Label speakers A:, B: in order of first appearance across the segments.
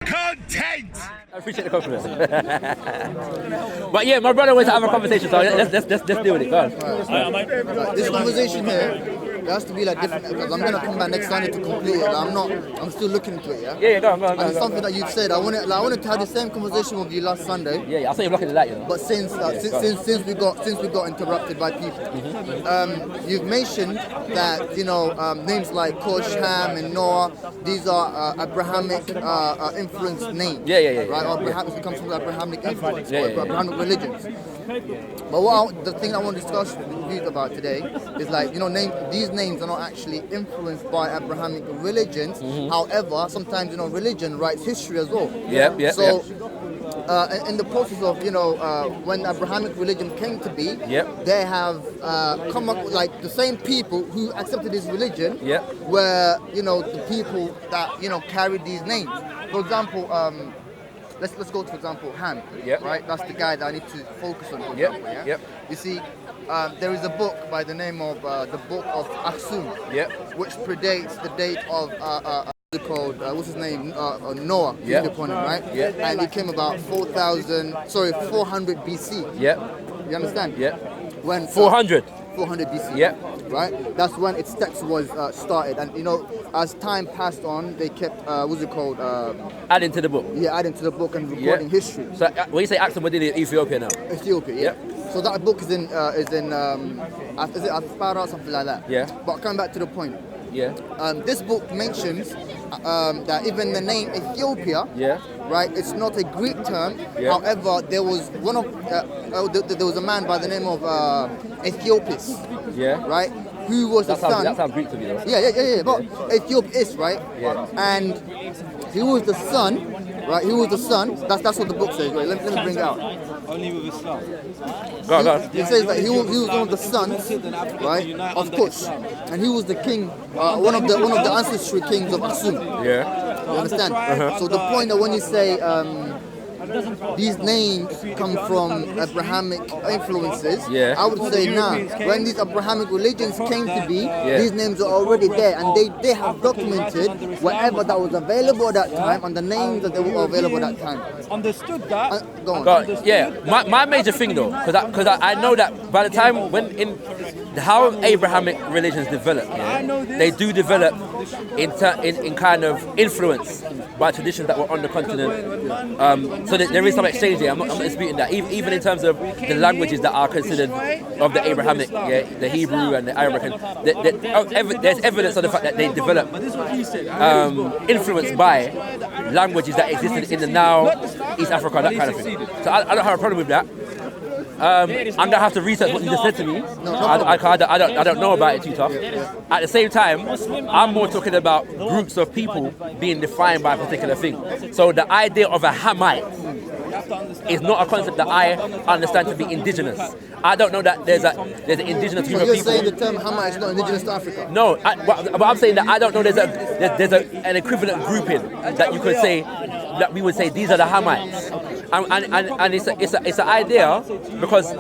A: Content!
B: I appreciate the compliment. But yeah, my brother wants to have a conversation, so let's deal with it. Go on.
C: This conversation here, it has to be like different because I'm gonna come back next Sunday to complete it. I'm still looking into it, yeah.
B: Yeah, go on.
C: And it's something that you've said. I wanted to have the same conversation with you last Sunday.
B: Yeah, I saw you blocking the light, you know.
C: But since we got interrupted by people, you've mentioned that names like Kush, Ham, and Noah, these are Abrahamic influenced names.
B: Yeah.
C: Right, or perhaps it comes from Abrahamic influence,
B: Yeah.
C: Abrahamic religions. But the thing I want to discuss with you about today is these names are not actually influenced by Abrahamic religions. However, sometimes religion writes history as well.
B: Yeah.
C: So. In the process of when Abrahamic religion came to be, they have come up like the same people who accepted this religion were the people that carried these names. For example, let's go to example Ham. Right, that's the guy that I need to focus on. For example, You see, there is a book by the name of the Book of Affirm, which predates the date of. Called what's his name? Noah. Upon him, right? And he came about 400 BC. You understand? When
B: 400
C: BC. Right. That's when its text was started, and as time passed on, they kept
B: adding to the book.
C: Adding to the book and recording history.
B: So when you say Axum, we're in Ethiopia now.
C: Ethiopia. So that book is in is it Affar or something like that. But coming back to the point. This book mentions that even the name Ethiopia, right? It's not a Greek term. However, there was there was a man by the name of Ethiopis, right? Who was the son?
B: That sounds Greek to me, though.
C: Yeah. But Ethiopis, right? And he was the son, right? He was the son. That's what the book says. Right? Let me bring it out.
D: Only with Islam.
C: Go on. It says that he was one of the sons, right, of Kush, and he was the king, one of the ancestry kings of Assum. You understand? So the point that when you say these names come from Abrahamic influences, I would say when these Abrahamic religions came to be, these names are already there, and they have documented whatever that was available at that time and the names that they were available at that time.
D: Understood that?
C: Go on.
B: My major thing though, because I know that by the time when how Abrahamic religions develop, they do develop in kind of influence by traditions that were on the continent. So there is some exchange there. I'm not disputing that. Even in terms of the languages that are considered of the Abrahamic, the Hebrew and the Arabic, there's evidence of the fact that they developed influenced by languages that existed in the now East Africa, that kind of thing. So I don't have a problem with that. I'm gonna have to research what you just said to me. I don't know about it too tough. At the same time, I'm more talking about groups of people being defined by a particular thing. So the idea of a Hamite is not a concept that I understand to be indigenous. I don't know that there's an indigenous group of people.
C: So you're saying the term Hamite is not indigenous to Africa?
B: No, but I'm saying that I don't know there's an equivalent grouping that you could say that we would say these are the Hamites. And it's an idea because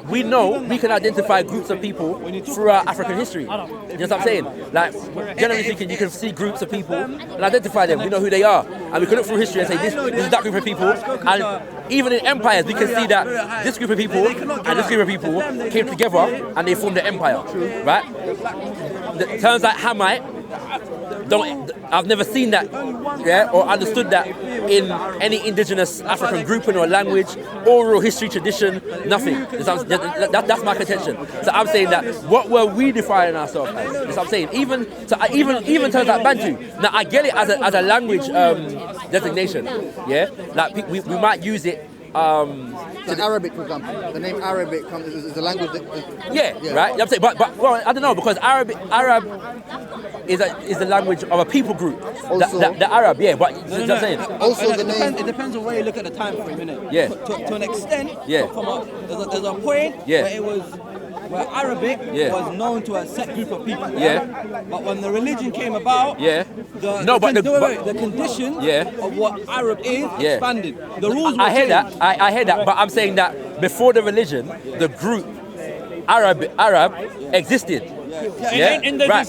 B: we know we can identify groups of people throughout African history. You know what I'm saying? Like, generally speaking, you can see groups of people and identify them. We know who they are. And we can look through history and say this is that group of people. And even in empires, we can see that this group of people and this group of people came together and they formed an empire. Right? The terms like Hamite, I've never seen that, or understood that in any indigenous African grouping or language, oral history, tradition, nothing. That's my contention. So I'm saying that what were we defining ourselves as? That's what I'm saying. Even terms like Bantu. Now I get it as a language designation. Like we might use it.
C: The Arabic, for example, the name Arabic is a language that.
B: Right. I'm saying, but well, I don't know because Arab is the language of a people group.
C: Also,
B: the Arab, but you know what I'm saying.
C: Also,
D: it depends on where you look at the time frame, innit? To an extent.
B: Yeah.
D: There's a point where it was. Where Arabic was known to a set group of people. But when the religion came about, the condition of what Arab is expanded. The rules were changed.
B: I hear that, but I'm saying that before the religion, the group Arab existed. Yeah. Right.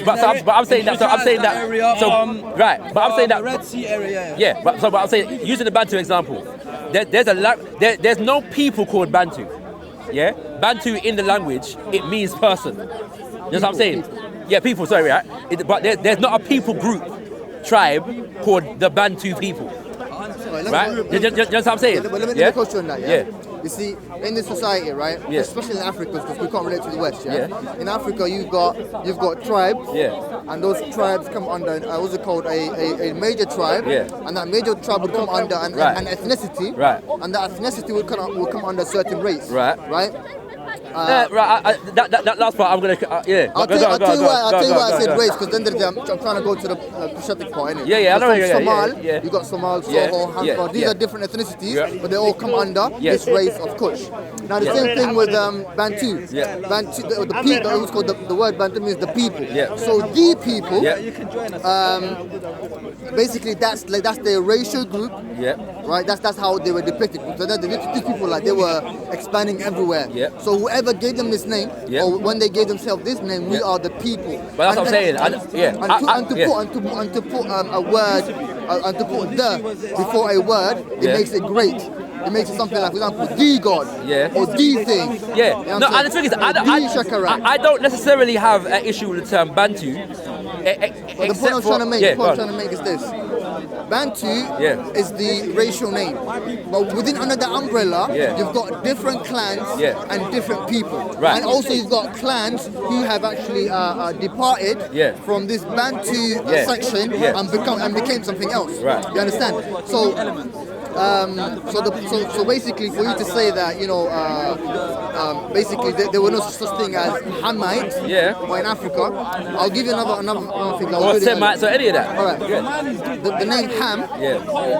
B: But I'm saying that. So I'm saying that. So right. But I'm saying that.
D: Red Sea area.
B: Yeah. But I'm saying using the Bantu example. There's no people called Bantu. Yeah. Bantu in the language it means person. You know what I'm saying? Yeah. People. Sorry. Right. But there's not a people group, tribe called the Bantu people. Right? You know what I'm saying?
C: Let me coach you on that, yeah? You see, in this society, right, especially in Africa, because we can't relate to the West, in Africa, you've got tribes, and those tribes come under, what's it called, a major tribe, and that major tribe would come under an ethnicity, and that ethnicity will come under a certain race, right?
B: That last part I'm gonna
C: I'll tell you why I said race, because then I'm trying to go to the Cushitic part, innit?
B: I know.
C: You got Somal, Soho, Hanfa. These are different ethnicities, but they all come under this race of Kush. Now the same thing with Bantu. Bantu, the people. It was called the word Bantu means the people. So the people. Basically, that's their racial group. Right. That's how they were depicted. So these people they were expanding everywhere. So whoever gave them this name, or when they gave themselves this name, we are the people.
B: But that's what I'm saying.
C: And to put a word, and to put the before a word, it makes it great. It makes it something like, for example, the God, or the thing.
B: You know and the thing is, I don't necessarily have an issue with the term Bantu.
C: But the point I'm trying to make is this. Bantu is the racial name, but within under the umbrella, you've got different clans and different people, and also you've got clans who have actually departed from this Bantu section and became something else. You understand? So basically, for you to say that, basically there were no such thing as Hamites, or in Africa, I'll give you another thing.
B: Or Semites or any of that.
C: All right. The name Ham,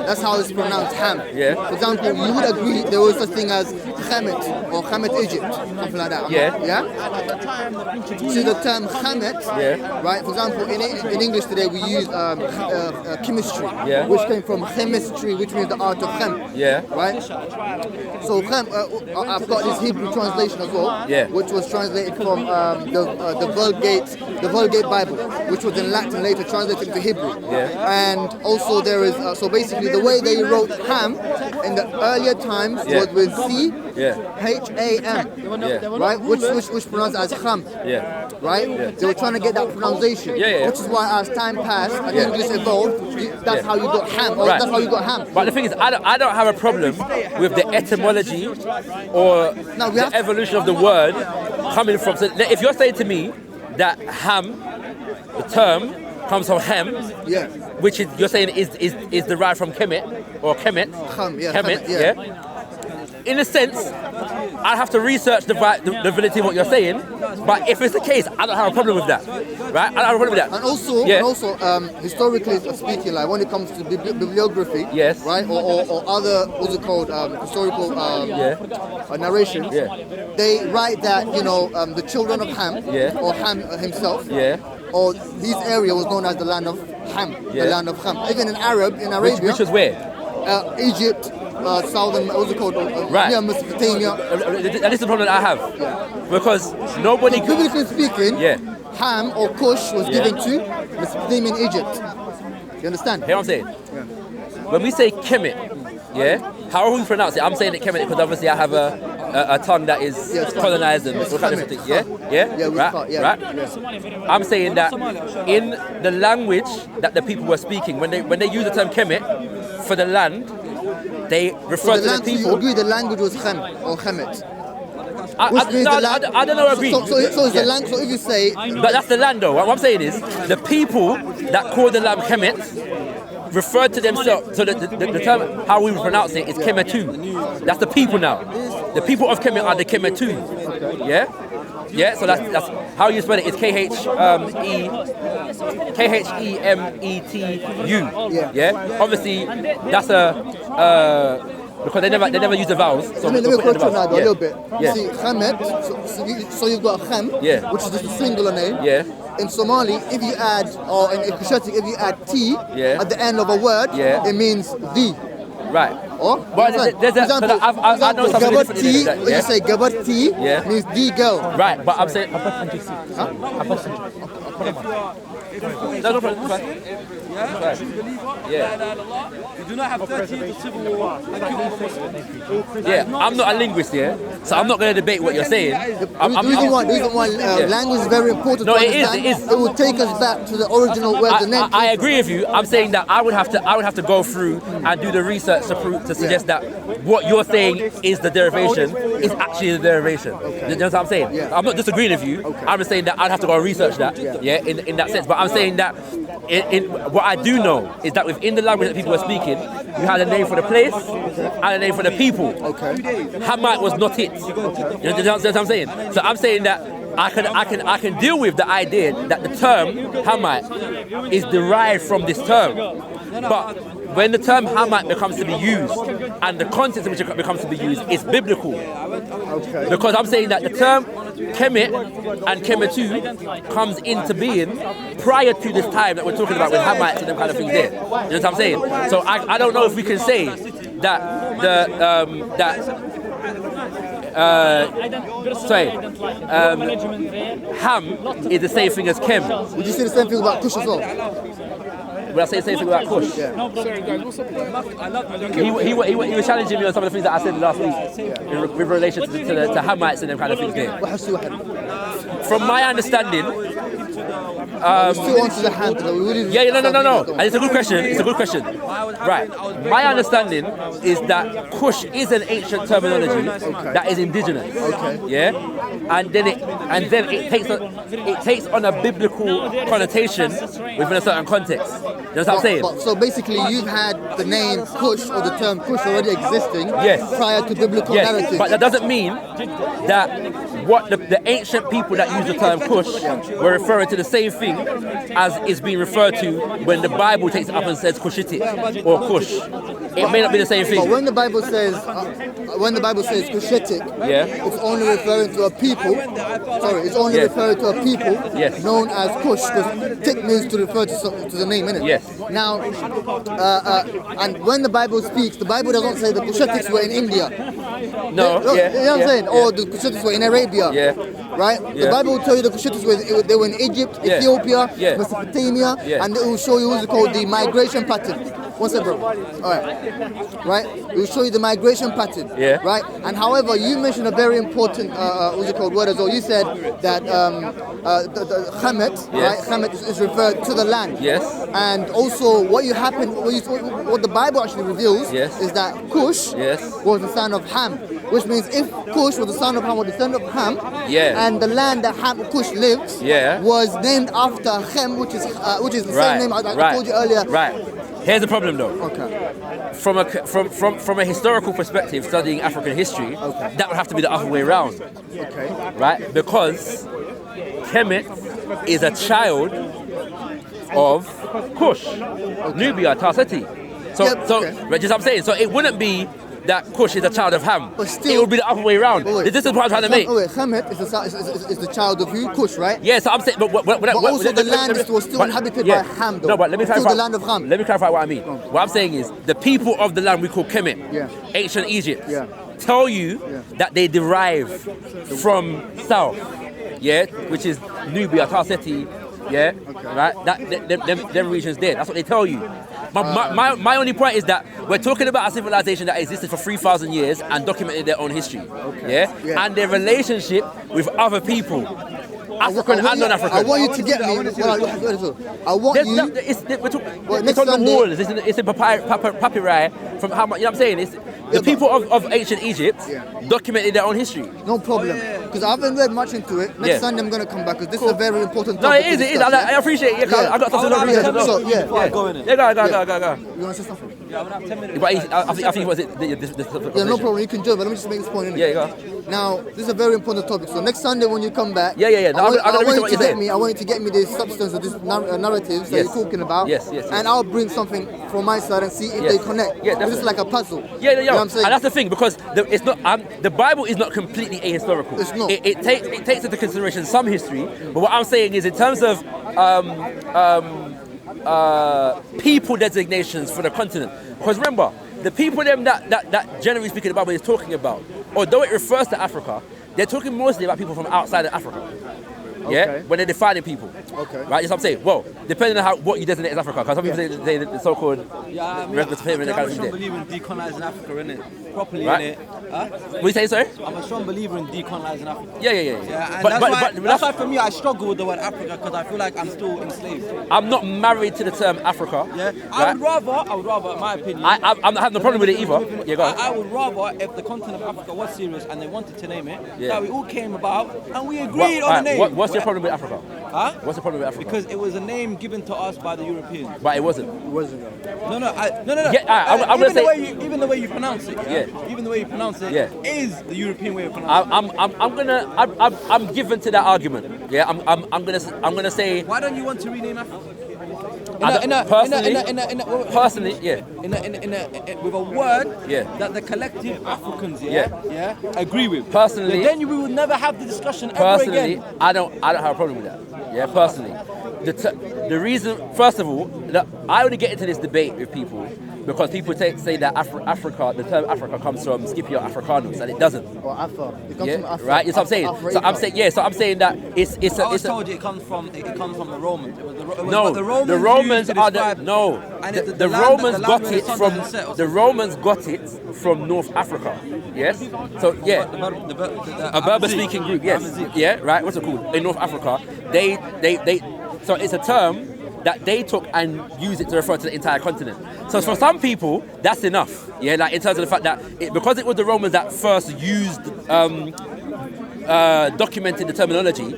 C: that's how it's pronounced, Ham. For example, you would agree there was such thing as Khamet or Khamet Egypt, something like that. So the term Khamet, right? For example, in English today we use chemistry, which came from chemistry, which means the art of Khem. Right? So Khem, I've got this Hebrew translation as well, which was translated from the Vulgate Bible, which was in Latin, later translated into Hebrew. And also there is, so basically the way they wrote Ham in the earlier times was with C-H-A-M, right? Which pronounced as Ham, right? They were trying to get that pronunciation, which is why as time passed and English evolved, that's how you got Ham, or that's how you got Ham.
B: But the thing is, I don't have a problem with the etymology or the evolution of the word coming from. So if you're saying to me that ham, the term comes from hem, which is you're saying is derived from kemet or kemet, kemet, in a sense, I have to research the validity of what you're saying. But if it's the case, I don't have a problem with that, right? I don't have a problem with that.
C: And also, historically speaking, like when it comes to bibliography, right, or other what's it called, historical narrations, they write that the children of Ham, or Ham himself, or this area was known as the land of Ham, the land of Ham. Even in Arabia,
B: which was where?
C: Egypt. Southern, what's it called? Mesopotamia.
B: And this is the problem that I have. Because nobody...
C: So biblically speaking, Ham or Kush was given to Mesopotamian Egypt. You understand?
B: Hear what I'm saying? When we say Kemet, how are we pronounce it? I'm saying it Kemet because obviously I have a tongue that is colonized and all kind of things. Right? I'm saying that in the language that the people were speaking, when they use the term Kemet for the land, they refer to the people.
C: So you agree the language was Khem or Khemet?
B: I don't know. Agree.
C: So it's the land. So if you say,
B: but that's the land, though. What I'm saying is the people that call the land Kemet referred to themselves. So the term how we pronounce it is Kemetu. That's the people now. The people of Kemet are the Kemetu. So that's how you spell it. It's Khemetu. Obviously, that's because they never use the vowels. So
C: let me correct you now a little bit. See, Khamet. So you've got Khem, which is just a singular name. In Somali, if you add, or in Cushitic, if you add T at the end of a word, it means the.
B: Right.
C: Or,
B: but there's a, I know something different in that,
C: when you say gabarti, means the girl.
B: Right, but I'm saying... No problem.
D: You do not have 30 years of civil war.
B: Yeah, I'm not a linguist, so I'm not going to debate what you're saying.
C: The reason why language is very important.
B: No,
C: to
B: it
C: understand.
B: is.
C: It will take us back to the original where the name.
B: I agree with you. I'm saying that I would have to go through and do the research to suggest that what you're saying is the derivation is actually the derivation. Okay. You know what I'm saying?
C: Yeah.
B: I'm not disagreeing with you. Okay. I'm just saying that I'd have to go and research that. In that sense. But I'm saying that what I do know is that within the language that people are speaking, you had a name for the place and a name for the people.
C: Okay.
B: Hamite was not it. You know what I'm saying? So I'm saying that I can deal with the idea that the term Hamite is derived from this term. But when the term Hamite becomes to be used and the context in which it becomes to be used is biblical.
C: Okay.
B: Because I'm saying that the term Kemet and Kemetu comes into being prior to this time that we're talking about with Hamites and them kind of things there. You know what I'm saying? So I don't know if we can say that Ham is the same thing as Kem.
C: Would you say the same thing about Kush as well?
B: Would I say the same thing about Kush?
C: Yeah.
B: He was challenging me on some of the things that I said last week with relation to Hamites and them kind of things there. From my understanding,
C: still onto the hand.
B: No. And it's a good question. Right. My understanding is that Kush is an ancient terminology that is indigenous.
C: Okay.
B: Yeah. And then it takes on a biblical connotation within a certain context. You know what I'm saying?
C: So basically, you've had the name Kush or the term Kush already existing prior to biblical narrative.
B: But that doesn't mean that what the ancient people that use the term Kush were referring to the same thing as is being referred to when the Bible takes it up and says Kushitic or Kush. It may not be the same thing.
C: But when the Bible says Kushitic, it's only referring to a people. Sorry, it's only referring to a people known as Kush, because Tik means to refer to the name, innit?
B: Yes.
C: Now, and when the Bible speaks, the Bible doesn't say the Kushitics were in India.
B: No.
C: You know what I'm saying? Or the Kushitics were in Arabia. Right? The Bible will tell you the Kushitics they were in Egypt, Ethiopia, Mesopotamia, and it will show you what's called the migration pattern. One second, bro. All right. It will show you the migration pattern. Right? And however, you mentioned a very important word as well. You said that the Khamet, right? Khamet is referred to the land.
B: Yes.
C: And also, what the Bible actually reveals is that Cush was the son of Ham, which means if Cush was the son of Ham or the son of Ham, and the land that Cush lives was named after Ham, which is the same name I told you earlier.
B: Right. Here's the problem, though.
C: Okay.
B: From a historical perspective, studying African history, that would have to be the other way around.
C: Okay.
B: Right? Because Kemet is a child of Kush, Nubia, Tarseti. Just what I'm saying. So it wouldn't be that Kush is a child of Ham. But still, it would be the other way around. This is what I'm trying to make.
C: Kemet is the child of who? Kush, right?
B: Yeah, so I'm saying, but
C: also the land was still inhabited by Ham, though.
B: No, but let me clarify.
C: The land of Ham.
B: Let me clarify what I mean. What I'm saying is, the people of the land we call Kemet, ancient Egypt, tell you that they derive from south, which is Nubia, Tarseti, right? Them regions there. That's what they tell you. My only point is that we're talking about a civilization that existed for 3,000 years and documented their own history, and their relationship with other people, African and non-African.
C: I want you to get me. I want you.
B: It's on the walls. It's in papyri from how much. You know what I'm saying? It's the people of ancient Egypt documented their own history.
C: No problem. Because I haven't read much into it. Next Sunday I'm going to come back because this is a very important topic.
B: No, it is. I appreciate it. I got something to research.
C: Go.
B: You
C: want to say something?
B: Yeah, I'm going to have 10 minutes. But I think was it.
C: No problem. You can join, but let me just make this point.
B: Yeah, you go.
C: Now, this is a very important topic. So next Sunday when you come back,
B: I
C: want you to get me the substance of this narratives that you're talking about.
B: Yes.
C: And I'll bring something from my side and see if they connect.
B: Yeah,
C: this is like a puzzle.
B: Yeah.
C: You know what I'm saying?
B: And that's the thing, because it's not. The Bible is not completely ahistorical.
C: It's not.
B: It takes into consideration some history, but what I'm saying is in terms of people designations for the continent. Because remember, the people them that generally speaking the Bible is talking about, although it refers to Africa, they're talking mostly about people from outside of Africa. Yeah, when they're defining people. Okay. Right, that's what I'm saying. Well, depending on what you designate as Africa, because some people say the so-called regular payment.
D: I'm a strong believer in decolonizing Africa, innit? Properly,
B: right?
D: Innit? Huh?
B: What you saying, sorry?
D: I'm a strong believer in decolonizing Africa.
B: Yeah.
D: And that's why for me I struggle with the word Africa, because I feel like I'm still enslaved.
B: I'm not married to the term Africa.
D: Yeah.
B: Right?
D: I would rather, in my opinion.
B: I have no problem with it either. Yeah, go on.
D: I would rather if the continent of Africa was serious and they wanted to name it, that we all came about and we agreed on the name.
B: What's your problem with Africa?
D: Huh?
B: What's the problem with Africa?
D: Because it was a name given to us by the Europeans.
B: But it wasn't.
D: No.
B: Yeah, I'm gonna say
D: even the way you pronounce it.
B: Yeah.
D: Even the way you pronounce it is the European way of pronouncing it.
B: I'm given to that argument. Yeah. I'm gonna say.
D: Why don't you want to rename Africa?
B: Personally, yeah.
D: With a word that the collective Africans agree with.
B: Personally,
D: then we would never have the discussion ever again.
B: Personally, I don't have a problem with that. Yeah, personally. The reason, first of all, that I only get into this debate with people because people say that Africa, the term Africa comes from Scipio Africanus, and it doesn't.
C: Or Affirm. It comes from Affirm.
B: Right? That's what I'm saying. So I'm saying that it's
D: I was told it comes from the Romans.
B: The Romans got it from North Africa. Yes. So yeah, a Berber-speaking group. Yes. Yeah. Right. What's it called? In North Africa, they. So it's a term that they took and used it to refer to the entire continent. So for some people, that's enough. Yeah, like in terms of the fact that because it was the Romans that first used, documented the terminology,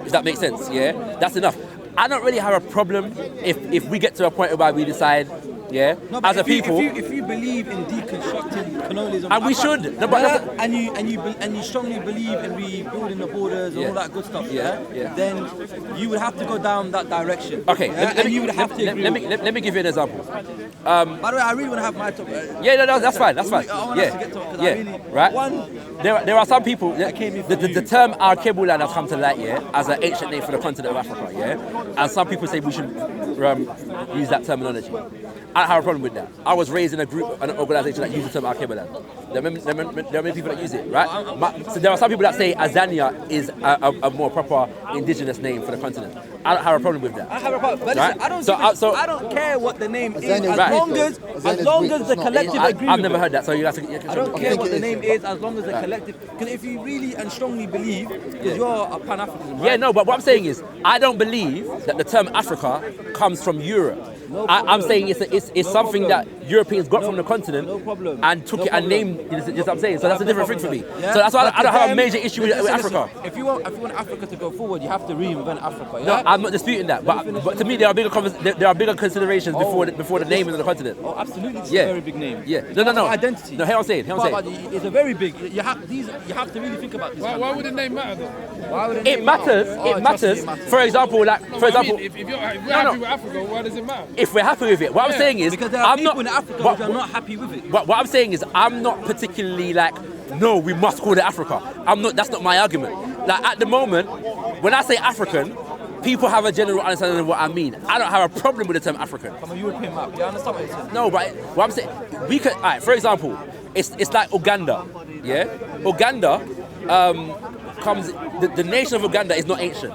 B: if that makes sense, yeah, that's enough. I don't really have a problem if we get to a point where we decide, as a people.
D: If you believe in deconstructing colonialism,
B: and we should,
D: and you strongly believe in rebuilding the borders and all that good stuff, then you would have to go down that direction.
B: Okay,
D: let
B: me give you an example.
D: By the way, I really want to have my talk.
B: That's fine. That's fine.
D: I want us to get to it,
B: I
D: really,
B: right. There are some people. The term Al-Kebulan has come to light, as an ancient name for the continent of Africa, and some people say we should use that terminology. I don't have a problem with that. I was raised in a group, an organization that uses the term Al-Kebulan. There are many people that use it, right? So there are some people that say Azania is a more proper indigenous name for the continent. I don't have a problem with that.
D: I have a problem, but listen, I don't care what the name is as long as the collective agree.
B: I've never heard that, so you have to.
D: I don't care what the name is as long as the collective. Because if you really and strongly believe, because you're a Pan-African, right?
B: Yeah, no, but what I'm saying is, I don't believe that the term Africa comes from Europe. I'm saying it's something that Europeans got from the continent and took it and named. You know what I'm saying? So that's a different thing for me. So that's why I don't have a major issue with Africa.
D: If you want Africa to go forward, you have to reinvent Africa. Yeah?
B: No, I'm not disputing that, but to me there are bigger considerations before the name of the continent.
D: Oh, absolutely, it's a very big name.
B: Yeah, no.
D: Identity.
B: No, here I'm saying.
D: It's a very big. You have to really think about this.
A: Why would the name matter though?
B: It matters. For example,
A: if you're happy with Africa, why does it matter?
B: If we're happy with it, what I'm saying is,
D: because there are people in Africa who are not happy with it.
B: What I'm saying is, I'm not particularly like, no, we must call it Africa. That's not my argument. Like at the moment, when I say African, people have a general understanding of what I mean. I don't have a problem with the term African.
D: From a European map, you understand what you're saying?
B: No, but what I'm saying, we could, for example, it's like Uganda. Yeah, Uganda the nation of Uganda is not ancient.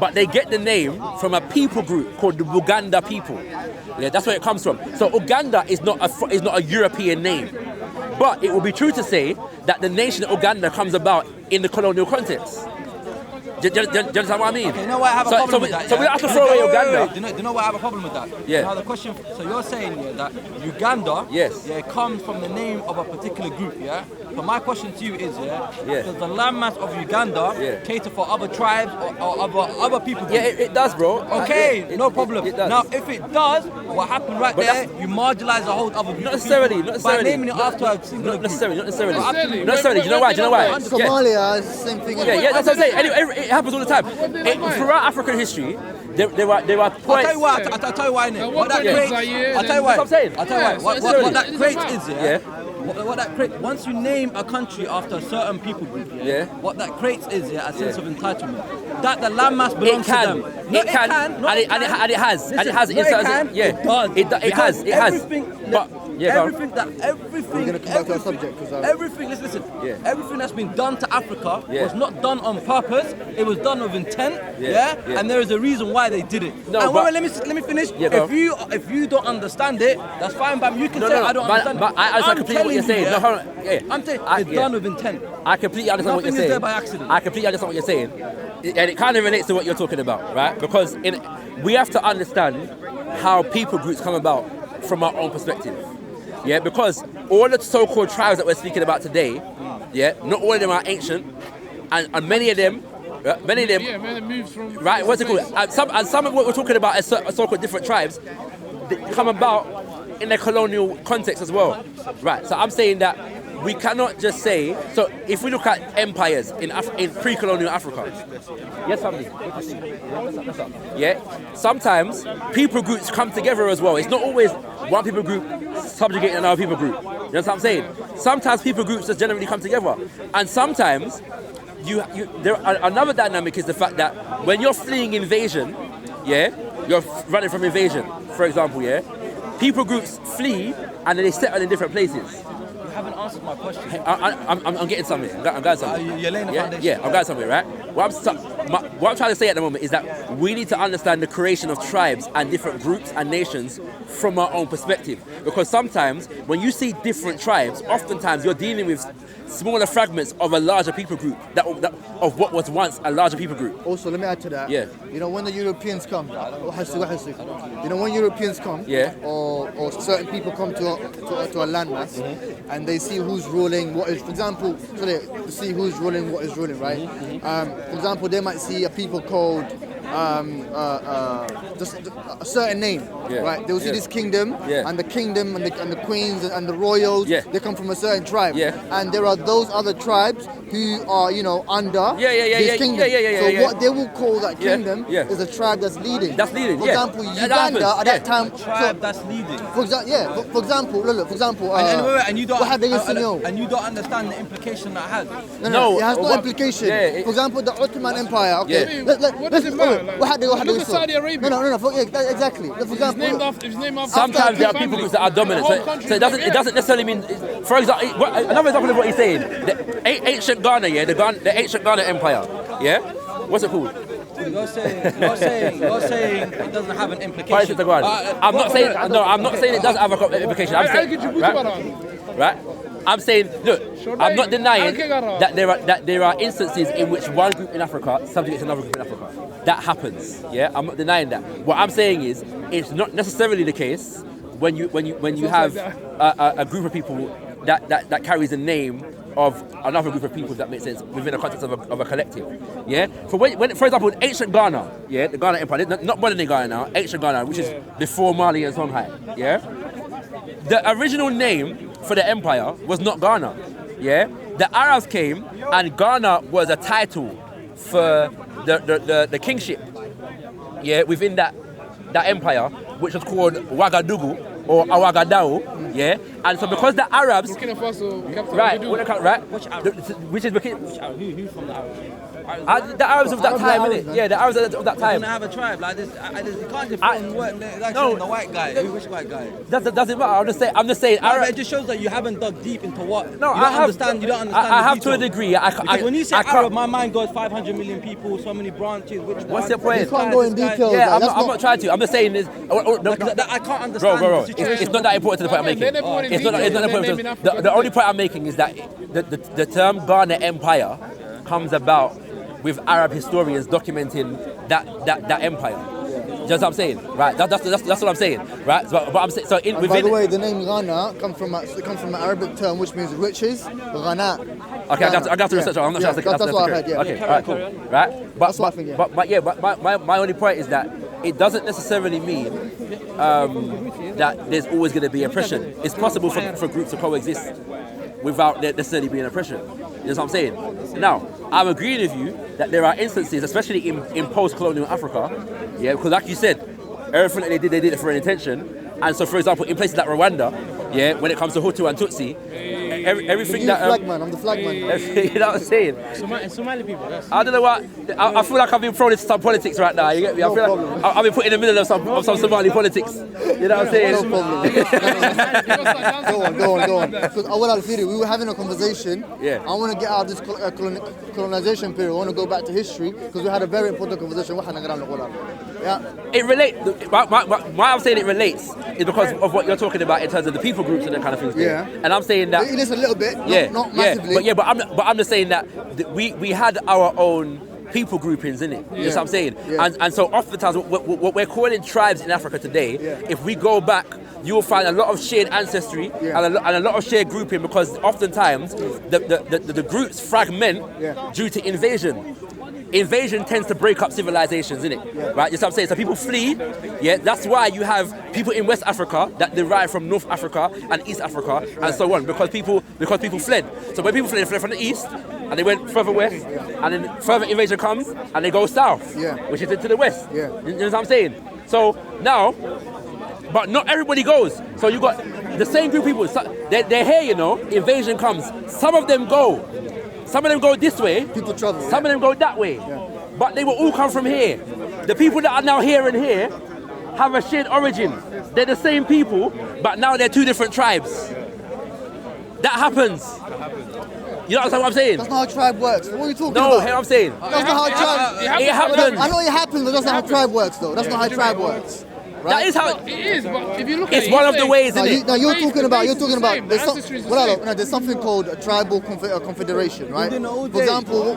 B: But they get the name from a people group called the Buganda people. Yeah, that's where it comes from. So Uganda is not a European name. But it would be true to say that the nation of Uganda comes about in the colonial context. Do you understand what I mean?
D: Okay, you know why I have a problem with that?
B: So we don't have to throw away Uganda.
D: Do you know why I have a problem with that?
B: Yeah.
D: Now the question, so you're saying that Uganda comes from the name of a particular group, yeah? But my question to you is, does the landmass of Uganda cater for other tribes or other people?
B: Yeah, it does, bro.
D: Okay, no problem. Now, if it does, what happened there, you marginalize a whole other group.
B: Not necessarily.
D: By naming it after a single
B: Not necessarily.
A: Not
B: necessarily. Do you know why?
C: Somalia is the same thing.
B: Yeah, that's what I'm saying. Anyway, it happens all the time. Throughout African history, there were points.
D: I'll tell you why. What that creates. I'll tell you why.
B: That's what I'm saying.
D: I'll tell you why. What that creates is what that creates. Once you name a country after a certain people group, what that creates is a sense of entitlement. That the landmass belongs to them.
B: It can. It has. It has.
D: It does.
B: It has. But
D: everything that everything.
C: We're gonna come back to our subject because
D: everything. Listen. Yeah. Everything that's been done to Africa was not done on purpose. It was done with intent. Yeah. And there is a reason why they did it.
B: No,
D: and
B: but,
D: let me finish.
B: Yeah,
D: if you don't understand it, that's fine. But you can say I don't understand.
B: But I understand completely what you're saying. No, hold on. Yeah.
D: I'm saying it's done with intent.
B: I completely understand what you're saying.
D: Nothing is there by accident.
B: I completely understand what you're saying, and it kind of relates to what you're talking about, right? Because we have to understand how people groups come about from our own perspective. Yeah, because all the so-called tribes that we're speaking about today, not all of them are ancient, and many of them,
A: moves from
B: right? What's it called? And some of what we're talking about as so-called different tribes, they come about in a colonial context as well, right? So I'm saying that we cannot just say. So if we look at empires in pre-colonial Africa, yes, family. Yeah, sometimes people groups come together as well. It's not always one people group subjugating another people group. You know what I'm saying? Sometimes people groups just generally come together, and sometimes another dynamic is the fact that when you're fleeing invasion, you're running from invasion, for example, people groups flee and then they settle in different places.
D: You haven't answered my question.
B: I'm getting somewhere. I'm going somewhere.
D: You're laying the foundation.
B: Yeah, I'm going somewhere, right? What I'm trying to say at the moment is that we need to understand the creation of tribes and different groups and nations from our own perspective. Because sometimes when you see different tribes, oftentimes you're dealing with smaller fragments of a larger people group of what was once a larger people group.
C: Also, let me add to that.
B: Yeah.
C: You know, when the Europeans come, you know, when Europeans come, or certain people come to a landmass, and they see who's ruling what is, for example, to see who's ruling what is ruling, right? For example, they might see a people called just a certain name, right? They'll see this kingdom, and the kingdom and the queens and the royals, they come from a certain tribe, and there are those other tribes who are, you know, under this kingdom. So what they will call that kingdom is a tribe that's leading.
B: That's leading.
C: For example, Uganda at that time.
D: Tribe that's leading.
C: For example,
D: and you don't understand the implication that has.
C: No, it has no implication. For example, the Ottoman Empire. Okay.
A: What does it matter? Look at Saudi Arabia.
C: No. Exactly. For example,
A: it's named after
B: sometimes there are people groups that are dominant. So it doesn't necessarily mean. For example, another example of what he's saying, the ancient Ghana, the ancient Ghana Empire, what's it called?
D: You're saying it doesn't have an implication.
B: I'm not saying it doesn't have an implication. I'm saying, right? I'm saying, look, I'm not denying that there are instances in which one group in Africa subjugates another group in Africa. That happens. I'm not denying that. What I'm saying is, it's not necessarily the case when you have a group of people that carries the name of another group of people, if that makes sense, within the context of a collective. For example, in ancient Ghana, the Ghana Empire, not modern day Ghana now, ancient Ghana, which is before Mali and Songhai, the original name for the empire was not Ghana. The Arabs came and Ghana was a title for the kingship. Within that empire, which was called Ouagadougou or Ouagadao. And so because the Arabs,
A: Burkina Faso,
B: which is
D: who from the Arabs?
B: The Arabs of that time, innit? The Arabs of that time.
D: They have a tribe like this. You can't define the white guy. Which white guy?
B: Doesn't matter. I'm just saying.
D: It just shows that you haven't dug deep into what.
B: No,
D: you don't understand.
B: I have to a degree.
D: When you say Arab, my mind goes 500 million people, so many branches.
B: What's the point?
C: You can't go in detail.
B: I'm not trying to. I'm just saying this.
D: I can't understand.
B: Bro, it's not that important to the point I'm making. It's not important. The only point I'm making is that the term Ghana Empire comes about with Arab historians documenting that empire. You know what I'm saying? Right, that's what I'm saying, right? But I'm saying,
C: by the way, the name Ghana comes from an Arabic term which means riches. Ghana.
B: Okay, I got to research. I'm not sure.
C: That's what I heard.
B: Okay, all right, cool. Right, but my only point is that it doesn't necessarily mean that there's always going to be oppression. It's possible for groups to coexist without there necessarily being oppression. You know what I'm saying? Now, I'm agreeing with you that there are instances, especially in post-colonial Africa, because like you said, everything that they did it for an intention. And so, for example, in places like Rwanda, when it comes to Hutu and Tutsi, everything that
C: I'm the flag man.
B: you know what I'm saying?
A: Somali people.
B: I don't know what. I feel like I've been thrown into some politics right now. You get me? I feel like I've been put in the middle of some Somali politics. You know what I'm saying?
C: No problem. Go on. Because we were having a conversation.
B: Yeah.
C: I want to get out of this colonization period. I want to go back to history because we had a very important conversation. Yeah.
B: It relates. Why I'm saying it relates is because of what you're talking about in terms of the people groups and that kind of things.
C: Yeah.
B: And I'm saying that.
C: It is a little bit. Not massively.
B: But I'm just saying that we had our own people groupings, innit? You know what I'm saying?
C: Yeah.
B: And so oftentimes what we're calling tribes in Africa today, if we go back, you will find a lot of shared ancestry and a lot of shared grouping because oftentimes the groups fragment due to invasion. Invasion tends to break up civilizations, innit? Right? You know what I'm saying? So people flee, that's why you have people in West Africa that derive from North Africa and East Africa and so on, because people fled. So when people fled from the East, and they went further west, and then further invasion comes, and they go south, which is into the west. You know what I'm saying? So now, but not everybody goes. So you got the same group of people, they're here, you know, invasion comes. Some of them go this way,
C: people travel.
B: Some of them go that way, but they will all come from here. The people that are now here and here have a shared origin. They're the same people, but now they're two different tribes. That happens. You know what I'm saying?
C: That's not how tribe works. What are you talking about?
B: No, hear what I'm saying?
C: That's not how tribe.
B: It happens.
C: I know it happens, but that's not how tribe works, though. That's not how tribe works. Right?
B: That is how
A: it is, but if you look at
B: it's one of the ways, isn't it?
C: You're talking about. There's something called a tribal confederation, right? For example,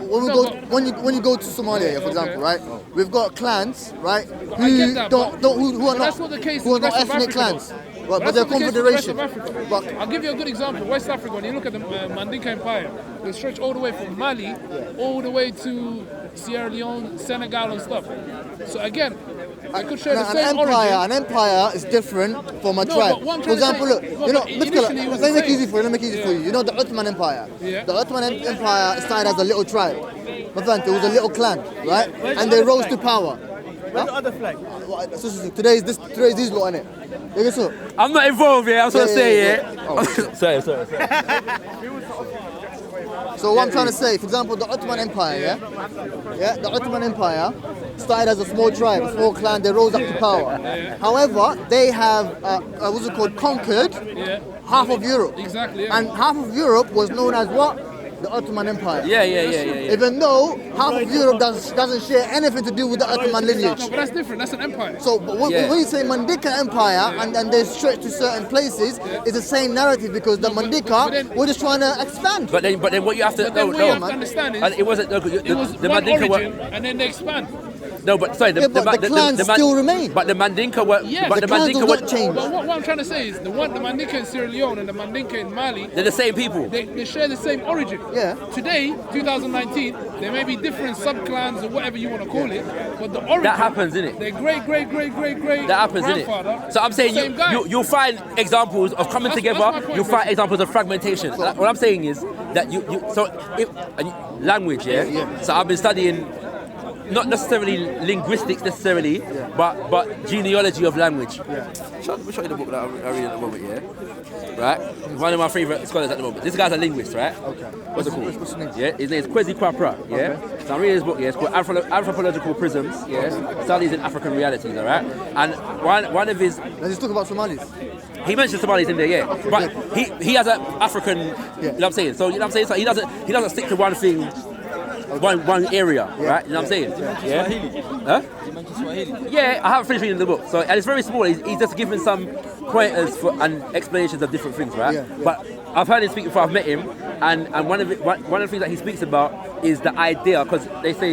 C: when you go to Somalia, for example, right? We've got clans, right? Who are not ethnic clans. But they're confederation.
A: I'll give you a good example. West Africa, when you look at the Mandinka Empire, they stretch all the way from Mali, all the way to Sierra Leone, Senegal and stuff. So again, I could share the same origin.
C: An empire is different from a tribe. For example, look, let me make it easy for you. You know the Ottoman Empire?
A: Yeah.
C: The Ottoman Empire started as a little tribe. It was a little clan, right? And they rose to power.
E: Where's the other flag?
C: Today's these lot, innit?
B: I'm not involved, I'm trying to say, Sorry.
C: So what I'm trying to say, for example, the Ottoman Empire, the Ottoman Empire started as a small tribe, a small clan. They rose up to power. However, they have conquered half of Europe.
A: Exactly.
C: And half of Europe was known as what? The Ottoman Empire.
B: Yeah.
C: Even though half of Europe doesn't share anything to do with the Ottoman lineage.
A: No, but that's different. That's an empire.
C: So when you say Mandinka Empire and they stretch to certain places, it's the same narrative because the Mandinka were just trying to expand.
B: But then what you have to
A: understand is
B: it wasn't the Mandinka
A: origin and then they expand.
B: No, but sorry,
C: the clans still remain.
B: But the Mandinka were.
A: Yeah,
B: but the Mandinka were
A: changed. But what I'm trying to say is the Mandinka in Sierra Leone and the Mandinka in Mali.
B: They're the same people.
A: They share the same origin.
C: Yeah.
A: Today, 2019, there may be different sub-clans or whatever you want to call it, but the origin.
B: That happens, innit?
A: Their great.
B: That happens, innit? So I'm saying you'll find examples of coming together. You'll find examples of fragmentation. What I'm saying is that language, So I've been studying. Not necessarily linguistics but genealogy of language. Let me show you the book that I read at the moment, Right? One of my favourite scholars at the moment. This guy's a linguist, right?
C: Okay.
B: What's it called?
C: What's his name?
B: His name is Kwesi Kwapra,
C: Okay.
B: So I'm reading this book, it's called Anthropological Prisms, Studies in African Realities, alright? And one of his...
C: Does he talk about Somalis?
B: He mentions Somalis in there,
C: Okay,
B: but he has an African, you know what I'm saying? So, you know what I'm saying? So he doesn't stick to one thing, one area, right? You know what I'm saying?
D: Swahili.
B: Huh?
D: You mentioned Swahili.
B: Yeah, I haven't finished reading the book. So, and it's very small. He's just giving some pointers and explanations of different things, right? But I've heard him speak before. I've met him, and one of the things that he speaks about is the idea, because they say,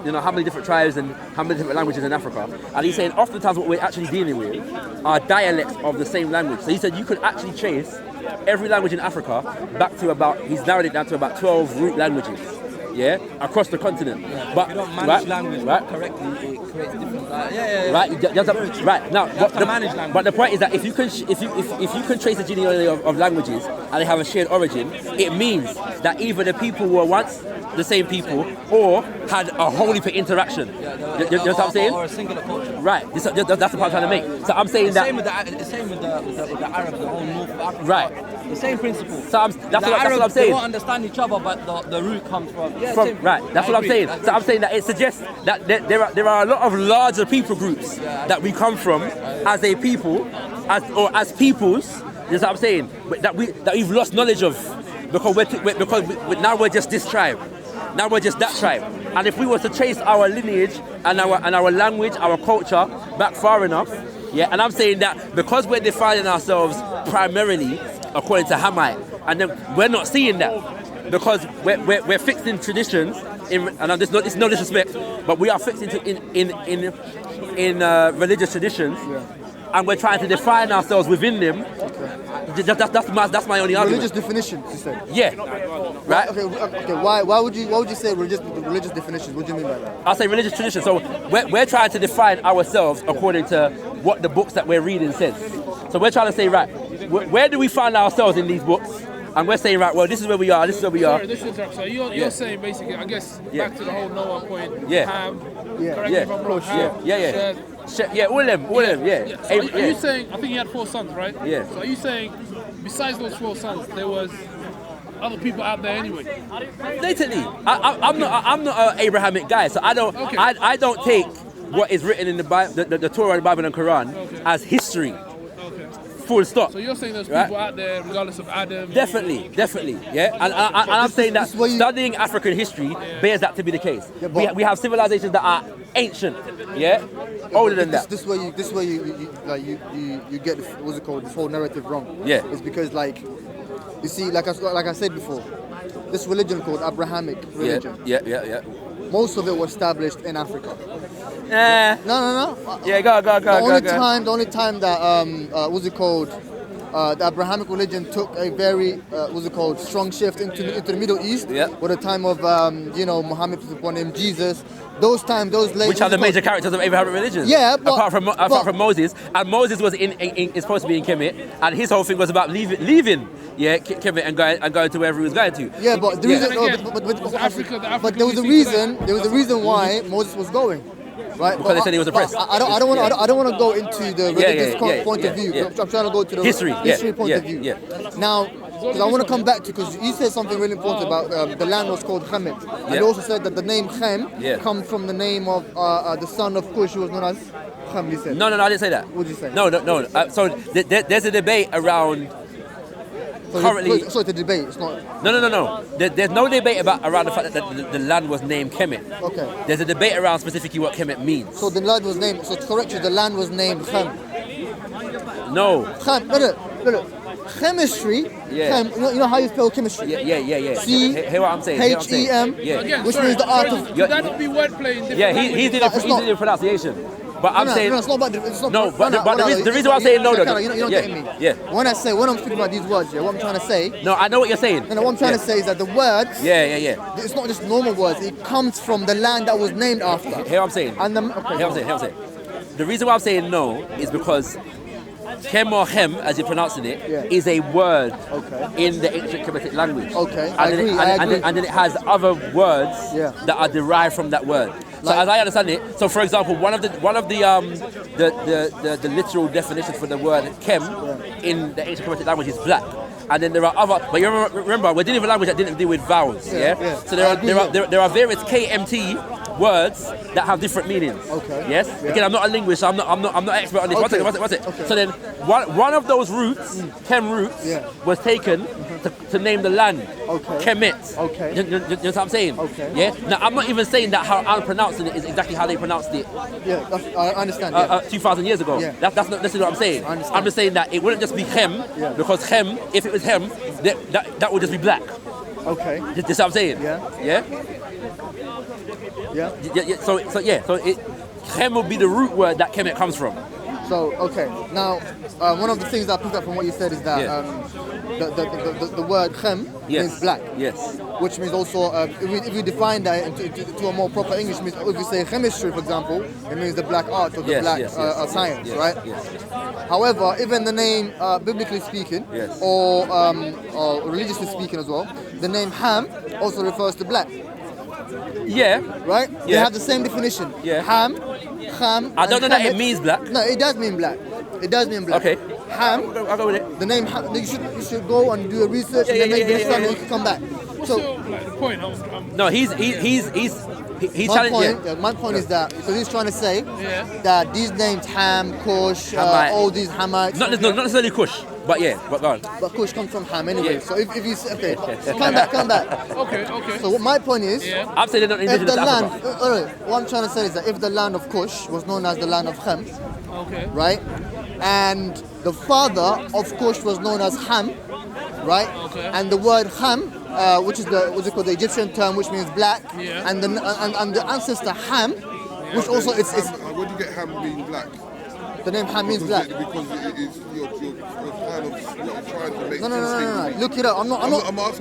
B: you know, how many different tribes and how many different languages in Africa, and he's saying oftentimes what we're actually dealing with are dialects of the same language. So he said you could actually trace every language in Africa back to he's narrowed it down to about 12 root languages. Across the continent. But
D: if you don't manage language correctly, it creates different.
B: Right now,
D: but
B: the point is that if you can trace the genealogy of languages and they have a shared origin, it means that either the people were once the same people or had a whole heap of interaction. You know what I'm saying?
D: Or a singular culture.
B: Right. That's the point I'm trying to make. So I'm saying
D: Same with the Arabs, the whole North Africa.
B: Right.
D: The same principle.
B: So that's what I'm saying.
D: They don't understand each other, but the root comes from.
B: Right. That's what I'm saying. So I'm saying that it suggests that there are a lot of larger people groups that we come from as a people, as peoples. That's what I'm saying. That we've lost knowledge of because now we're just this tribe. Now we're just that tribe. And if we were to trace our lineage and our language, our culture back far enough, and I'm saying that because we're defining ourselves primarily according to Hamite, and then we're not seeing that because we're fixed in traditions. And it's no disrespect, but we are fixed in religious traditions, and we're trying to define ourselves within them. That's my only argument.
C: Religious definitions, you said.
B: Yeah. Right.
C: Okay. Why would you say religious definitions? What do you mean by that?
B: I'll say religious tradition. So we're trying to define ourselves according to what the books that we're reading says. So we're trying to say, right, where do we find ourselves in these books? And we're saying, right, well, this is where we are. This is where we are.
A: So you're saying basically, I guess, back to the whole Noah point.
B: Yeah.
A: Ham.
C: Yeah.
A: Correct me if I'm wrong. Ham,
B: all of them.
A: So are you saying? I think you had 4 sons, right?
B: Yeah.
A: So are you saying, besides those 4 sons, there was other people out there anyway?
B: Blatantly, I'm not an Abrahamic guy, so I don't take what is written in the Bible, the Torah, the Bible, and Quran as history. Full stop.
A: So you're saying there's people out there, regardless of Adam?
B: Definitely, yeah. And I'm saying that studying African history bears that to be the case. Yeah, we have civilizations that are ancient, older than that.
C: This way you get what's it called, this whole narrative wrong.
B: Yeah.
C: It's because you see, like I said before, this religion called Abrahamic religion.
B: Yeah.
C: Most of it was established in Africa. No.
B: Yeah, go.
C: The only time that what's it called, the Abrahamic religion took a very strong shift into the Middle East.
B: Yeah.
C: With the time of Muhammad, upon him, Jesus. Those late.
B: Which are the major characters of Abrahamic religion?
C: Yeah,
B: apart from Moses, and Moses was is supposed to be in Kemet, and his whole thing was about leaving. Kemet and going to wherever he was going to.
C: Yeah, but the reason, but there was a reason. There was a reason why Moses was going. Right,
B: because they said he was oppressed.
C: I don't want to go into the religious point of view. I'm trying to go to the history point of view. Now, because I want to come back to, because you said something really important about the land was called Kemet, and you also said that the name Chem comes from the name of the son of Cush, who was known as Chem. You said.
B: No, I didn't say that.
C: What did you say?
B: No. So there's a debate around. Currently,
C: so it's a debate. It's not.
B: No. There's no debate around the fact that the land was named Kemet.
C: Okay.
B: There's a debate around specifically what Kemet means.
C: So the land was named. So to correct you, the land was named Chem.
B: No.
C: Chem. No. Chemistry.
B: Yeah.
C: Chem, you know how you spell chemistry?
B: Yeah.
C: Hear
B: what I'm saying?
C: H-E-M.
A: Again,
C: which means the art of.
A: Could that be wordplay in different
B: he did the pronunciation. But I'm saying
C: it's not about it's not.
B: No, but the reason why I'm saying no.
C: You're not getting me.
B: Yeah.
C: When I'm speaking about these words, what I'm trying to say.
B: No, I know what you're saying.
C: No, what I'm trying to say is that the words.
B: Yeah.
C: It's not just normal words. It comes from the land that was named after.
B: Hear what I'm saying?
C: And
B: Hear what I'm saying. The reason why I'm saying no is because Chem or Hem, as you're pronouncing it, is a word in the ancient Kemetic language.
C: Okay.
B: I agree. And then it has other words that are derived from that word. So as I understand it, so for example, one of the literal definitions for the word Chem in the ancient Kemetic language is black. And then there are other, but you remember we're dealing with a language that didn't deal with vowels. So there are various KMT words that have different meanings.
C: Okay.
B: Yes. Yeah. Again, I'm not a linguist, so I'm not expert on this.
C: Okay.
B: One second. Okay. So then one of those roots, Chem roots, was taken to name the land.
C: Okay.
B: Kemet.
C: Okay.
B: You know what I'm saying?
C: Okay.
B: Yeah. Now I'm not even saying that how I'm pronouncing it is exactly how they pronounced it.
C: Yeah, I understand.
B: 2,000 years ago.
C: Yeah.
B: That's not necessarily what I'm saying. I'm just saying that it wouldn't just be Chem, because Chem, if it was Hem, that would just be black.
C: Okay.
B: That's what I'm saying.
C: Yeah.
B: So Chem would be the root word that Kemet comes from.
C: So now one of the things that I picked up from what you said is that the word Chem means black.
B: Yes.
C: Which means also if we define that into a more proper English, means if we say chemistry, for example, it means the black art or the black science, right?
B: Yes.
C: However, even the name, biblically speaking, or religiously speaking as well, the name Ham also refers to black.
B: Yeah.
C: Right? They have the same definition.
B: Yeah.
C: Ham.
B: I don't know that it means black.
C: No, it does mean black. It does mean black.
B: Okay.
C: Ham.
B: I'll go with it.
C: The name Ham. You should go and do a research and then make the and then you can come back.
A: What's the point?
B: No, he's challenging.
C: My point is that so he's trying to say that these names Ham, Kush, all these Hamites.
B: Not necessarily Kush, but go on.
C: But Kush comes from Ham anyway. Yeah. So if you say, come back.
A: Okay.
C: So what my point is,
B: I'm saying they're not indigenous to Africa.
C: What I'm trying to say is that if the land of Kush was known as the land of Ham, right, and the father of Kush was known as Ham, right, and the word Ham, which is the Egyptian term, which means black, and the ancestor Ham, which also it's.
E: Where do you get Ham being black?
C: The name Ham means black.
E: Because you're kind of trying to make.
C: No. Look it up. I'm not.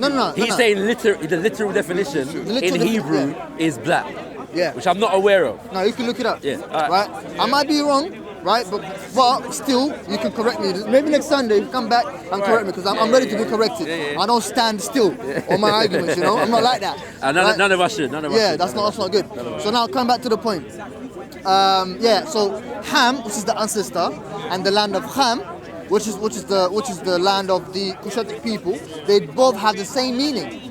C: No.
B: He's saying the literal definition in Hebrew is black.
C: Yeah.
B: Which I'm not aware of.
C: No, you can look it up.
B: Yeah.
C: Right. I might be wrong. Right, but still, you can correct me. Maybe next Sunday, come back and correct me because I'm ready to be corrected. I don't stand still on my arguments, you know. I'm not like that.
B: None of us should.
C: That's not good. So now come back to the point. So Ham, which is the ancestor, and the land of Ham, which is the land of the Cushitic people, they both have the same meaning.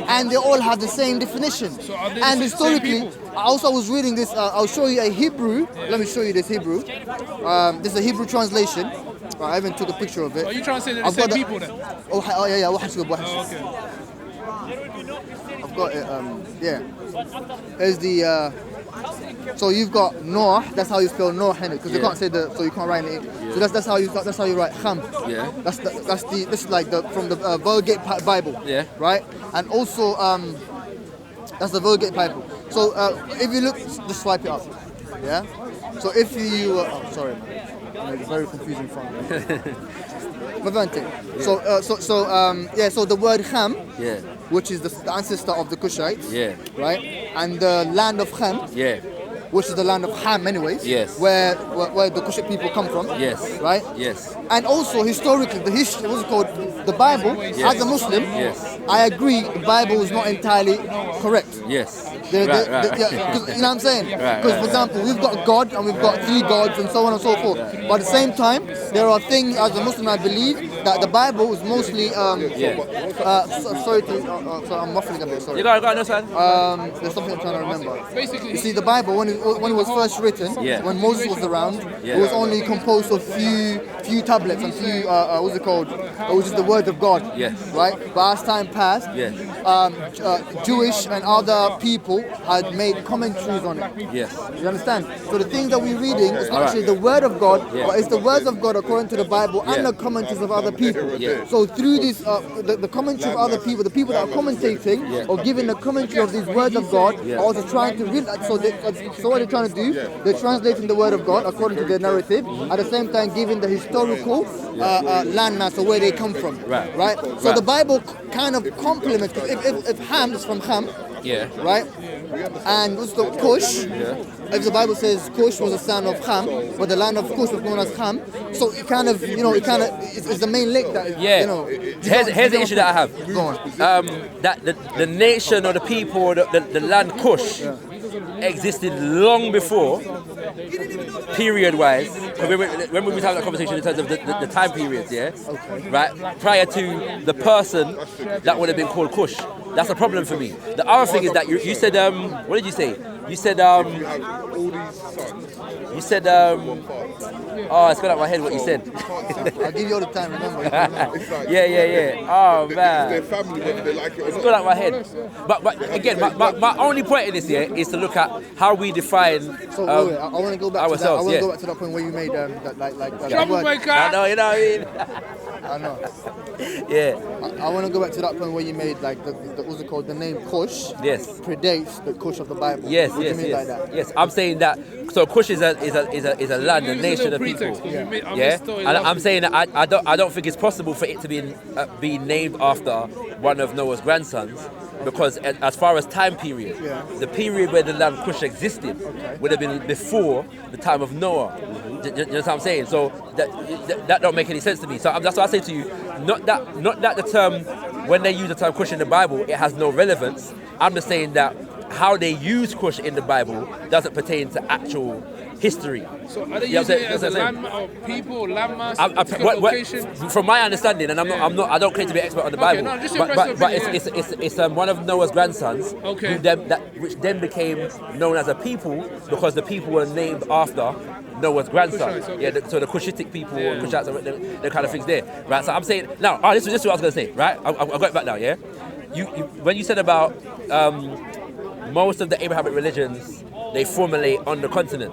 C: And they all have the same definition.
A: So are they
C: and
A: the same
C: historically,
A: people?
C: I also was reading this. I'll show you a Hebrew. Let me show you this Hebrew. This is a Hebrew translation. I even took a picture of it.
A: Are you trying to say they're the same people then?
C: Yeah.
A: Okay.
C: I've got it. Here's the. So you've got Noah. That's how you spell Noah, because you can't say so you can't write it. So that's how you write Ham.
B: Yeah.
C: This is like from the Vulgate Bible.
B: Yeah.
C: Right. And also that's the Vulgate Bible. So if you look, just swipe it up. Yeah. So if you sorry, man. It's a very confusing font. So the word Ham. Yeah. Which is the ancestor of the Cushites. Yeah. Right. And the land of Ham. Yeah. Which is the land of Ham, anyways. Yes. Where the Cushite people come from. Yes. Right. Yes. And also historically, the history, what's it called, the Bible. Yes. As a Muslim, yes. I agree, the Bible is not entirely correct. Yes. You know what I'm saying? Because for example, we've got God and we've got 3 gods and so on and so forth. But at the same time, there are things as a Muslim I believe that the Bible is mostly. Sorry, I'm muffling a bit. Sorry.
B: You got no son.
C: There's something I'm trying to remember.
A: Basically,
C: you see, the Bible when it was first written, when Moses was around, it was only composed of few tablets and few what's it called? It was just the word of God. Yes. Right. But as time passed, Jewish and other people had made commentaries on it. Yes. You understand? So the things that we're reading is actually the word of God, but it's the words of God according to the Bible and the commentaries of other people. Yeah. So through this, the commentary of other people, the people that are commentating or giving the commentary of these words of God, are also trying to read. So what they're trying to do, they're translating the word of God according to their narrative, at the same time giving the historical landmass of where they come from. Right. So the Bible kind of complements. If Ham is from Ham. Yeah. Right? And what's the Cush? Yeah. If the Bible says Cush was a son of Ham, but the land of Cush was known as Ham, so it kind of, it's the main link that,
B: Here's the issue that I have.
C: Go on.
B: That the nation or the people or the land Cush existed long before, period-wise. When we was having that conversation in terms of the time periods, right? Prior to the person that would have been called Cush. That's a problem for me. The other thing is that you said, what did you say? You said, oh, it's gone out my head what you said.
C: I'll give you all the time, remember.
B: Yeah. Oh, man.
E: Their family, whether they like it or
B: It's
E: not.
B: gone out my head. But again, my only point in this is to look at how we define
C: So wait, I want to go back
B: ourselves.
C: to that. I want to go back to that point where you made that
A: troublemaker.
B: I know, you know what I mean?
C: I know.
B: Yeah.
C: I want to go back to that point where you made what's it called? The name Cush.
B: Yes.
C: Predates the Cush of the Bible.
B: Yes.
C: What do you mean by that?
B: Yes. I'm saying that. So Cush is a land, a nation of people. Yeah. And I'm saying that I don't think it's possible for it to be named after one of Noah's grandsons. Because as far as time period, the period where the land Cush existed would have been before the time of Noah. You know what I'm saying? So that don't make any sense to me. So that's what I say to you. Not that the term, when they use the term Cush in the Bible, it has no relevance. I'm just saying that how they use Cush in the Bible doesn't pertain to actual history.
A: So are they using it as a land or people, landmass, location?
B: From my understanding, and I don't claim to be an expert on the Bible,
A: no, just
B: but it's one of Noah's grandsons, which then became known as a people because the people were named after Noah's grandson.
A: Kushites,
B: So the Cushitic people, Kushites, the kind of things there, right? So I'm saying now, this is what I was gonna say, right? I've got it back now, yeah. You when you said about most of the Abrahamic religions, they formulate on the continent.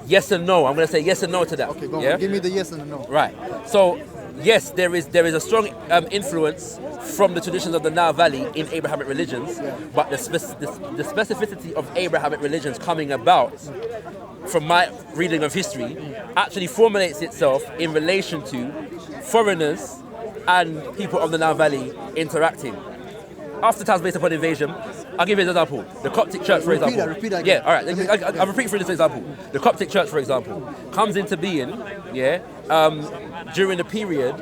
B: Yes and no. I'm going to say yes and no to that.
C: Okay, go on. Give me the yes and the no.
B: Right. So, yes, there is a strong influence from the traditions of the Nile Valley in Abrahamic religions, but the specificity of Abrahamic religions coming about, from my reading of history, actually formulates itself in relation to foreigners and people of the Nile Valley interacting. After times based upon invasion, I'll give you an example. The Coptic Church, for example.
C: Repeat that
B: again. Yeah, all right. I'll repeat for this example. The Coptic Church, for example, comes into being, during the period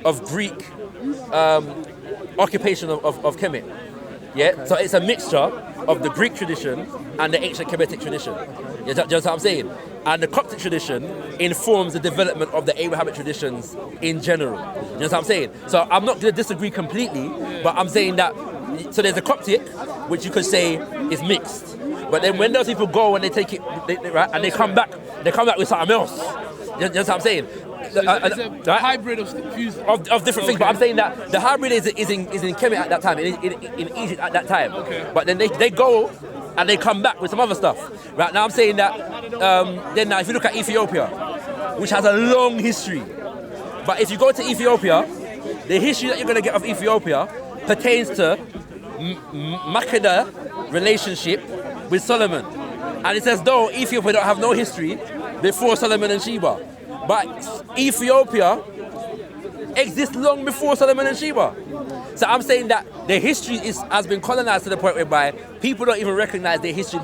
B: of Greek occupation of Kemet. Yeah, so it's a mixture of the Greek tradition and the ancient Kemetic tradition. You know what I'm saying? And the Coptic tradition informs the development of the Abrahamic traditions in general. You know what I'm saying? So I'm not going to disagree completely, but I'm saying that, so there's a Coptic, which you could say is mixed. But then when those people go and they take it, right, and they come back with something else. You know what I'm saying?
A: So it's a hybrid of
B: different things, but I'm saying that the hybrid is in Kemet at that time, in Egypt at that time.
A: Okay.
B: But then they go and they come back with some other stuff. Right now I'm saying that then now if you look at Ethiopia, which has a long history, but if you go to Ethiopia, the history that you're going to get of Ethiopia pertains to Maku's relationship with Solomon. And it's as though Ethiopia don't have no history before Solomon and Sheba. But Ethiopia exists long before Solomon and Sheba. So I'm saying that their history has been colonized to the point whereby people don't even recognize their history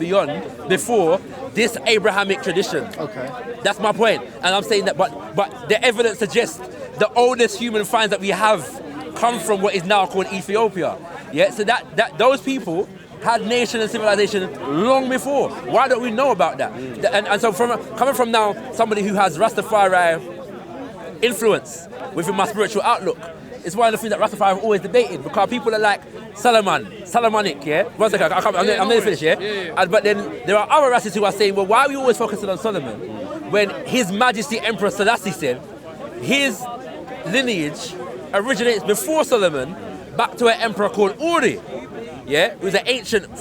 B: before this Abrahamic tradition.
C: Okay.
B: That's my point. And I'm saying that, but the evidence suggests the oldest human finds that we have come from what is now called Ethiopia. Yeah. So that those people had nation and civilization long before. Why don't we know about that? And so coming from now, somebody who has Rastafari influence within my spiritual outlook, it's one of the things that Rastafari have always debated, because people are like Solomonic, yeah? One second, I'm nearly finished, yeah? But then there are other Rastas who are saying, well, why are we always focusing on Solomon when His Majesty Emperor Selassie said his lineage originates before Solomon back to an emperor called Uri, yeah? Who's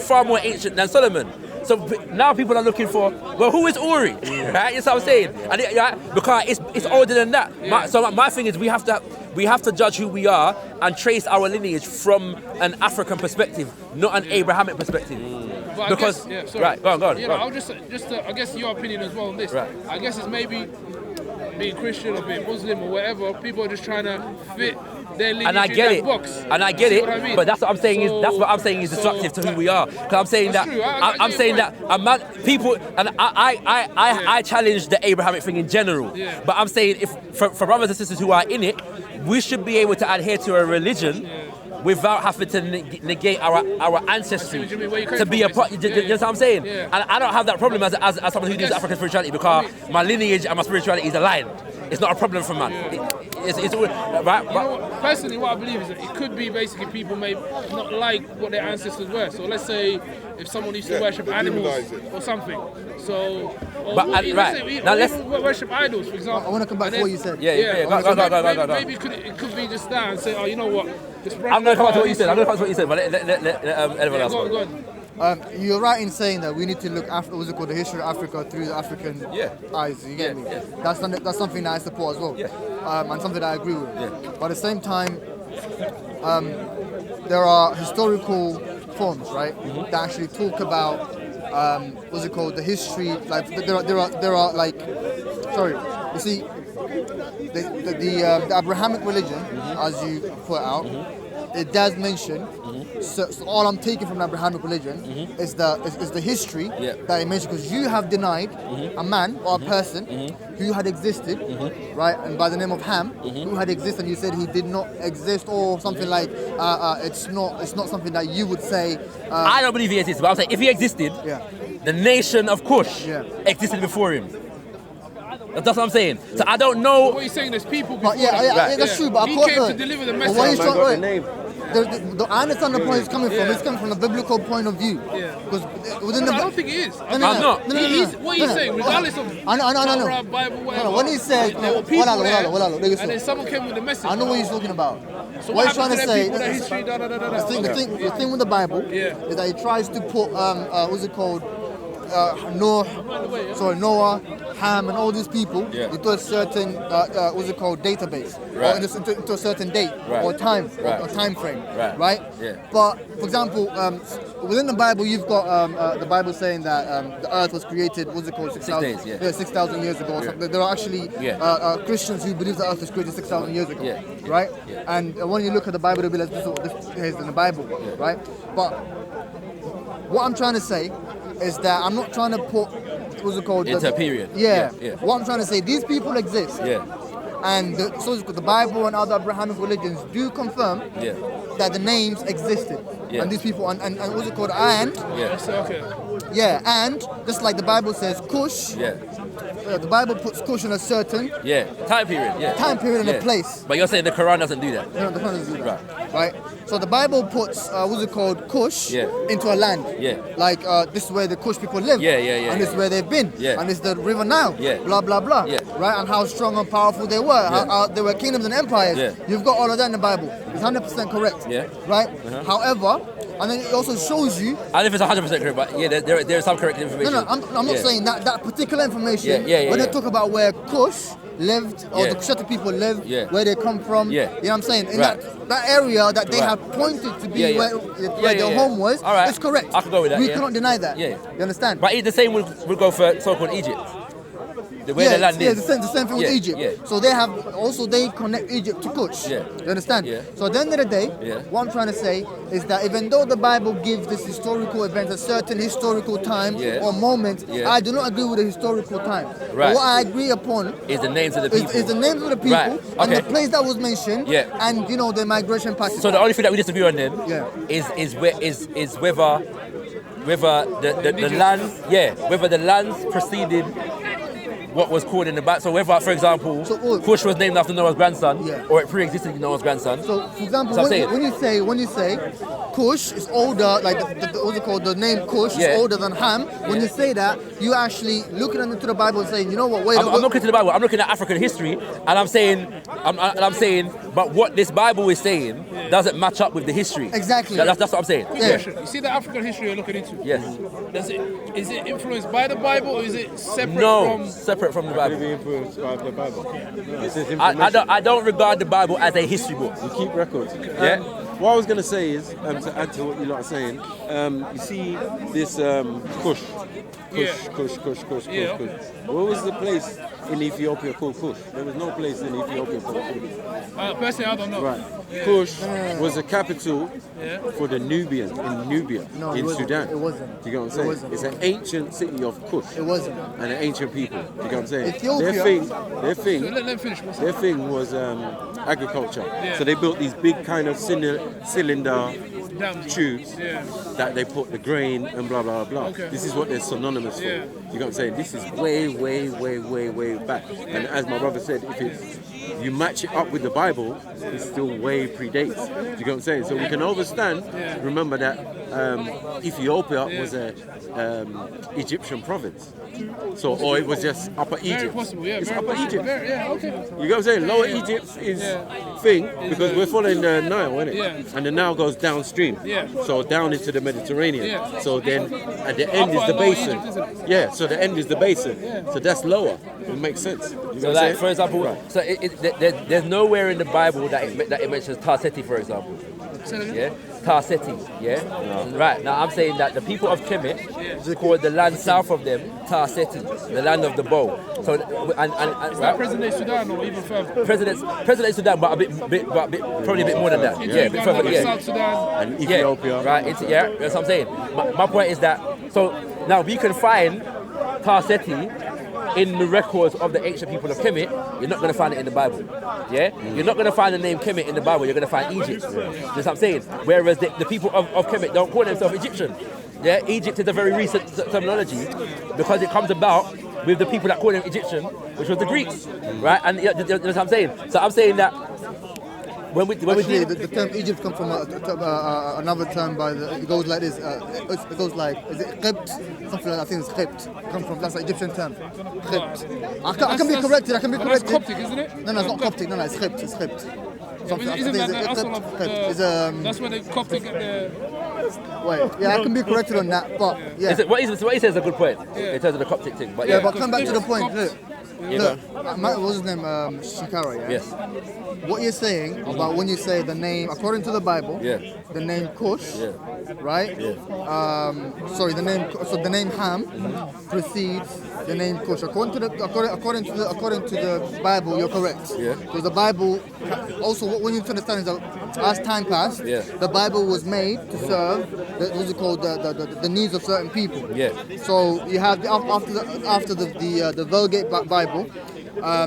B: far more ancient than Solomon. So now people are looking for, well, who is Uri? Right? That's what I'm saying. And because it's older than that. So my thing is we have to judge who we are and trace our lineage from an African perspective, not an Abrahamic perspective.
A: But
B: because right, go on.
A: I'll just I guess your opinion as well on this.
B: Right.
A: I guess it's maybe being Christian or being Muslim or whatever. People are just trying to fit their lineage
B: and I get it,
A: box.
B: And I get it,
A: what I mean?
B: But that's what I'm saying is destructive to who we are. Because I'm saying that I'm saying that people, and I challenge the Abrahamic thing in general.
A: Yeah.
B: But I'm saying if for brothers and sisters who are in it, we should be able to adhere to a religion without having to negate our ancestry to be a part. You know what I'm saying?
A: Yeah.
B: And I don't have that problem as someone who does African spirituality, because my lineage and my spirituality is aligned. It's not a problem for man. It's right.
A: You know what, personally, what I believe is that it could be basically people may not like what their ancestors were. So let's say if someone used to worship animals or something. So, let's worship idols, for example.
C: I want to come back to what you said.
B: Go.
A: Maybe it could be just that and say, oh, you know what?
B: I'm going to come back to what you said. But let Everlas
A: go on.
C: You're right in saying that we need to look after the history of Africa through the African eyes. You get me?
B: Yeah.
C: That's something that I support as well, and something that I agree with.
B: Yeah.
C: But at the same time, there are historical forms, right, that actually talk about the history. Like there are like, sorry, you see, the Abrahamic religion, as you put out, it does mention. So all I'm taking from the Abrahamic religion is the history that it mentions, because you have denied a man or a person who had existed, right, and by the name of Ham, who had existed, and you said he did not exist, or something like it's not something that you would say.
B: I don't believe he existed, but I'm saying if he existed, the nation of Kush existed before him. That's what I'm saying. So I don't know.
A: What you're saying, there's people before
C: that's true, but
A: he
C: I
A: came to deliver the message.
C: I understand the point he's coming from. It's coming from the biblical point of view.
A: Yeah.
C: Because within the
A: I don't think he is.
B: I'm not.
A: What he's saying, regardless of Torah, Bible, whatever.
C: When he says,
A: there were people there,
C: and
A: then someone came with the message.
C: I know what he's talking about.
A: So
C: what he's trying to say,
A: the
C: thing with the Bible is that he tries to put, what's it called? Noah, Ham, and all these people into a certain what's it called, database, or into a certain date or time or time frame, right?
B: Yeah.
C: But for example, within the Bible, you've got the Bible saying that the earth was created. What's it called? 6,000 years ago. Or something. There are actually Christians who believe the earth was created 6,000 years ago, right? Yeah. And when you look at the Bible, they'll be like, this is in the Bible, right? But what I'm trying to say is that I'm not trying to put, what's it called?
B: Into a period.
C: Yeah. What I'm trying to say, these people exist.
B: Yeah.
C: And the Bible and other Abrahamic religions do confirm that the names existed.
B: Yeah.
C: And these people, and what's it called? And just like the Bible says, Cush. Yeah. The Bible puts Cush in a certain
B: time period.
C: Time period and a place.
B: But you're saying the Quran doesn't do that.
C: No, the Quran doesn't do that. Right. So the Bible puts what's it called, Cush into a land. Yeah. Like this is where the Cush people live. And this is where they've been. And this is the River Nile. Blah blah blah. Right. And how strong and powerful they were. How they were kingdoms and empires. You've got all of that in the Bible. It's 100% correct. Right. However, and then it also shows you.
B: I don't know if it's 100% correct, but there is some correct information.
C: No, I'm not saying that particular information. When they talk about where Cush lived, or the Shaka people lived, where they come from, you know what I'm saying? In that area that they have pointed to be where their home was, it's correct.
B: I can go with that.
C: We cannot deny that. You understand?
B: But the same would go for so-called Egypt. Where the land is.
C: The same thing with Egypt. So they connect Egypt to Cush. You understand? So at the end of the day, what I'm trying to say is that even though the Bible gives this historical event a certain historical time or moment, I do not agree with the historical time. But what I agree upon
B: is the names of the people.
C: Is the names of the people and the place that was mentioned and the migration patterns.
B: So the only thing that we disagree on then is whether the lands whether the lands preceded what was called in the Bible. So whether, for example, Cush was named after Noah's grandson, or it pre-existed Noah's grandson.
C: So, for example, when you say Cush is older, like what's it called? The name Cush is older than Ham. When you say that, you actually looking into the Bible and saying, you know what?
B: I'm not looking to the Bible. I'm looking at African history, and I'm saying, but what this Bible is saying doesn't match up with the history.
C: Exactly.
B: That's what I'm saying.
A: You see the African history you're looking into?
B: Yes.
A: Is it influenced by the Bible, or is it separate
B: separate from the Bible?
F: Maybe influenced by the Bible.
B: I don't regard the Bible as a history book.
F: You keep records. What I was going to say is, to add to what you lot are saying, you see this Cush. Where was the place in Ethiopia called Cush? There was no place in Ethiopia called Cush.
A: Personally, I don't know.
F: Right. Cush was the capital for the Nubians in Nubia, in Sudan.
C: It wasn't.
F: Do you get what I'm saying? It's an ancient city of Cush.
C: It wasn't.
F: And an ancient people. Do you get what I'm saying?
C: Ethiopia.
F: Their thing was agriculture. So they built these big kind of cylinder tubes that they put the grain and blah blah blah. This is what they're synonymous for. You know what I'm saying? This is way back. And as my brother said, if you match it up with the Bible, it still way predates. Do you get what I'm saying? So we can understand. Remember that Ethiopia was a Egyptian province. So, or it was just Upper Egypt. It's Upper Egypt. You get what I'm saying? Lower Egypt is thing because we're following the Nile, isn't it? And the Nile goes downstream. So down into the Mediterranean. So then at the end is the basin. So the end is the basin. So that's lower. It makes sense.
B: So like, for example, there's nowhere in the Bible that it mentions Tarseti, for example. Tarseti, Right, now I'm saying that the people of Kemet called the land south of them Tarseti, the land of the bow. So,
A: is that present-day Sudan or even further?
B: Present-day Sudan, but probably a bit more than that. A bit further,
A: South Sudan.
F: And Ethiopia.
B: Right, that's what I'm saying. My point is that, so now we can find Tarseti in the records of the ancient people of Kemet. You're not going to find it in the Bible. You're not going to find the name Kemet in the Bible. You're going to find Egypt. That's what I'm saying. Whereas the people of Kemet don't call themselves Egyptian. Egypt is a very recent terminology because it comes about with the people that call them Egyptian, which was the Greeks, right? And you know what I'm saying? So I'm saying that when we
C: the term Egypt comes from another term it goes like this. It goes like, is it Khibt? Something like that. I think it's Khibt. Come from, that's an Egyptian term. Khibt. I can be corrected.
A: That's Coptic, isn't it?
C: No, it's not Coptic. No, it's Khibt. It's Khibt.
A: Isn't that that's where the Coptic get the...
C: Wait, yeah, I can be corrected on that, but yeah.
B: What he says is a good point in terms of the Coptic thing. But
C: but come back to the point. Look, what was his name? Shakara, yeah?
B: Yes.
C: What you're saying about when you say the name, according to the Bible, the name Cush, right? Sorry, the name Ham precedes the name Cush. According to the Bible, you're correct.
B: Yeah.
C: Because the Bible, also what we need to understand is that as time passed, the Bible was made to serve the needs of certain people.
B: Yeah.
C: So you have after the Vulgate Bible.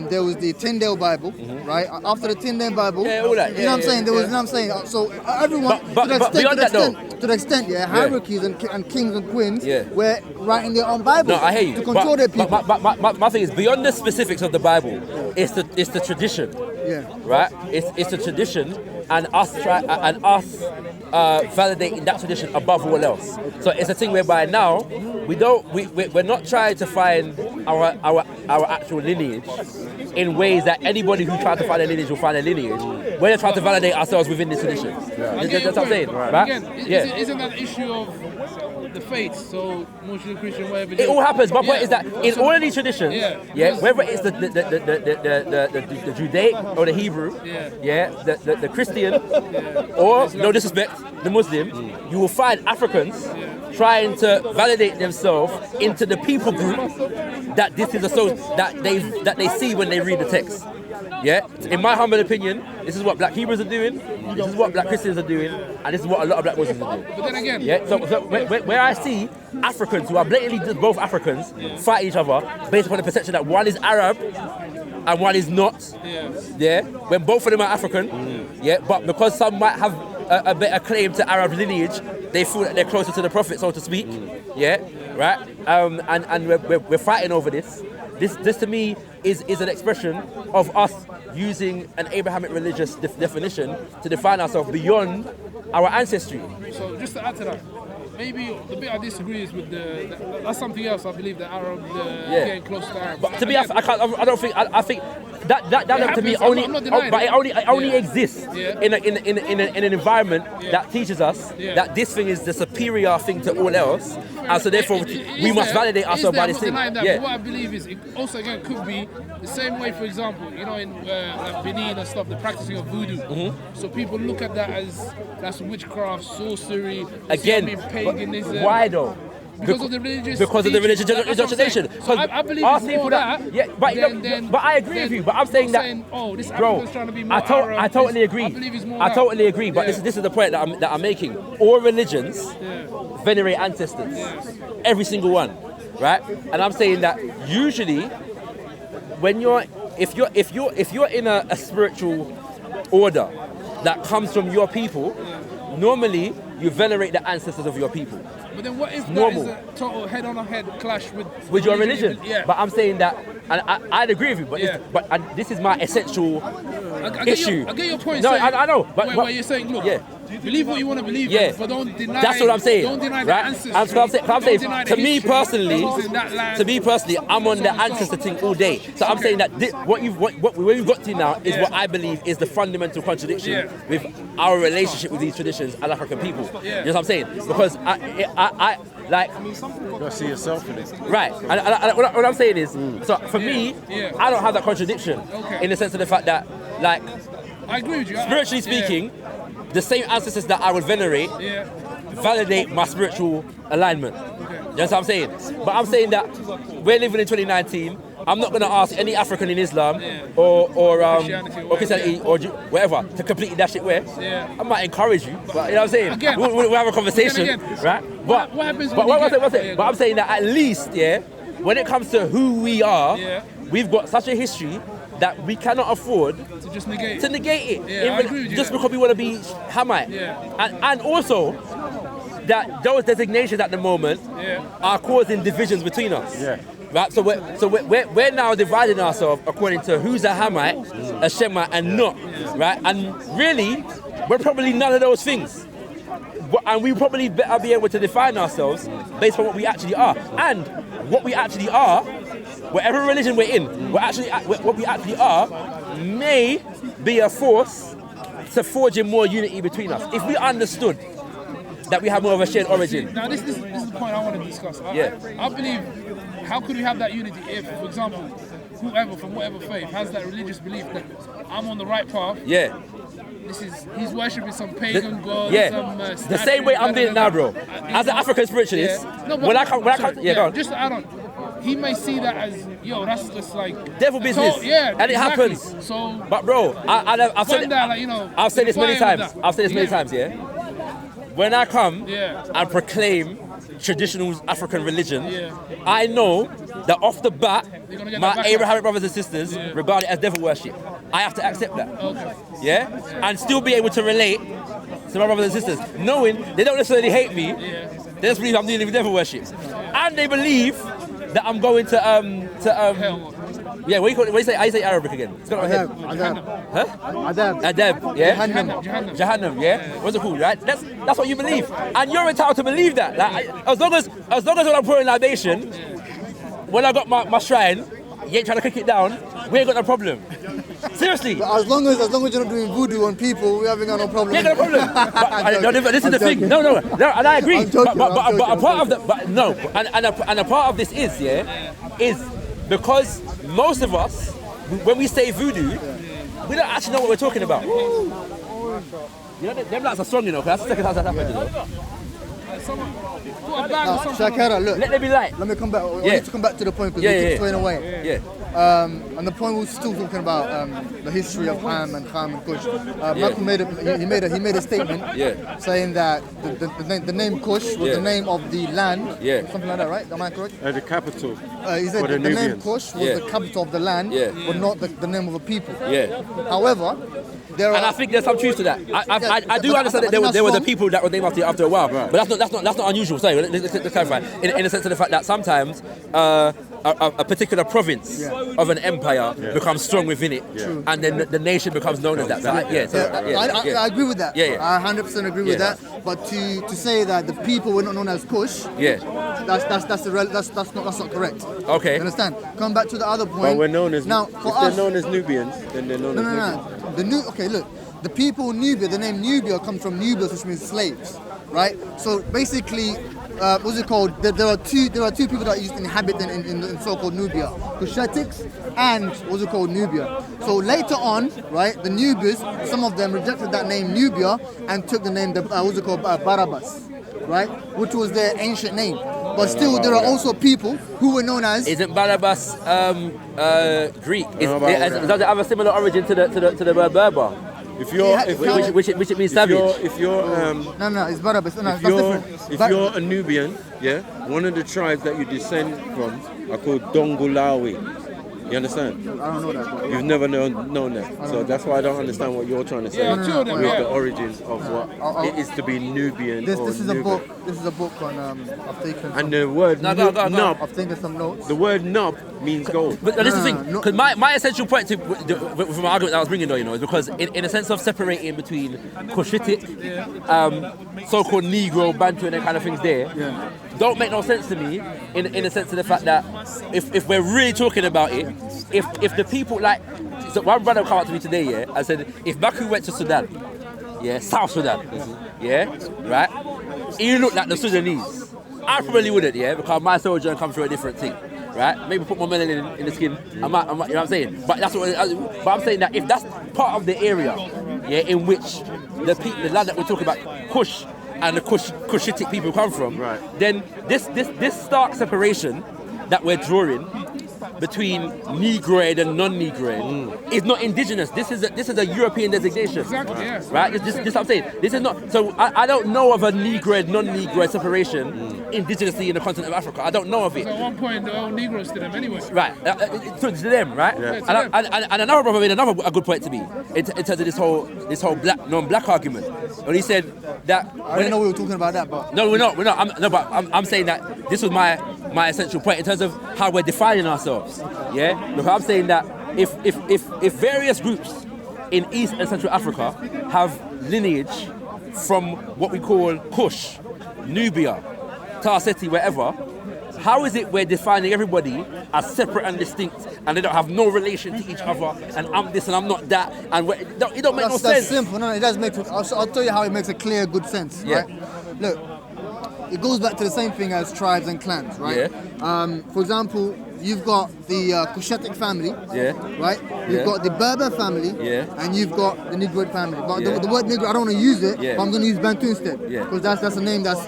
C: There was the Tyndale Bible, right? After the Tyndale Bible,
B: all that.
C: You know what I'm saying? There was, you know what I'm saying? So everyone, to the extent, hierarchies and kings and queens were writing their own Bible
B: no, I hear you.
C: to control their people.
B: My thing is, beyond the specifics of the Bible, it's the tradition, right? It's the tradition, and us validating that tradition above all else. So it's a thing whereby now we're not trying to find our actual lineage in ways that anybody who tries to find a lineage will find a lineage. We're trying to validate ourselves within this tradition. That's what I'm saying, right?
A: Again, isn't that the issue of the faiths? So Muslim, Christian, whatever.
B: It all happens. My point is that in all of these traditions, whether it's the Judaic or the Hebrew, the Christian, or no disrespect, the Muslim, you will find Africans trying to validate themselves into the people group that this is that they see when they read the text. Yeah, in my humble opinion, this is what Black Hebrews are doing, this is what Black Christians are doing, and this is what a lot of Black Muslims are doing.
A: But then again,
B: so where I see Africans who are blatantly just both Africans fight each other based upon the perception that one is Arab and one is not, when both of them are African, but because some might have a better claim to Arab lineage, they feel that they're closer to the Prophet, so to speak, right? And we're fighting over this. This to me is an expression of us using an Abrahamic religious definition to define ourselves beyond our ancestry.
A: So just to add to that, maybe the bit I disagree is with that's something else. I believe the Arab getting close to Arab.
B: But to me, I think that to me only exists in an environment that teaches us that this thing is the superior thing to all else, and so therefore we must validate ourselves by this thing.
A: But what I believe is it also again could be the same way. For example, you know, in like Benin and stuff, the practicing of voodoo. So people look at that as that's witchcraft, sorcery,
B: again,
A: paganism.
B: Why though?
A: Because of the religious
B: indoctrination.
A: I believe it's more that.
B: But I agree with you. But I'm saying
A: this
B: bro,
A: trying to be more
B: I totally agree. I totally agree. But this is the point that I'm making. All religions venerate ancestors, every single one, right? And I'm saying that usually, when if you're in a spiritual order that comes from your people, normally you venerate the ancestors of your people.
A: But then what if that is a total head-on-head clash with
B: your religion?
A: Yeah.
B: But I'm saying that, and I'd agree with you, but this is my essential issue.
A: I get your point.
B: No, I know. But
A: where you're saying, look, believe what you want to believe, but don't deny.
B: That's what I'm saying.
A: Don't deny the ancestors.
B: I'm saying to me personally, I'm on the ancestor thing all day. So I'm saying that where you've got to now is what I believe is the fundamental contradiction with our relationship with these traditions as African people. You know what I'm saying? Because I like.
F: You gotta see yourself in it.
B: Right. And what I'm saying is, so for me, I don't have that contradiction in the sense of the fact that, like,
A: I agree with you.
B: Spiritually speaking, the same ancestors that I would venerate validate my spiritual alignment. You know what I'm saying? But I'm saying that we're living in 2019. I'm not going to ask any African in Islam or Christianity or whatever to completely that shit where. I might encourage you, but you know what I'm saying?
A: Again,
B: we'll have a conversation, right? But
A: what happens
B: but I'm saying that at least, when it comes to who we are, we've got such a history that we cannot afford
A: to just negate
B: it.
A: I agree with you
B: just because we want to be Hamite. And also that those designations at the moment are causing divisions between us. Right, so we're now dividing ourselves according to who's a Hamite, a Shemite, and not, right? And really, we're probably none of those things. And we probably better be able to define ourselves based on what we actually are. And what we actually are, whatever religion we're in, what we actually are may be a force to forging more unity between us. If we understood that we have more of a shared origin.
A: Now this is the point I want to discuss. I believe, how could we have that unity if, for example, whoever from whatever faith has that religious belief that I'm on the right path?
B: Yeah.
A: He's worshipping some pagan god.
B: Yeah.
A: Some
B: the same way I'm doing it now, bro. As an African spiritualist, when I come, go on.
A: Just to add on, he may see that as, yo, that's just like
B: devil business. And it happens.
A: So,
B: but bro, I've said I've said this many times. I've said this many times. Yeah. When I come and proclaim traditional African religion, I know that off the bat, my Abrahamic brothers and sisters regard it as devil worship. I have to accept that. Yeah? And still be able to relate to my brothers and sisters, knowing they don't necessarily hate me, they just believe I'm dealing with devil worship. And they believe that I'm going to yeah, what do you say? I say Arabic again. It's got my head. Adab. Yeah. Jahannam. Yeah. What's it called? Right. That's what you believe, and you're entitled to believe that. Like, as long as when I'm pouring libation, when I got my shrine, you ain't trying to kick it down. We ain't got no problem. Seriously.
C: But as long as you're not doing voodoo on people, we haven't got no problem.
B: We ain't got no problem. But this is the thing. No, and I agree. But a part of the and a part of this is because most of us, when we say voodoo, we don't actually know what we're talking about. You know, them lights are strong, you know, because that's the second time that's happened, you know.
C: Shaka, look.
B: Let there be light.
C: Let me come back. I need to come back to the point because we keep straying away. And the point we're still talking about the history of Ham and Kush. Maku made a statement saying that the name Kush was the name of the land, something like that, right? Am I correct?
F: The capital.
C: He said the name Kush was the capital of the land, but not the name of a people. However,
B: I think there's some truth to that. I do understand that there were the people that were named after a while, but that's not unusual. Sorry, let's clarify. In the sense of the fact that sometimes a particular province of an empire becomes strong within it, and then the nation becomes known as that.
C: I agree with that. I 100% agree with that. But to say that the people were not known as Kush, that's not correct.
B: Okay.
C: You understand? Come back to the other point.
F: But we're known as
C: now.
F: If they're known as Nubians, then they're known as Nubians.
C: Okay, look. The people Nubia, the name Nubia comes from Nubius, which means slaves, right? So basically, what's it called? There are two people that used to inhabit in so-called Nubia, Kushetics and what's it called, Nubia. So later on, right, the Nubians, some of them rejected that name Nubia and took the name Barabas, right, which was their ancient name. But still, there are also people who were known as.
B: Isn't Barabas Greek? Does it have a similar origin to the word Berber? Which it means savage.
C: No, it's Barabas. No,
F: that's different. If you're a Nubian, one of the tribes that you descend from are called Dongolawi. You understand?
C: I don't know that.
F: You've never known that. So that's why I don't understand what you're trying to say with the origins of what it is to be Nubian.
C: This is a book. This is a book on I've taken.
F: And the word nub.
C: I've taken some notes.
F: The word nub means gold.
B: But this is the thing, because my essential point from my argument that I was bringing, though, you know, is because in a sense of separating between Cushitic, so-called Negro, Bantu, and that kind of things there, don't make no sense to me in the sense of the fact that if we're really talking about it, if the people like, so one brother come up to me today, and said if Maku went to Sudan, South Sudan, right, he looked like the Sudanese. I probably wouldn't, because my soldier comes through a different thing, right? Maybe put more melanin in the skin. I might, you know what I'm saying? But that's what. But I'm saying that if that's part of the area, in which the land that we're talking about, Kush, and the Cushitic people come from, then this stark separation that we're drawing between Negroid and non-Negroid is not indigenous. This is a European designation.
A: Exactly, yes.
B: Right? This what I'm saying. This is not. So I don't know of a Negroid, non-Negroid separation indigenously in the continent of Africa. I don't know of it.
A: At one point, the old Negroes to them anyway.
B: Right. To them, right? Yeah. And another brother made a good point to me in terms of this whole black non-black argument. When he said that
C: I didn't know we were talking about that, but
B: no, we're not. But I'm saying that this was my my essential point in terms of how we're defining ourselves. Yeah, because I'm saying that if various groups in East and Central Africa have lineage from what we call Kush, Nubia, Tarseti, wherever, how is it we're defining everybody as separate and distinct, and they don't have no relation to each other, and I'm this and I'm not that, and it don't make no sense.
C: That's simple. No, it does make. I'll tell you how it makes a clear, good sense.
B: Yeah.
C: Right? Look, it goes back to the same thing as tribes and clans, right?
B: Yeah.
C: For example, you've got the Cushitic family, right? You've
B: Yeah.
C: got the Berber family, and you've got the Negroid family. But the word Negro, I don't want to use it, but I'm going to use Bantu instead, because that's a name that's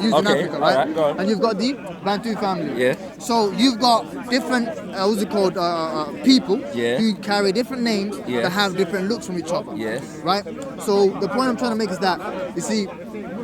C: used in Africa, right?
B: All right, go on.
C: And you've got the Bantu family.
B: Yeah.
C: So you've got different, what's it called, people
B: Yeah.
C: who carry different names
B: Yes.
C: that have different looks from each other.
B: Yes.
C: Right? So the point I'm trying to make is that, you see,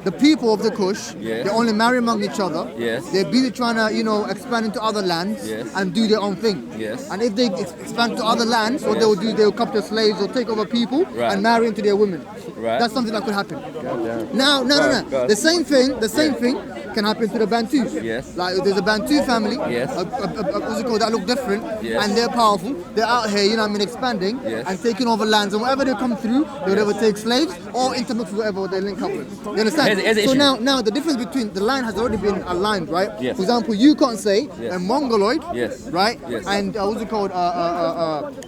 C: the people of the Kush,
B: Yes.
C: they only marry among each other.
B: Yes.
C: They're busy trying to, expand into other lands
B: Yes.
C: and do their own thing.
B: Yes.
C: And if they expand to other lands, what they'll do, they'll capture slaves or take over people
B: Right.
C: and marry into their women.
B: Right.
C: That's something that could happen.
B: Goddamn.
C: Now, no.
B: God.
C: The same thing can happen to the Bantus.
B: Yes.
C: Like there's a Bantu family,
B: Yes.
C: what's it called, that look different,
B: Yes.
C: and they're powerful. They're out here, expanding
B: Yes.
C: and taking over lands, and wherever they come through, they'll either take slaves or intermix with whatever they link up with. You understand?
B: Here's the
C: So
B: issue.
C: now the difference between the line has already been aligned, right?
B: Yes.
C: For example, you can't say
B: Yes.
C: a Mongoloid,
B: Yes.
C: right?
B: Yes.
C: And what's it called?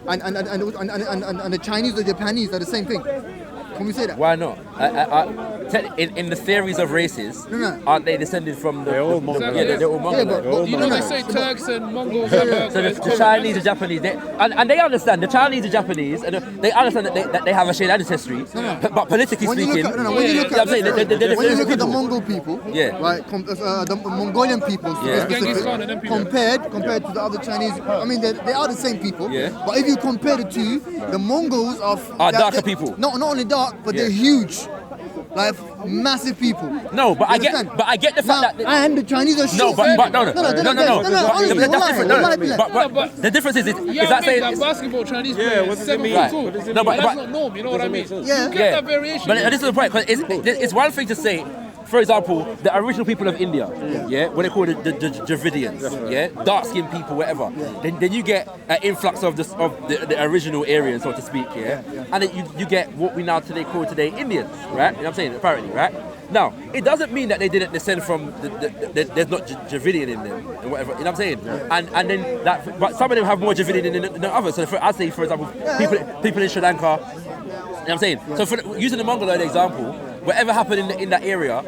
C: And the Chinese or Japanese are the same thing. Can we say that?
B: Why not? In the theories of races,
C: No.
B: aren't they descended from the...
F: They're all Mongol.
B: Yeah, they're all Mongol.
C: but
A: You know they say Turks and Mongols have
B: So the Chinese and Japanese, and they understand, the Chinese and Japanese, and they understand that they have a shared ancestry, but politically
C: When you
B: speaking...
C: look at, when you look at,
B: I'm saying they're
C: when you
B: different
C: look at the
B: people.
C: Mongol people,
B: Yeah.
C: right, the Mongolian people, to be
B: Yeah.
C: specific,
A: Genghis Khan and them people.
C: compared to the other Chinese, I mean, they are the same people,
B: Yeah.
C: but if you compare the two, the Mongols are
B: Darker people.
C: Not only dark, but
B: Yeah.
C: they're huge, like massive people.
B: No, but
C: You
B: I get
C: understand?
B: the fact
C: Now,
B: that...
C: and the Chinese are
B: No,
C: short.
B: but no.
C: honestly,
B: That's different.
C: wallahi,
B: But the difference is,
A: Yeah,
B: is that saying...
A: that basketball Chinese
F: Yeah,
A: player
F: what
A: is
F: does it mean?
A: 7'2".
F: What does it
B: No,
F: mean?
A: That's not norm, you know what I mean?
C: Yeah.
A: You get that variation.
B: But this is the point, because it's one thing to say, for example, the original people of India, what they call the Dravidians, dark-skinned people, whatever. Then you get an influx of the original areas, so to speak, and then you get what we now call Indians, right? You know what I'm saying? Apparently, right? Now, it doesn't mean that they didn't descend from there's not Dravidian in them, and whatever. You know what I'm saying? And then but some of them have more Dravidian than others. So I'd say, for example, people in Sri Lanka. You know what I'm saying? So using the Mongoloid example, whatever happened in that area,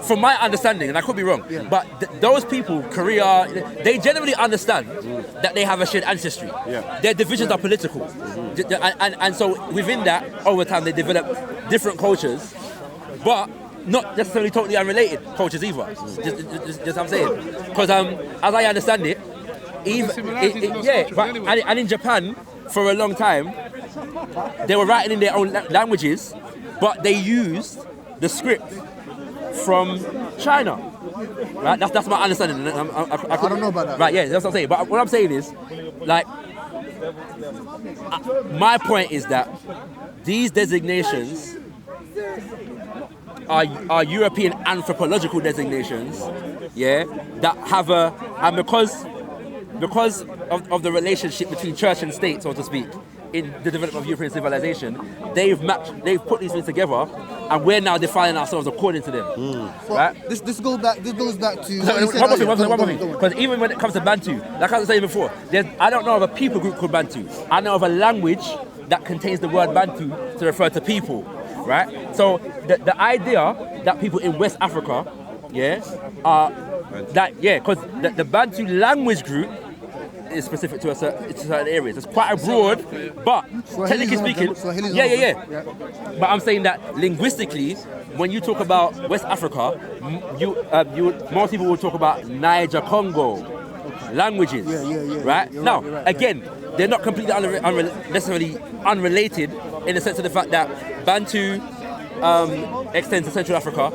B: from my understanding, and I could be wrong, but those people, Korea, they generally understand that they have a shared ancestry. Their divisions are political. And so within that, over time, they develop different cultures, but not necessarily totally unrelated cultures either. Just what I'm saying. Because as I understand it, and in Japan, for a long time, they were writing in their own languages, but they used the script from China. Right? That's my understanding. I
C: don't know about that.
B: Right, yeah, that's what I'm saying. But what I'm saying is, like, my point is that these designations are European anthropological designations, that have and because of the relationship between church and state, so to speak, in the development of European civilization, they've put these things together, and we're now defining ourselves according to them. Right?
C: This goes back to
B: One more thing. Because even when it comes to Bantu, like I was saying before, I don't know of a people group called Bantu. I know of a language that contains the word Bantu to refer to people. Right? So the idea that people in West Africa, because the Bantu language group is specific to certain areas. It's quite a broad, but technically speaking, But I'm saying that linguistically, when you talk about West Africa, most people will talk about Niger Congo languages, right? Now, again, they're not completely necessarily unrelated in the sense of the fact that Bantu extends to Central Africa.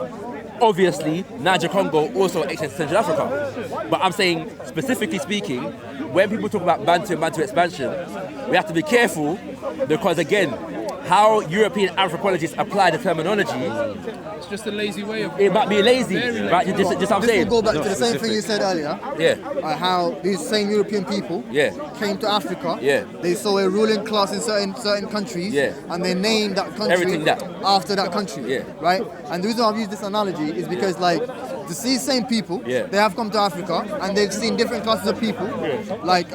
B: Obviously, Niger Congo also extends to Central Africa. But I'm saying, specifically speaking, when people talk about Bantu and Bantu expansion, we have to be careful because, again, how European anthropologists apply the terminology,
A: it's just a lazy way of.
B: It might be lazy, right? Just what I'm saying.
C: This will go back to the same thing you said earlier.
B: Yeah.
C: How these same European people came to Africa.
B: Yeah.
C: They saw a ruling class in certain countries.
B: Yeah.
C: And they named that country
B: Everything that.
C: after that country.
B: Yeah.
C: Right. And the reason I've used this analogy is because like these same people, they have come to Africa and they've seen different classes of people. Like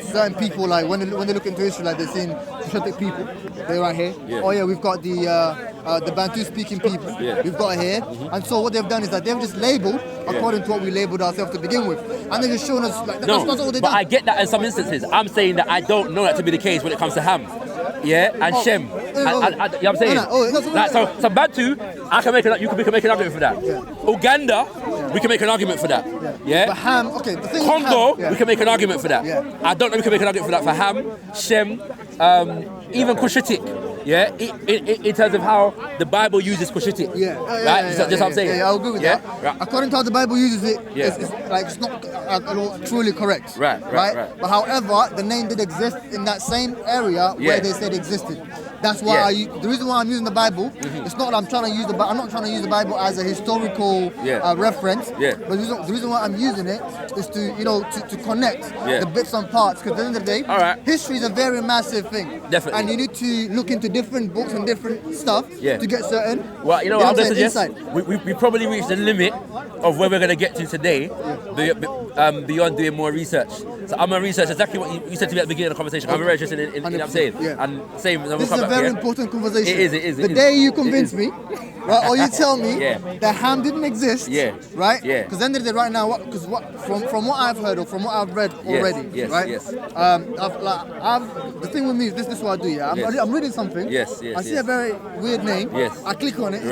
C: certain people, like when they look into history, like they've seen Celtic people. They're right here. Oh yeah, we've got the Bantu-speaking people. We've got here. And so what they've done is that they've just labelled according to what we labelled ourselves to begin with, and they're just showing us like that's all they've done.
B: I get that in some instances. I'm saying that I don't know that to be the case when it comes to Ham. Yeah, and Shem. You know what I'm saying? So Bantu, you can make an argument for that. Uganda, we can make an argument for that. Yeah.
C: But Ham, okay. The thing
B: Congo,
C: Ham,
B: we can make an argument for that. I don't know if we can make an argument for that for Ham, Shem, even Cushitic. Yeah, in terms of how the Bible uses Cushitic. Right? That's what I'm saying.
C: Yeah, I'll agree with that.
B: Right.
C: According to how the Bible uses it, it's not truly correct.
B: Right.
C: But however, the name did exist in that same area where they said existed. That's why the reason why I'm using the Bible. It's not that I'm trying to use I'm not trying to use the Bible as a historical reference. But the reason why I'm using it is to to connect the bits and parts. Because at the end of the day, history is a very massive thing.
B: Definitely.
C: And you need to look into different books and different stuff to get certain.
B: Well, you know what I'm going to suggest? We probably reached the limit of where we're going to get to today, beyond doing more research. So I'm going to research exactly what you said to me at the beginning of the conversation. I'm very interested in what I'm saying. And same.
C: This is a very important conversation.
B: It is.
C: The day you convince me, right, or you tell me that Ham didn't exist, right? Because then they right now, from what I've heard or from what I've read already, right? The thing with me is this is what I do. I'm reading something. I see a very weird name. I click on it.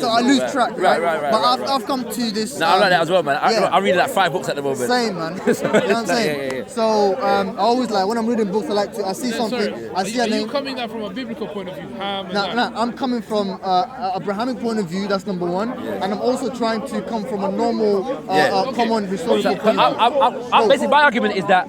C: So I lose track. Right. But I've come to this.
B: No, I like that as well, man. I'm reading like 5 books at the moment.
C: Same, man. You know what I'm saying? So I always like when I'm reading books, I see something. I see a name.
A: Are you coming at from a biblical point of view?
C: No, I'm coming from Abrahamic point of view. That's number one, and I'm also trying to come from a normal, common historical point of view.
B: Basically, my argument is that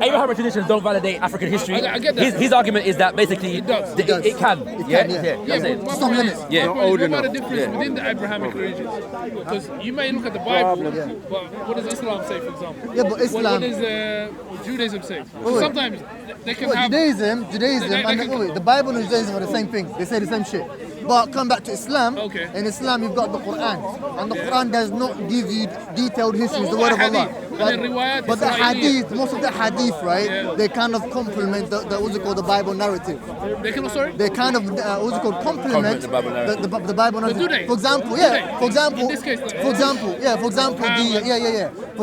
B: Abrahamic traditions don't validate African history.
A: I get that.
B: His argument is that basically it can.
C: But some limits.
A: What about the difference within the Abrahamic religions? Because you may look at the Bible, but what does Islam say, for example?
C: Yeah, but Islam.
A: What does Judaism say? Sometimes they can have.
C: Judaism, and the Bible and Judaism are the same thing. They say the same shit. But come back to Islam. In Islam, you've got the Quran, and the Quran does not give you detailed history. It's the word of Allah. But the hadith, most of the hadith, right? They kind of complement the what's it called, the Bible narrative. They kind of complement the Bible narrative.
A: Do they?
C: For example,
A: In this case,
C: For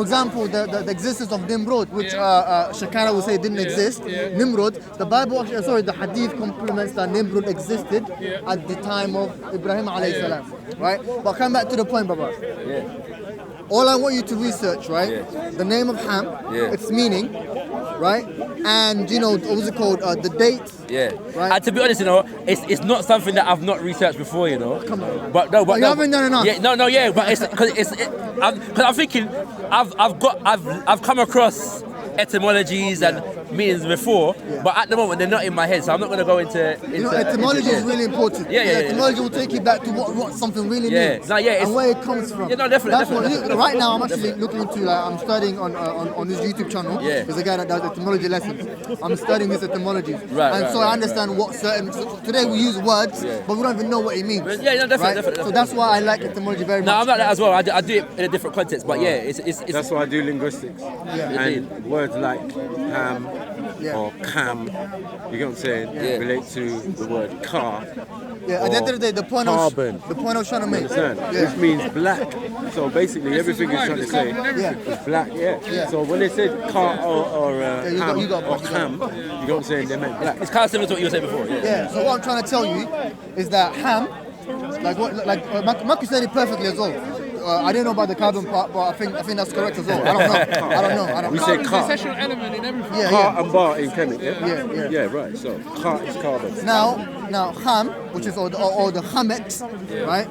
C: example, the existence of Nimrod, which Shaka would say didn't exist. Nimrod, the Bible, the hadith complements that Nimrod existed at the time of Ibrahim alayhi salam, right? But come back to the point, Baba. All I want you to research, right? The name of Ham, its meaning, right? And what's it called? The date. Right?
B: And to be honest, it's not something that I've not researched before,
C: Come on.
B: But
C: you haven't done enough.
B: But it's because I'm thinking I've come across etymologies and meanings before, but at the moment they're not in my head, so I'm not going to go into
C: etymology is really important. Etymology will take you back to what something really means and where it comes from.
B: Definitely.
C: Right now I'm actually looking into I'm studying on this YouTube channel. There's a guy that does etymology lessons. I'm studying his etymologies, so I understand what certain. Today we use words, but we don't even know what it means.
B: Definitely.
C: So that's why I like etymology very much.
B: No, I'm like that as well. I do it in a different context, but it's
F: that's why I do linguistics. And words like ham or cam, you get what I'm saying, relate to the word car.
C: At the end of the day, the point I was trying to make.
F: This means black. So basically, everything he's trying to say is black. So when they said car or ham or cam, you get what I'm saying, they meant black.
B: It's kind of similar to what you were saying before.
C: So what I'm trying to tell you is that ham, Maku said it perfectly as well. I didn't know about the carbon part, but I think that's correct as well. I don't know.
F: We say car.
A: It's an essential element in everything.
F: Car and bar in chemic. Yeah, right. So car is carbon.
C: Now ham, which is or the hamet, right?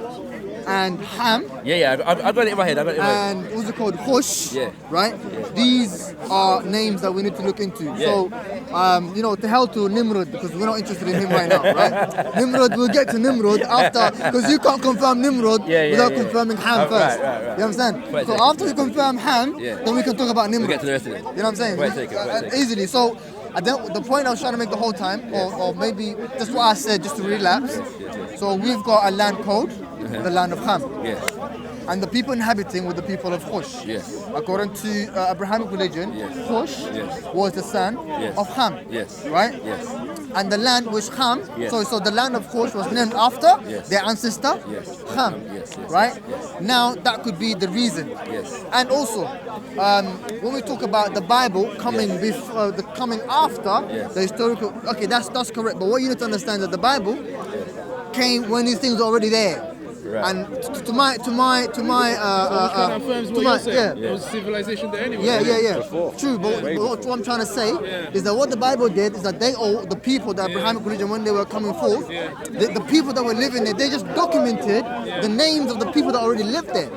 C: and Ham.
B: Yeah, I got it in my head.
C: And what's it called? Hush.
B: Yeah.
C: Right? Yeah. These are names that we need to look into.
B: Yeah.
C: So, to hell to Nimrod, because we're not interested in him right now, right? Nimrod, we'll get to Nimrod after, because you can't confirm Nimrod without confirming Ham first. Right. You understand? So after we confirm Ham, then we can talk about Nimrod.
B: We'll get to the rest of it.
C: You know what I'm saying? Easily. So, the point I was trying to make the whole time, or maybe just what I said, just to relapse. So we've got a land code, the land of Ham.
B: Yes.
C: And the people inhabiting were the people of Hush.
B: Yes.
C: According to Abrahamic religion, Hush was the son of Ham.
B: Yes.
C: Right?
B: Yes.
C: And the land was Ham.
B: Yes.
C: So the land of Hush was named after their ancestor, Ham. Right? Now that could be the reason.
B: Yes.
C: And also, when we talk about the Bible coming coming after the historical, okay, that's correct. But what you need to understand is that the Bible came when these things were already there. Right. And to my
A: affirms what you're saying. There was civilization there anyway.
C: Yeah. True, but what I'm trying to say is that what the Bible did is that the people, the Abrahamic religion, when they were coming forth, the people that were living there, they just documented the names of the people that already lived there.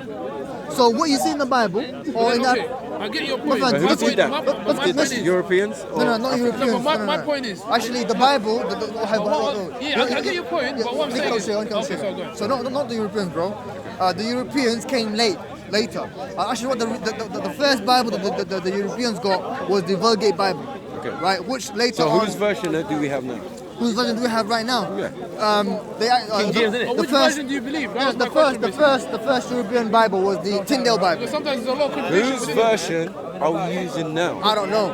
C: So what you see in the Bible, or in that,
A: I get your point.
F: But who did that? Europeans?
C: No, not Europeans.
A: No, but my point is...
C: Actually, the Bible...
A: I get your point, but what I'm saying is...
C: So not the Europeans, bro. The Europeans came later. Actually, what the first Bible that the Europeans got was the Vulgate Bible.
F: Okay.
C: Right, which later
F: on... So whose version do we have now?
C: Whose version do we have right now?
F: Yeah.
B: King James, isn't it?
A: Which version do you believe?
C: The first European Bible was the Tyndale Bible.
A: Because sometimes there's a lot of contradictions.
F: Whose version are we using now?
C: I don't know.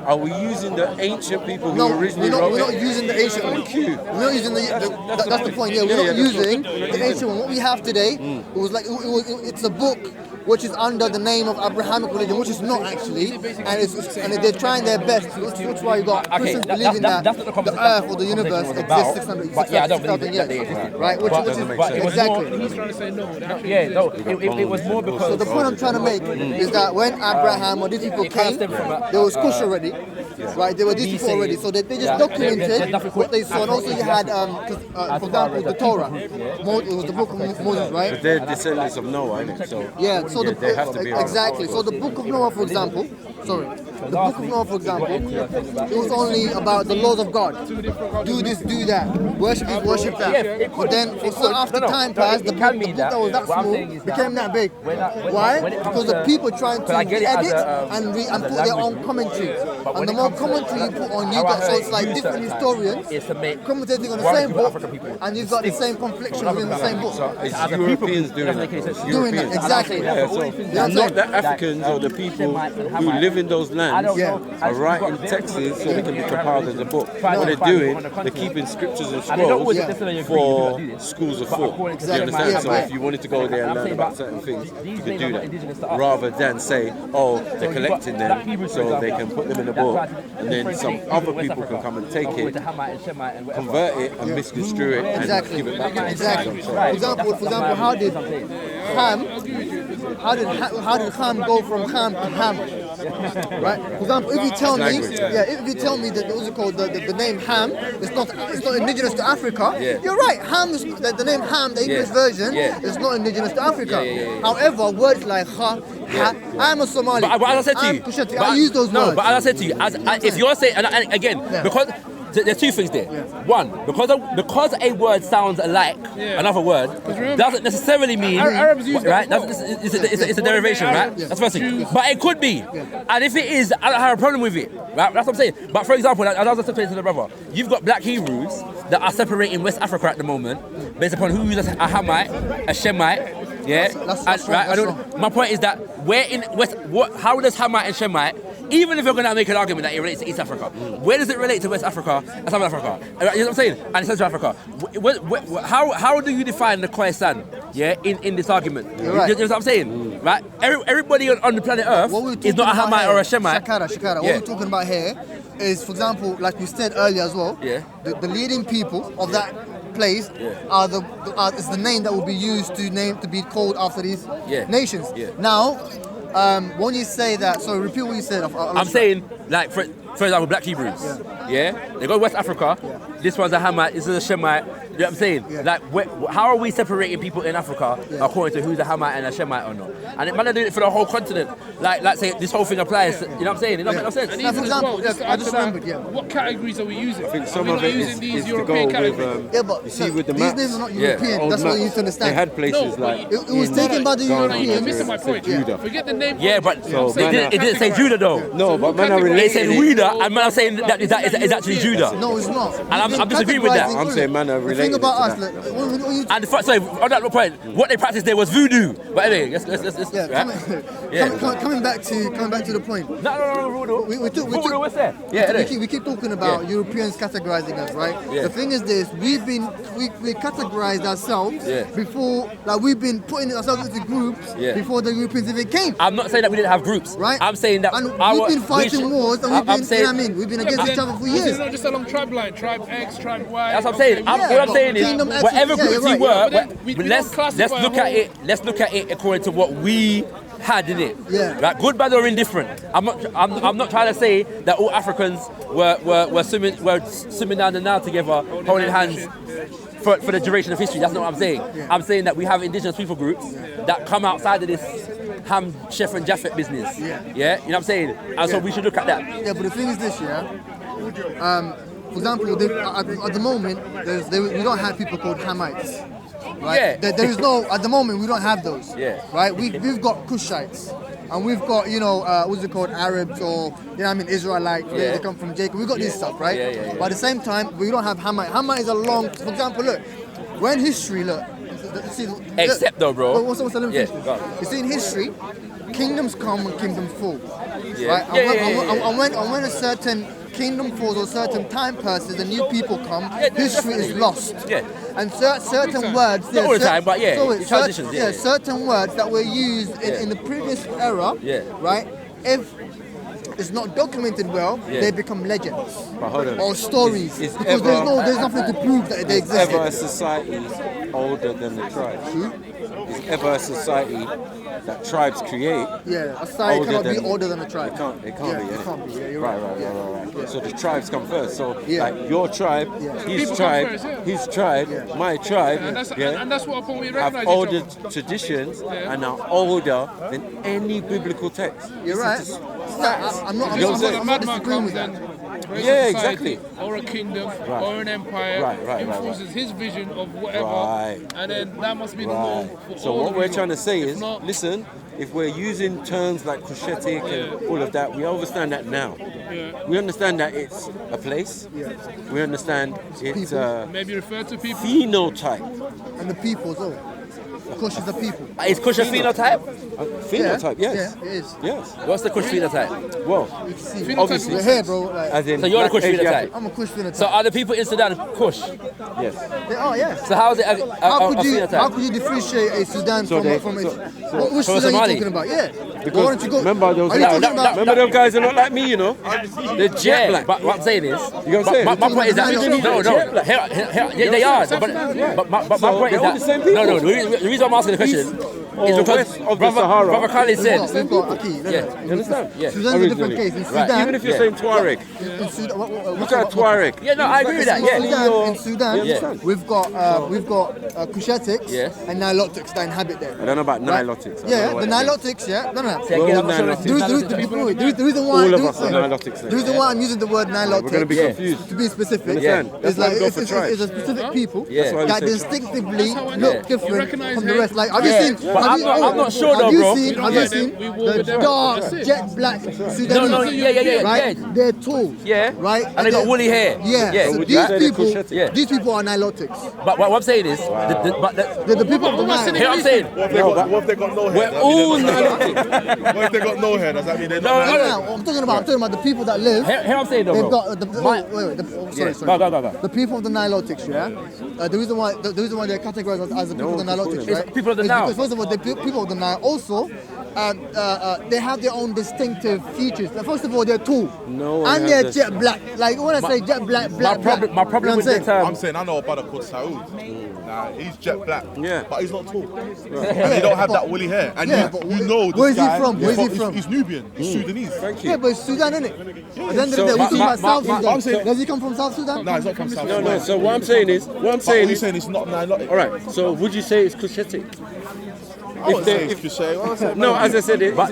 F: Are we using the ancient people who originally wrote it?
C: We're not using the ancient one. We're not using that's the point. Yeah, we're not using the ancient one. What we have today, it's a book which is under the name of Abrahamic religion, which is not actually, and they're trying their best. That's why you got Christians believing that the Earth or the universe exists 600,000 years, right? Which exactly.
A: He's trying to say no.
B: It was more because.
C: So the point I'm trying to make is that when Abraham or these people came, there was Cush already, right? There were these people already, so they just documented what they saw. And also you had, for example, the Torah. It was the book of Moses, right?
F: But they're descendants of Noah, isn't it? So
C: so
F: they have to be
C: exactly. So the book of Noah, for example, it was only about the laws of God. Do this, do that. Worship this, worship that. But then, after time passed, the book that was that small became that big. Why? Because the people trying to edit and put their own commentary. And the more commentary you put on, you got, so it's like different historians commentating on the same book, and you've got the same confliction within the same book.
F: It's Europeans doing that.
C: Exactly.
F: Not the Africans or the people who live in those lands are writing texts so they can be compiled as a book. What they're doing, they're keeping scriptures and scrolls for schools of thought. You understand? So if you wanted to go there and learn about certain things, you could do that. Rather than say, oh, they're collecting them so they can put them in a book, and then some other people can come and take it, convert it and misconstrue it and give it back to them.
C: Exactly. For example, how did Ham go from Ham to Ham? Right? For example, if you tell me that what's it called, the name Ham is not indigenous to Africa, you're right. Ham is the name Ham, the English version, is not indigenous to Africa. However, words like I'm a Somali.
B: But as I said to you,
C: I use those words.
B: No, but as I said to you, if you're saying, and again, because there's two things there. One, because a word sounds alike another word, doesn't necessarily mean
A: Arabs use
B: right. It's a derivation, right? That's the first thing. But it could be, and if it is, I don't have a problem with it, right? That's what I'm saying. But for example, as I was saying to the brother, you've got black Hebrews that are separating West Africa at the moment based upon who is a Hamite, a Shemite. Yeah,
C: that's right.
B: My point is that where in West, how does Hamite and Shemite, even if you're going to make an argument that it relates to East Africa, where does it relate to West Africa and South Africa? You know what I'm saying? And Central Africa. How do you define the Khoisan? Yeah, in this argument.
C: You're right.
B: You know what I'm saying? Right? Everybody on the planet Earth is not a Hamite or a Shemite.
C: Shakara. What we're talking about here is, for example, like we said earlier as well. The leading people of that place is the name that will be used to be called after these nations. Now, when you say that, so repeat what you said.
B: I'm saying, like, for example, black Hebrews. Yeah, they go to West Africa. This one's a Hamite. This is a Shemite. You know what I'm saying? Like, how are we separating people in Africa according to who's a Hamite and a Shemite or not? And it might not do it for the whole continent. Like say this whole thing applies. You know what I'm saying? It doesn't make no sense.
A: And even as well, I just remembered. What categories are we using?
F: I think some
A: are we
F: of
A: not
F: it
A: using these
F: is to
A: European
F: go
A: categories?
F: with.
C: Yeah, but
F: You see, with the
C: these
F: maps,
C: names are not European.
F: old
C: That's what you
F: maps,
C: need to understand.
F: They had places like
C: it was taken by the Europeans.
A: You're missing my point.
F: Judah.
A: Forget the name.
B: Yeah, but
F: So,
B: it didn't say Judah though.
F: No, but man, I
B: It
F: related
B: said
F: it.
B: Judah, and man, I'm saying that is actually Judah.
C: No, it's not.
B: And I'm disagreeing with that.
F: I'm saying man, I
C: The
F: related
C: thing about
F: to
C: us,
F: that.
B: And sorry, on that point, what they practiced there was voodoo. But anyway, let's
C: coming back to the point.
B: No, voodoo, what's that?
C: We keep talking about Europeans categorizing us, right?
B: Yeah.
C: The thing is this: we categorized ourselves before, like we've been putting ourselves into groups before the Europeans even came.
B: I'm not saying that we didn't have groups,
C: right?
B: I'm saying that
C: and we've been fighting wars, and we've been against each other for years.
A: It's not just along tribe line, tribe X, tribe Y.
B: That's what I'm saying. What I'm saying is, whatever groups we were, let's look at it according to what we had in it.
C: Yeah.
B: Right? Good, bad, or indifferent. I'm not trying to say that all Africans were swimming down the Nile together, holding hands for the duration of history. That's not what I'm saying. I'm saying that we have indigenous people groups that come outside of this Ham, Chef, and Japheth business. Yeah. You know what I'm saying? And so we should look at that.
C: Yeah, but the thing is this, for example, at the moment, we don't have people called Hamites. Right?
B: Yeah.
C: There is no, at the moment, we don't have those.
B: Yeah.
C: Right? We've got Cushites. And we've got, what's it called, Arabs or, Israelites, they come from Jacob. We've got this stuff, right?
B: Yeah.
C: But at the same time, we don't have Hamite. Hamite is a long, for example, look, when history,
B: Except though, bro.
C: What's the limit? You see, in history, kingdoms come and kingdoms fall.
B: Yeah.
C: Right?
B: Yeah.
C: And when a certain kingdom falls or certain time passes and new people come, history is lost.
B: Yeah.
C: And certain words,
B: not all the time, but it transitions.
C: Certain words that were used in the previous era, right? If it's not documented well, they become legends or stories because there's nothing to prove that they exist.
F: Is ever a society older than the tribes? Is ever a society that tribes create?
C: Yeah, a society cannot be older than a tribe.
F: It can't be.
C: It can't be. Yeah, you're right.
F: Right. So the tribes come first. So like your tribe, his tribe, my tribe,
A: and that's what we
F: have
A: recognize
F: older traditions and are older than any biblical text.
C: You're right. I'm not disagreeing with that.
F: Yeah, exactly.
A: Or a kingdom, or an empire, influences his vision of whatever, and then that must be the norm for
F: So
A: all
F: what we're
A: people.
F: trying to say is,
A: not,
F: listen, if we're using terms like Cushitic and all of that, we understand that now. We understand that it's a place. We understand it's
A: maybe refer to people.
F: phenotype.
C: And the people as well. Kush is the people.
B: Is Kush a phenotype?
F: Phenotype, yes.
C: Yeah, it is.
F: Yes.
B: What's the Kush phenotype?
F: Well, obviously.
C: We're here, bro. Like,
F: as in
B: So you're the Kush
F: Asiatic.
B: phenotype?
C: I'm a Kush phenotype.
B: So are the people in Sudan Kush?
F: Yes.
C: They are, yeah.
B: So how is it a
C: How
B: phenotype?
C: could you differentiate a Sudan
F: So
C: from
F: they-
C: which
F: so-
C: Sudan are
B: Somali?
C: you talking about? Yeah.
F: Because
C: Why don't you go?
F: remember those
C: Are you talking about?
F: remember those guys are not like me, you know? They're jet black.
B: But what I'm saying is,
F: You know what I'm saying?
B: my point is that they are. But my point is
F: they're all the same people.
B: no. The reason I'm asking the question is because
F: west of the Sahara.
B: Brother Khalid said,
C: We've got Aki.
B: you
F: understand?
B: Yeah.
C: Sudan's a different case. In Sudan,
F: Even if you're saying Tuareg,
C: in Sudan,
F: look at Tuareg.
B: Yeah, no, I agree with that.
C: In Sudan, we've got Kushetics and Nilotics that inhabit there.
F: I don't know about Nilotics.
C: Yeah, the Nilotics, no.
B: Again, I'm not sure
C: The reason why
F: All of us are Nilotics.
C: the reason why I'm using the word Nilotics,
F: We're going to be confused.
C: to be specific,
F: Understand?
C: is
F: That's why
C: like
F: we go for tribes.
C: it's a specific people
F: That's why we
C: that
F: say
C: distinctively
A: how I know.
C: look
A: You
C: different
A: recognise
C: from the
A: him.
C: rest. Like, have you seen?
B: But I'm not sure though, bro.
C: Have you seen
A: We war with
C: the
A: them.
C: dark,
A: That's it.
C: jet black Sudanese?
B: No, yeah.
C: Right? They're tall.
B: Yeah.
C: Right?
B: And they got woolly hair.
C: Yeah.
B: Yeah.
C: So
F: would you say they're
C: these people,
F: Kushetics?
C: these people are Nilotics.
B: But what I'm saying is,
C: They're the people of the Nile.
B: here I'm saying,
E: What if they got no hair?
B: we're all Nilotic.
E: What if they got no hair? Does that mean they're
B: No,
E: not
B: no,
E: Nilotic?
B: no.
C: I'm talking about the people that live.
B: Here I'm saying though,
C: They've
B: bro.
C: got
B: My-
C: sorry.
B: Go.
C: The people of the Nilotics, the reason why they're categorized as the people of the Nilotics,
B: It's
C: right?
B: people of the
C: is
B: Nile.
C: Because first of all, the people of the Nile also they have their own distinctive features. Like, first of all, they're tall.
F: No,
C: and they're jet black. Like when I say jet black,
B: My problem with the term.
E: I'm saying I know a brother called Saud. Nah, he's jet black.
F: Yeah.
E: But he's not tall. And he don't have that woolly hair. And you know this
C: where's
E: guy.
C: he from? Where's he from?
E: He's Nubian. He's Sudanese.
F: Thank you.
C: Yeah, but it's Sudan, isn't it? But then
F: So
C: we're talking about South
E: I'm
C: Sudan.
E: saying-
C: Does he come from South Sudan?
E: No, he's not from South
F: No,
E: Sudan.
F: so what I'm saying is,
E: You're saying it's not nilotic.
F: all right. So would you say it's cushetic?
E: I would say it's cliche.
F: No, as I said,
B: But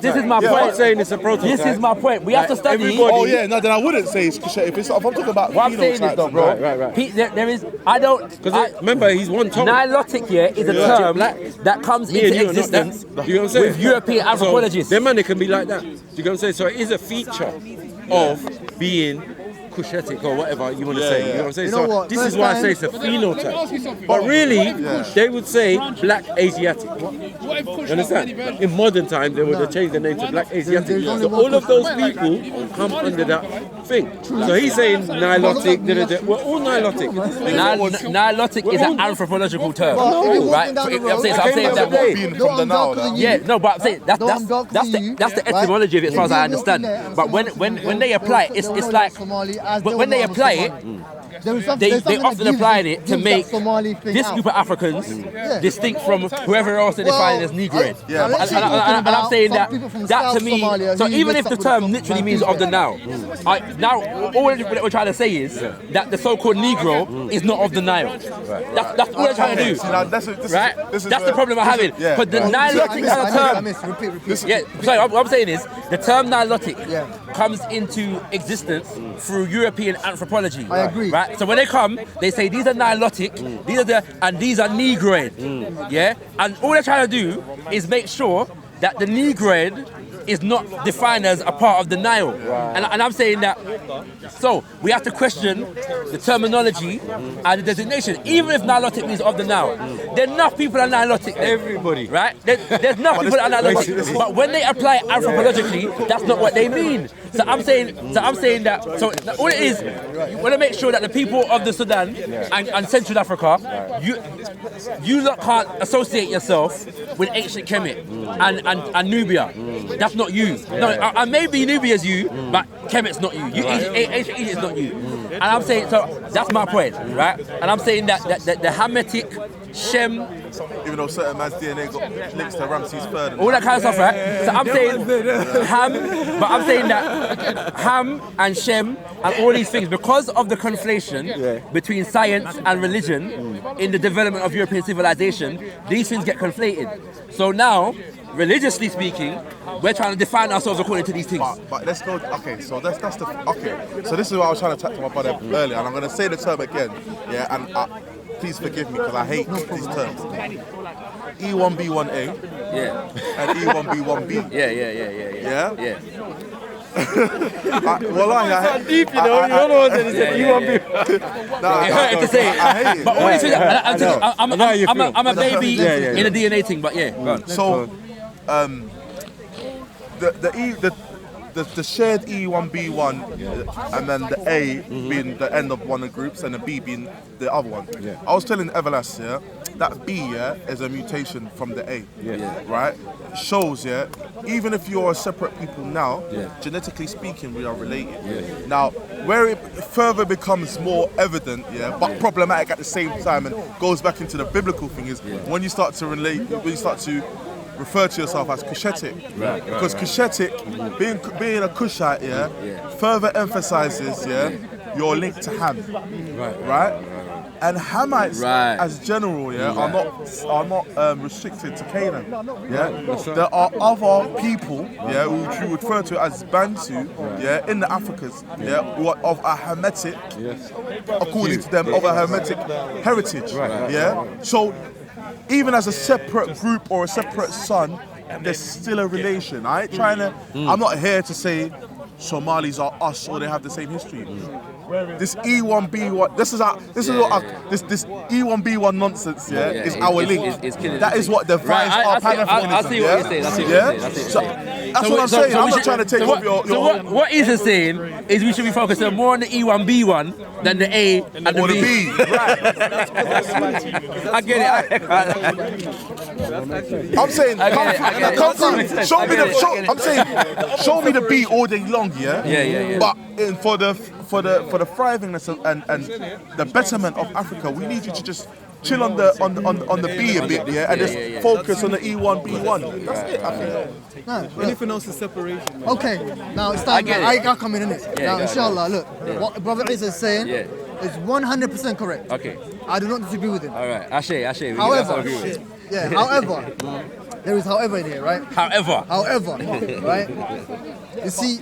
B: this is my
F: I'm
B: point.
F: saying it's a prototype.
B: This is my point. We have to study.
F: everybody-
E: Oh yeah, no, then I wouldn't say it's cliche. If I'm talking about
B: What I'm saying is, though, bro,
F: Right.
B: there is. I don't.
F: Because remember, he's one tone.
B: Nilotic, is a term that comes
F: Me and
B: into
F: you are not that.
B: existence
F: You know what I'm saying?
B: with European anthropologists.
F: Them man, can be like that. Do you know what I'm saying? So it is a feature of being cushetic or whatever you want to say. You know what I'm saying?
C: You know
F: So
C: what?
F: this is
C: First
F: why I
C: time-
F: say it's a
A: Let me ask you
F: phenotype.
A: something.
F: But really,
E: Yeah.
F: they would say black Asiatic.
A: What if Kush
F: You
A: has many
F: understand?
A: versions?
F: In modern time, they would have changed the name to Black Asiatic.
C: There's only
F: So
C: one
F: all of those
A: Like,
F: people
A: even
F: come
A: Somali
F: under that
A: people,
F: thing. So he's saying nilotic. We're all nilotic.
B: Nilotic is an anthropological term,
C: But if you're walking
B: right?
C: down the
B: I'm
C: road-
B: saying
F: I came
B: that.
F: the other day.
E: being
C: No,
E: from the
C: I'm
E: now.
C: talking to
B: Yeah, no, but I'm saying that's
C: No, I'm talking
B: that's
C: to you,
B: the
C: right?
B: etymology of it as far as I
C: If
B: understand.
C: you're walking there and
B: But when they apply it, it's like but when they apply it, they often apply it to make this group of Africans distinct from whoever else that they find as Negroid.
E: Yeah.
B: And I'm saying that to me, so even if the term literally means of the now, now all we're trying to say is that the so-called Negro is not of the Nile. That's all they're trying to do.
E: See, now, this
B: Right?
E: is
B: That's the
E: where-
B: problem I'm having.
E: Yeah.
B: But the Nilotic as a term.
C: Repeat.
B: Yeah, sorry, what I'm saying is the term Nilotic
C: Yeah.
B: comes into existence through European anthropology.
C: I agree.
B: Right? So when they come, they say these are Nilotic, these are Negroid. Yeah? And all they're trying to do is make sure that the Negroid is not defined as a part of the Nile. And I'm saying that, so we have to question the terminology and the designation, even if Nilotic means of the Nile. There are enough people that are Nilotic.
F: Everybody.
B: Right? There's enough people that are Nilotic. But when they apply anthropologically, that's not what they mean. So I'm saying that, so all it is, you want to make sure that the people of the Sudan and Central Africa, you lot can't associate yourself with ancient Kemet and Nubia. That's not you. No, I may be Nubia's you, but Kemet's not you. Ancient Egypt's not you. And I'm saying, so that's my point, right? And I'm saying that the Hamitic, Shem,
E: Even though certain man's DNA got links to Ramses III.
B: all that kind of stuff, right? So I'm saying Ham, but I'm saying that Ham and Shem and all these things, because of the conflation between science and religion in the development of European civilization, these things get conflated. So now, religiously speaking, we're trying to define ourselves according to these things.
E: But let's go. Okay, so that's the. Okay, so this is what I was trying to talk to my brother earlier, and I'm going to say the term again. Yeah, and please forgive me because I hate these terms. E1B1A.
B: Yeah.
E: And E1B1B.
B: Yeah.
E: Well,
F: Deep, you know. You're the one that said you want me.
B: It hurted to say it.
E: I hate it.
B: But always I'm a baby in the DNA thing, but yeah. Go on.
E: So, the shared E1B1 and then the A being the end of one of the groups and the B being the other one. I was telling Everlas, that B is a mutation from the A, right? Shows, even if you're a separate people now, genetically speaking, we are related. Now, where it further becomes more evident, but problematic at the same time and goes back into the biblical thing is when you start to relate, when you start to refer to yourself as Cushetic, because Cushetic, being a Cushite, further emphasizes your link to Ham, right? And Hamites, as general, are not restricted to Canaan. There are other people, which we refer to as Bantu, in the Africas, who are of a Hamitic, according to them, of a Hamitic heritage. So even as a separate group or a separate son, there's still a relation. I ain't trying to. I'm not here to say Somalis are us or they have the same history. This E1B1, this E1B1 nonsense, is our link.
B: It's killing
E: that is what divides our Pan-Africanism.
B: I see what you're saying.
E: That's what I'm saying. I'm not trying to take over your.
B: So what Eesa saying is we should be focusing more on the E1B1 than the A and the
E: Or the B.
B: Right. I get it.
E: I'm saying, come through. Show me the. I'm saying, show me the B all day long, yeah.
B: Yeah.
E: But for the thrivingness and the betterment of Africa, we need you to just chill on the B a bit, yeah, and just focus on the E1, B1. That's it. I think.
G: Anything else is separation. Man.
C: Okay, now it's time. I got coming in it. Now, inshallah, look, what Brother Riza is saying is 100% correct.
B: Okay.
C: I do not disagree with him.
B: All right. Ashe.
C: However, there is however in here, right?
B: However,
C: right? You see,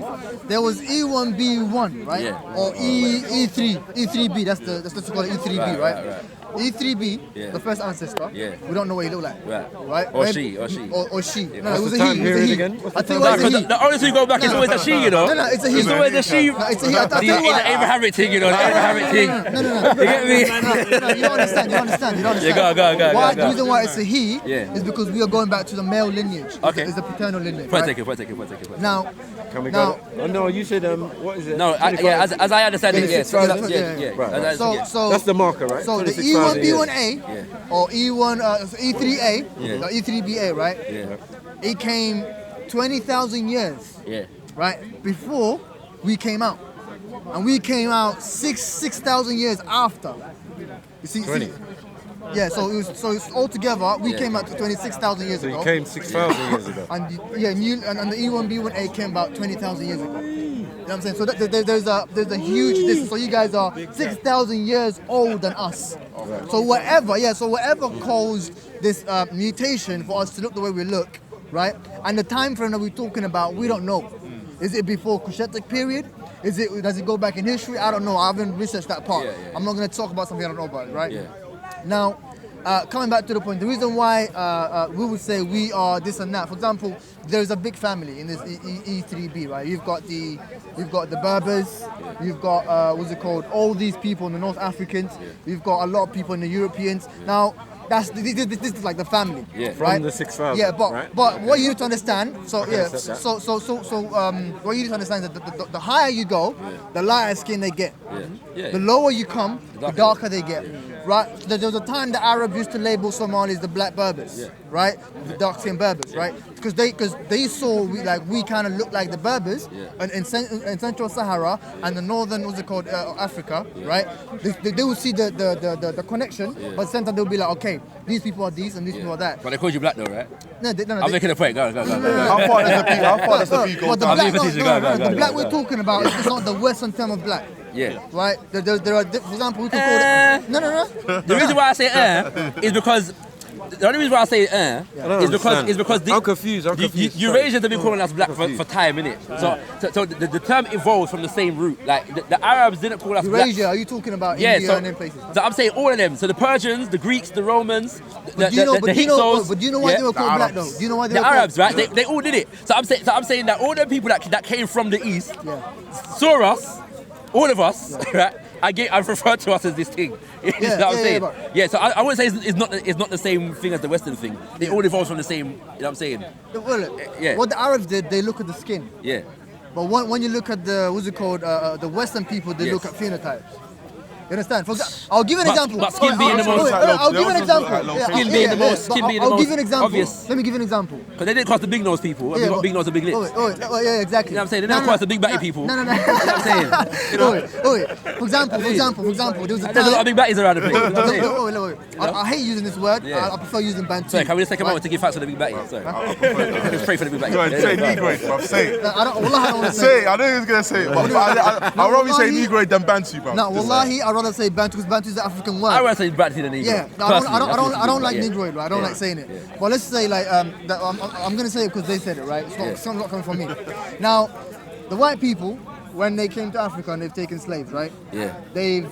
C: there was E1B1, right?
B: Yeah.
C: Or E3B. That's what you call it, E3B, right? E3B, the first ancestor. We don't know what he looked like. Right?
B: Or she.
C: Or she.
B: Yeah.
C: No, it was a
F: time
C: he.
F: period again?
C: I tell you what, it's a he.
B: the only thing you go back is always a she, you know.
C: No, it's a he.
B: It's always a she.
C: No, it's a he. I tell you
B: In
C: what.
B: the Abrahamic thing, you know. The Abrahamic thing.
C: No.
B: You get me?
C: No, you don't understand.
B: Yeah, go.
C: Why? The reason why it's a he is because we are going back to the male lineage.
B: Okay.
C: It's the paternal lineage.
B: Point
C: Right?
B: take it.
C: Now,
F: Can we go? Oh no, you said what is it?
B: No, as I understand it, yes.
C: Right.
B: Yeah.
F: That's the marker, right?
C: So the
F: 26,000 years.
C: E1B1A or E3A or E3BA, right?
B: Yeah.
C: It came 20,000 years, right, before we came out, and we came out 6,000 years after. You see?
F: 20.
C: Yeah. So it's altogether we came out to 26,000 years
F: So
C: ago.
F: you came 6,000 years ago.
C: And and the E1B1A came about 20,000 years ago. You know what I'm saying? So there's a huge distance. So you guys are 6,000 years older than us. So whatever caused this mutation for us to look the way we look, right? And the time frame that we're talking about, we don't know. Is it before Cretacic period? Does it go back in history? I don't know. I haven't researched that part. I'm not going to talk about something I don't know about, right? Now, coming back to the point, the reason why we would say we are this and that. For example, there's a big family in this E3B, right? You've got the Berbers, you've got all these people in the North Africans, you've got a lot of people in the Europeans. Now, this is like the family, right?
F: From the 6,000.
C: Yeah, but
F: right?
C: what you need to understand, what you need to understand is that the higher you go, the lighter skin they get. The lower you come, the darker they get. Right? There was a time the Arabs used to label Somalis the black Berbers, right? The dark skinned Berbers, right? Because they saw we kind of look like the Berbers in Central Sahara and the northern Africa, right? They would see the connection, but at the same time they'll be like, okay, these people are these and these people are that.
B: But they called you black though, right?
C: No,
B: I'm making a point. Go.
E: How far does the B go?
C: The black we're talking about is not the Western term of black.
B: Yeah.
C: Right? There are, for example, we can call it. No.
B: The reason why I say is because. The only reason why I say is because
F: I'm confused.
B: Eurasians have been calling us black for time, innit? So the term evolves from the same root. Like the Arabs didn't call us
C: Eurasia,
B: black.
C: are you talking about India and them places?
B: So I'm saying all of them. So the Persians, the Greeks, the Romans, the
C: do you know why they were called black
B: Arabs.
C: though? Do you know why they
B: the
C: were
B: Arabs,
C: called?
B: right? They all did it. So I'm saying that all the people that came from the East saw us, all of us, right? I refer to us as this thing. You know what I'm saying? So I wouldn't say it's not the same thing as the Western thing. It all evolves from the same. You know what I'm saying?
C: Well, what the Arabs did, they look at the skin.
B: Yeah.
C: But when you look at the the Western people, they look at phenotypes. You understand? I'll give you an example.
B: But skin being the most.
C: I'll give you an example.
B: Skin being the most.
C: I'll give you an example.
B: Obvious.
C: Let me give you an example.
B: Because they didn't call us the big nose people. We got big nose and big lips.
C: Yeah, exactly.
B: You know what I'm saying? They don't call us the big batty people.
C: No.
B: You know what I'm saying?
C: For example, there was a
B: There's a lot of big batties around the place. You know what I'm saying?
C: I hate using this word. I prefer using Bantu.
B: Sorry, can we just take a moment to give thanks for the big batty? Sorry. Let's pray for the big batty.
E: Go ahead, say Negroid, bro. Say it.
C: I don't want to
E: say it. I know he was going to say it, but I'd rather say Negroid than Bantu, bro.
C: No, wallahi, I'd rather say Bantu because Bantu is the African word.
B: I rather say Bantu than Negroid.
C: Yeah, I don't like Negroid, right? I don't like saying it. But let's say I'm going to say it because they said it, right? It's not coming from me. Now, the white people, when they came to Africa and they've taken slaves, right?
B: Yeah.
C: They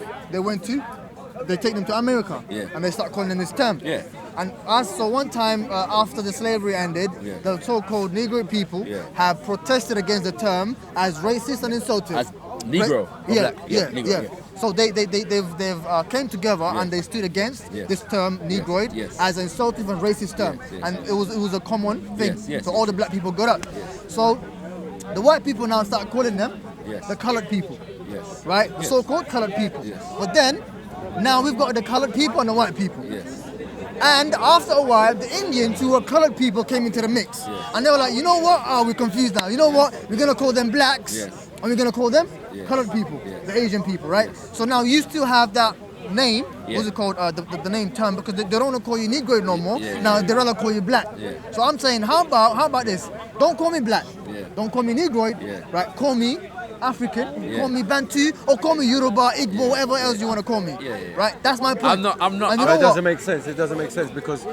C: take them to America, and they start calling them this term.
B: Yeah.
C: And so one time after the slavery ended, the so-called Negro people have protested against the term as racist and insulting.
B: As Negro.
C: Yeah. So they've came together and they stood against this term Negroid as an insultive and racist term, and it was a common thing. So all the black people got up. So the white people now start calling them the colored people, right? The so-called colored people. But then now we've got the colored people and the white people. And after a while, the Indians who were colored people came into the mix. And they were like, you know what? Oh, we're confused now. You know what? We're going to call them blacks. And we're going to call them colored people, the Asian people, right? So now you still have that name, what's it called? The name term, because they don't want to call you Negroid no more. Now they'd rather call you black. So I'm saying, how about this? Don't call me black. Don't call me Negroid, right? Call me African, call me Bantu, or call me Yoruba, Igbo, whatever else you want to call me. Right? That's my point.
B: I'm not.
C: And you
F: But
C: know
F: it doesn't
C: what?
F: make sense. It doesn't make sense because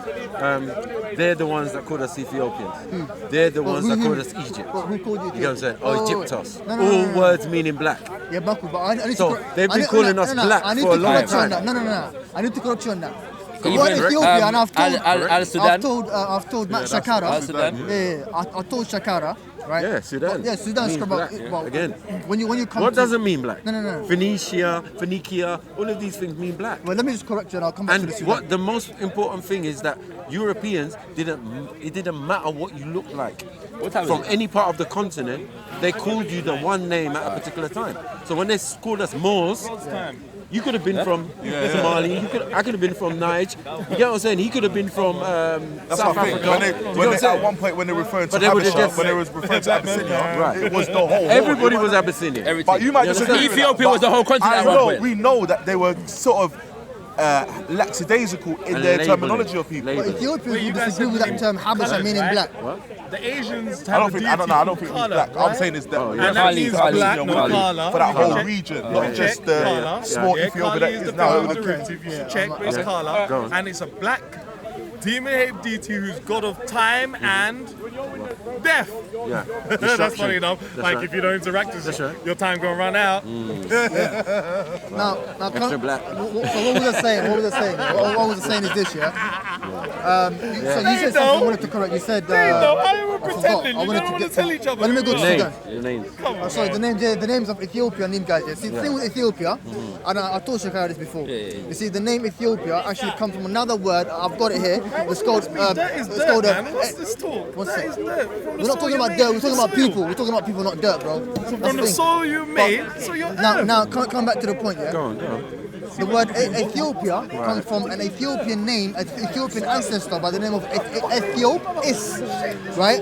F: they're the ones that called us Ethiopians. They're the ones that called us Egypt.
C: Who called you?
F: You know what I'm saying? Oh, Egyptos.
C: No,
F: All words meaning black.
C: Yeah, Maku, but I need
F: So
C: to
F: they've been calling us black
C: I need
F: for a
C: to
F: long
C: correct you on
F: time.
C: that. No. I need to correct you on that.
B: Even,
C: What Ethiopia, and
B: Al-Sudan?
C: I've told Matt Shakara.
B: Al-Sudan?
C: I told Shakara, right?
F: Yeah, Sudan.
C: Yeah, Sudan.
F: Means black.
C: Well,
F: Again.
C: when you come
F: What
C: to,
F: doesn't mean black?
C: No.
F: Phoenicia, all of these things mean black.
C: Well, let me just correct you and I'll come back
F: And
C: to the Sudan.
F: what the most important thing is that Europeans it didn't matter what you look like. From any part of the continent, they called you the one name at a particular time. So when they called us Moors, you could have been from Somali. I could have been from Niger. You get what I'm saying? He could have been from South Africa.
E: At one point when they were referring to
F: But they would have
E: Habesha,
F: just-
E: when they was referring to Abyssinia,
F: Right.
E: it was the whole.
F: Everybody was Abyssinian.
E: But you might disagree with
B: Ethiopia
E: that,
B: was the whole continent
E: I
B: at one
E: know,
B: point.
E: we know that they were sort of lackadaisical in
F: And
E: their
F: labeling.
E: terminology of people.
C: But Ethiopians would disagree with that term Habesha meaning black.
G: The Asians
E: I
G: have
E: don't
G: a
E: think.
G: deity
E: I don't think
G: called
E: it's black.
G: Kala,
E: I'm saying is that
G: And that means
B: Kali,
G: black,
B: Kali,
G: not
B: Kali.
G: Kala.
E: for that whole
G: Check.
E: region, not just the
G: Kala.
E: small
G: Yeah,
E: Ethiopia
G: Kali
E: that
G: is
E: is
G: the
E: now.
G: power directive. You should check, but it's
F: Go
G: Kala.
F: on.
G: And it's a black demon-shaped deity who's god of time and death.
F: Yeah.
G: That's
F: Destruction.
G: funny enough.
F: That's right.
G: If you don't interact with
F: right.
G: your time gonna run out.
C: Now,
F: Extra black.
C: So what was I saying? What was I saying is this, yeah? So you said something I wanted to correct. You said,
G: I were
C: I forgot.
G: pretending.
C: I
G: You
C: wanted
G: don't
C: to
G: want to
C: get
G: tell each other.
C: Let me go to Sudan.
F: The names.
C: Sorry, the names of Ethiopia name guys. Yeah. See, the thing with Ethiopia, and I told Shakara this before. You see, the name Ethiopia actually comes from another word. I've got it here. It's called.
G: That is
C: It's
G: dirt,
C: called.
G: man. What's this talk?
C: What's
G: That
C: it?
G: is dirt. From the
C: We're not
G: soil
C: talking
G: you
C: about
G: made,
C: dirt. We're talking about
G: soil.
C: people. We're talking about people, not dirt, bro. That's
G: From
C: the
G: the
C: thing.
G: soil you made, so you're
C: Now, come back to the point, yeah.
F: Go on.
C: The word Ethiopia comes from an Ethiopian name, an Ethiopian ancestor by the name of Ethiopis, right?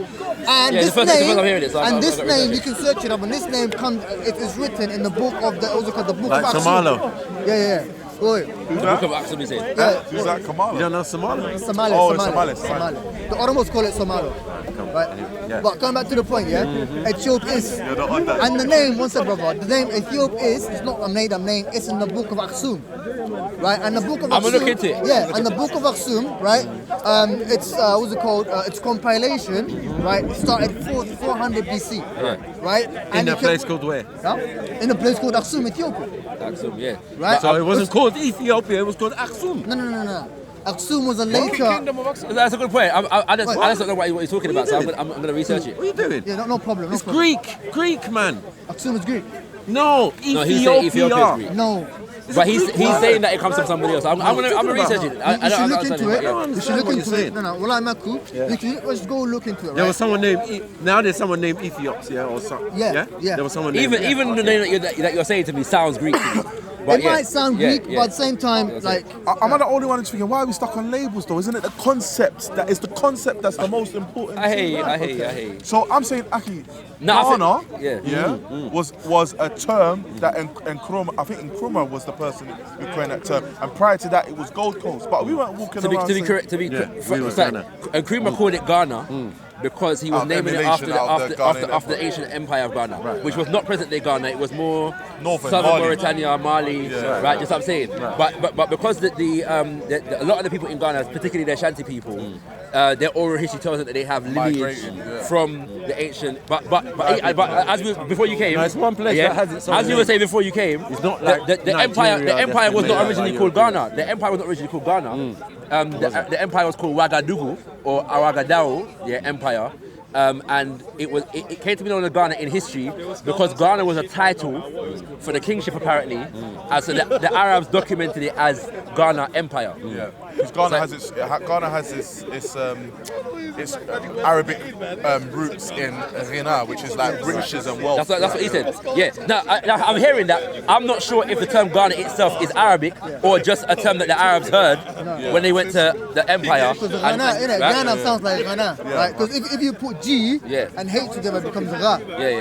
C: And
B: Yeah,
C: this
B: the first time I'm
C: name,
B: hearing it, so
C: and this
B: I'll
C: name,
B: research
C: you can search it up, and this name comes, it is written in the book of the, what's it called, the book
F: Like
C: of Aksum.
F: Somalo.
C: Yeah. Oi.
E: Who's
B: Book of
E: that?
B: Aksum, he said.
C: Yeah.
E: Who's that? Kamala.
F: You don't know Somali?
C: Somali,
E: Oh,
C: Somali.
E: Somali.
C: The Oromos call it Somalo. Right?
F: Yeah.
C: But going back to the point, yeah? Ethiopis.
E: You're not on that.
C: And the name, one second, brother, the name Ethiopis is not a made-up name, it's in the book of Aksum. Right? And the book of Aksum.
B: I'm gonna look into it.
C: Yeah, and the book of Aksum, right? It's, what's it called? Its compilation, right? Started 400 BC. Right?
F: In
C: you
F: a place called where?
C: Huh? In a place called Aksum, Ethiopia.
B: Aksum, yeah.
C: Right?
F: So it wasn't called Ethiopia, it was called Aksum.
C: No. Aksum was a later.
A: Kingdom of Aksum.
B: That's a good point. I just don't know what you're talking about, so I'm going to research it.
F: What are you doing?
C: Yeah, no problem.
F: It's Greek, man.
C: Aksum is Greek.
F: No,
B: No, he's saying Ethiopia is
F: Ethiopia.
B: Greek.
C: No.
B: But he's saying that it comes from somebody else. I'm gonna research it.
C: You should look into it.
B: Yeah.
C: You should look into it. No. Well, I'm Maku. Let's go look into it.
F: There
C: Right?
F: was someone named, now there's someone named Ethiops, yeah, or something.
C: Yeah.
F: There was someone named
B: Even the name that you're saying to me sounds Greek to me. But
C: It might sound Greek,
B: yeah.
C: but at the same time, like.
E: Am I the only one who's thinking, why are we stuck on labels though? Isn't it the concept that is the concept that's the most important?
B: I hear
E: thing?
B: you.
E: So I'm saying, Aki,
B: No, I
E: Ghana,
B: think-
E: was a term that Nkrumah, I think Nkrumah was the person who coined that term, and prior to that it was Gold Coast. But we weren't walking
B: To be
E: around.
B: correct,
F: we were
B: it's like,
F: Ghana.
B: and Nkrumah called it Ghana because he was naming it after
E: Emulation out of the
B: after the ancient empire of Ghana, which was not present day Ghana. It was more
E: Northern
B: southern
E: Mali.
B: Mauritania, Mali, right? Just what I'm saying. But because a lot of the people in Ghana, particularly the Ashanti people, their oral history tells us that they have lineage from the ancient. But as before you came,
F: No, it's one place that has its own
B: as you were
F: name.
B: saying before you came,
F: It's not like
B: the empire. The
F: Nigeria,
B: empire was not
F: that's
B: originally
F: made
B: called
F: by
B: Ghana. The empire was not originally called Ghana. The empire was called Ouagadougou or Ouagadou, empire. and it came to be known as Ghana in history because Ghana was a title for the kingship apparently, and so the Arabs documented it as Ghana Empire.
E: Yeah, because Ghana has its Arabic roots in Ghina, which is like riches and wealth.
B: That's what he said. Yeah. Now I'm hearing that. I'm not sure if the term Ghana itself is Arabic or just a term that the Arabs heard when they went to the empire.
C: Because Ghana sounds like Ghana, right? Because if you put G and H together, it becomes Ra,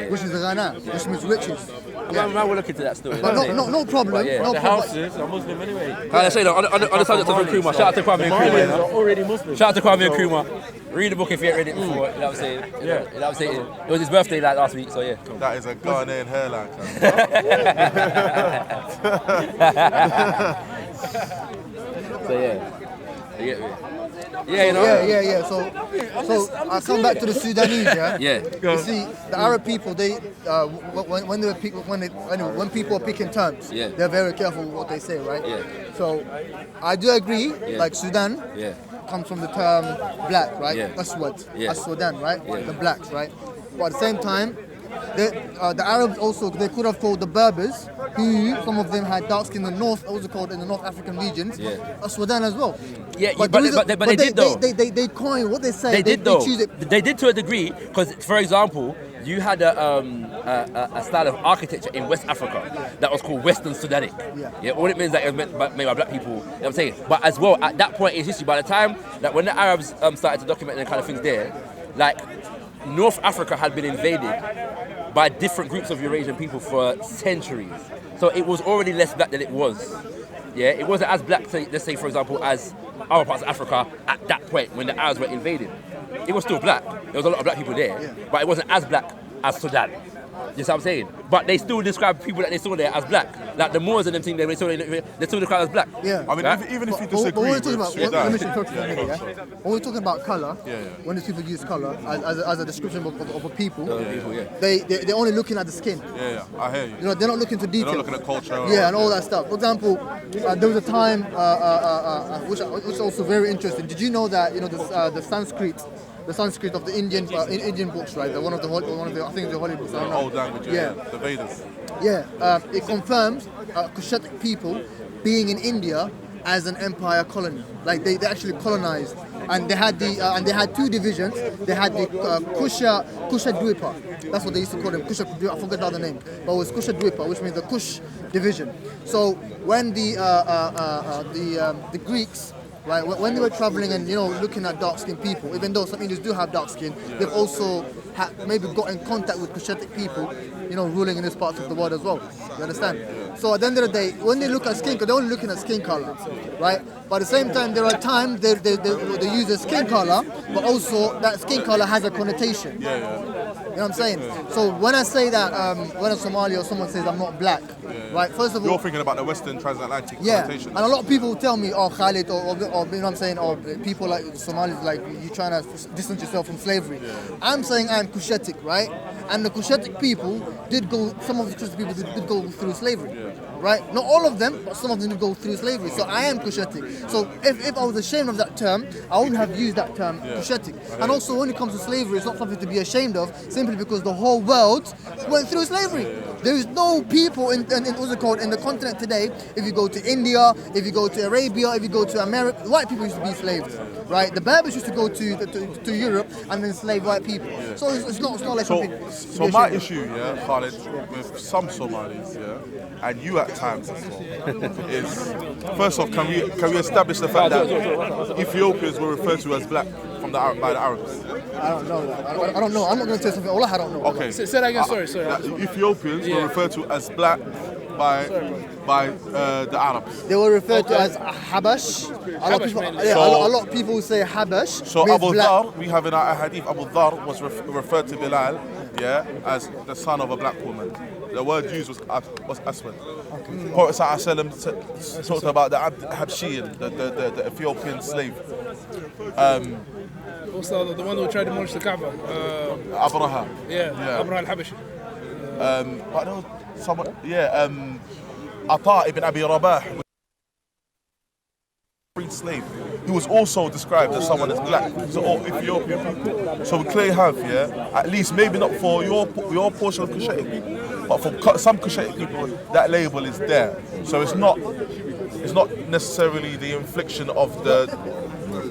C: which is Ghana, which means riches.
B: I will look into that story.
C: But no problem.
B: Yeah.
C: No
F: The
C: problem.
F: houses are Muslim anyway.
B: Let's say that on the subject of Nkrumah, shout out to Kwame
F: Malians
B: Nkrumah.
F: are already Muslim.
B: Shout out to Kwame Nkrumah. Read the book if you ain't read it before. You know what I'm saying?
F: Yeah.
B: You know what I'm saying? It was his birthday like last week, so yeah.
E: That is a Ghanaian hairline.
B: So yeah. You get me? Yeah, you know?
C: Yeah. So I come back to the Sudanese, yeah?
B: Yeah.
C: You see, the Arab people, they when people are picking terms, they're very careful with what they say, right?
B: Yeah.
C: So I do agree, like Sudan comes from the term black, right?
B: Yeah.
C: Aswad,
B: Yeah.
C: Aswadan, right? The blacks, right? But at the same time, the Arabs also, they could have called the Berbers, who some of them had dark skin in the north, also called in the North African regions, Aswadan as well.
B: Yeah, but they did though.
C: They coin what they say.
B: They did though.
C: They choose it.
B: They did to a degree, because for example, you had a style of architecture in West Africa that was called Western Sudanic. Yeah. All it means that it was made by black people. You know what I'm saying? But as well, at that point in history, by the time that when the Arabs started to document the kind of things there, like North Africa had been invaded by different groups of Eurasian people for centuries. So it was already less black than it was. Yeah, it wasn't as black, let's say, for example, as other parts of Africa at that point when the Arabs were invaded. It was still black. There was a lot of black people there, but it wasn't as black as Sudan. You see what I'm saying? But they still describe people that they saw there as black. Like the Moors and them things, they still describe as black.
C: Yeah.
E: I mean, even if you
C: But
E: disagree
C: when we're talking about, when we're talking about colour,
E: Yeah.
C: when these people use colour as a description of a people,
B: Yeah.
C: they're only looking at the skin.
E: Yeah, I hear you.
C: You know, they're not looking to detail.
E: They're not looking at culture.
C: Yeah, and all that stuff. For example, there was a time which is also very interesting. Did you know that the Sanskrit of the Indian books, right? One of the I think the holy books. I don't know.
E: Old language. Yeah. The Vedas.
C: Yeah, it confirms Kushatic people being in India as an empire colony. Like they actually colonized, and they had two divisions. They had the Kusha Dwipa. That's what they used to call them. Kusha Dwipa. I forgot the other name, but it was Kusha Dwipa, which means the Kush division. So when the Greeks, right, when they were traveling and looking at dark-skinned people, even though some Indians do have dark skin, they've also maybe got in contact with Kushatic people, ruling in this part of the world as well. You understand? So at the end of the day, when they look at skin, they're only looking at skin color, right? But at the same time, there are times they use the skin color, but also that skin color has a connotation. You know what I'm saying? So when I say that, when a Somali or someone says I'm not black, right? First of all,
E: you're thinking about the Western transatlantic connotation.
C: And a lot of people tell me, oh, Khalid, or you know what I'm saying, or people like Somalis, like you trying to distance yourself from slavery. I'm saying I'm Kushatic, right? And the Kushatic people some of the Kushatic people did go through slavery. Right? Not all of them, but some of them did go through slavery. So I am Kushatic. So if I was ashamed of that term, I wouldn't have used that term, Kushatic. And also when it comes to slavery, it's not something to be ashamed of, simply because the whole world went through slavery. There is no people in the continent today. If you go to India, if you go to Arabia, if you go to America, white people used to be slaves, right? The Berbers used to go to Europe and then slave white people. So it's not like something.
E: So my issue, Khalid, with some Somalis, and you at times as well, is first off, can we establish the fact that Ethiopians were referred to as black by the Arabs?
C: I don't know that. I don't know. I'm not going to tell something. I don't know.
E: Okay.
A: Say that again. Sorry.
E: Ethiopians were referred to as black by the Arabs.
C: They were referred to as Habash. A lot of people say Habash.
E: So Abu Dhar, we have in our hadith, Abu Dhar was referred to Bilal, as the son of a black woman. The word used was Aswad. Prophet ﷺ talked about the Habshian, the Ethiopian slave.
A: Also, the one who tried to demolish the Kaaba.
E: Abraha.
A: Abraha al-Habashi.
E: But there was someone, Ata ibn Abi Rabah. freed slave. He was also described as someone that's black. So all Ethiopian people. So we clearly have, at least maybe not for your portion of Cushitic people, but for some Cushitic people, that label is there. So it's not necessarily the infliction of the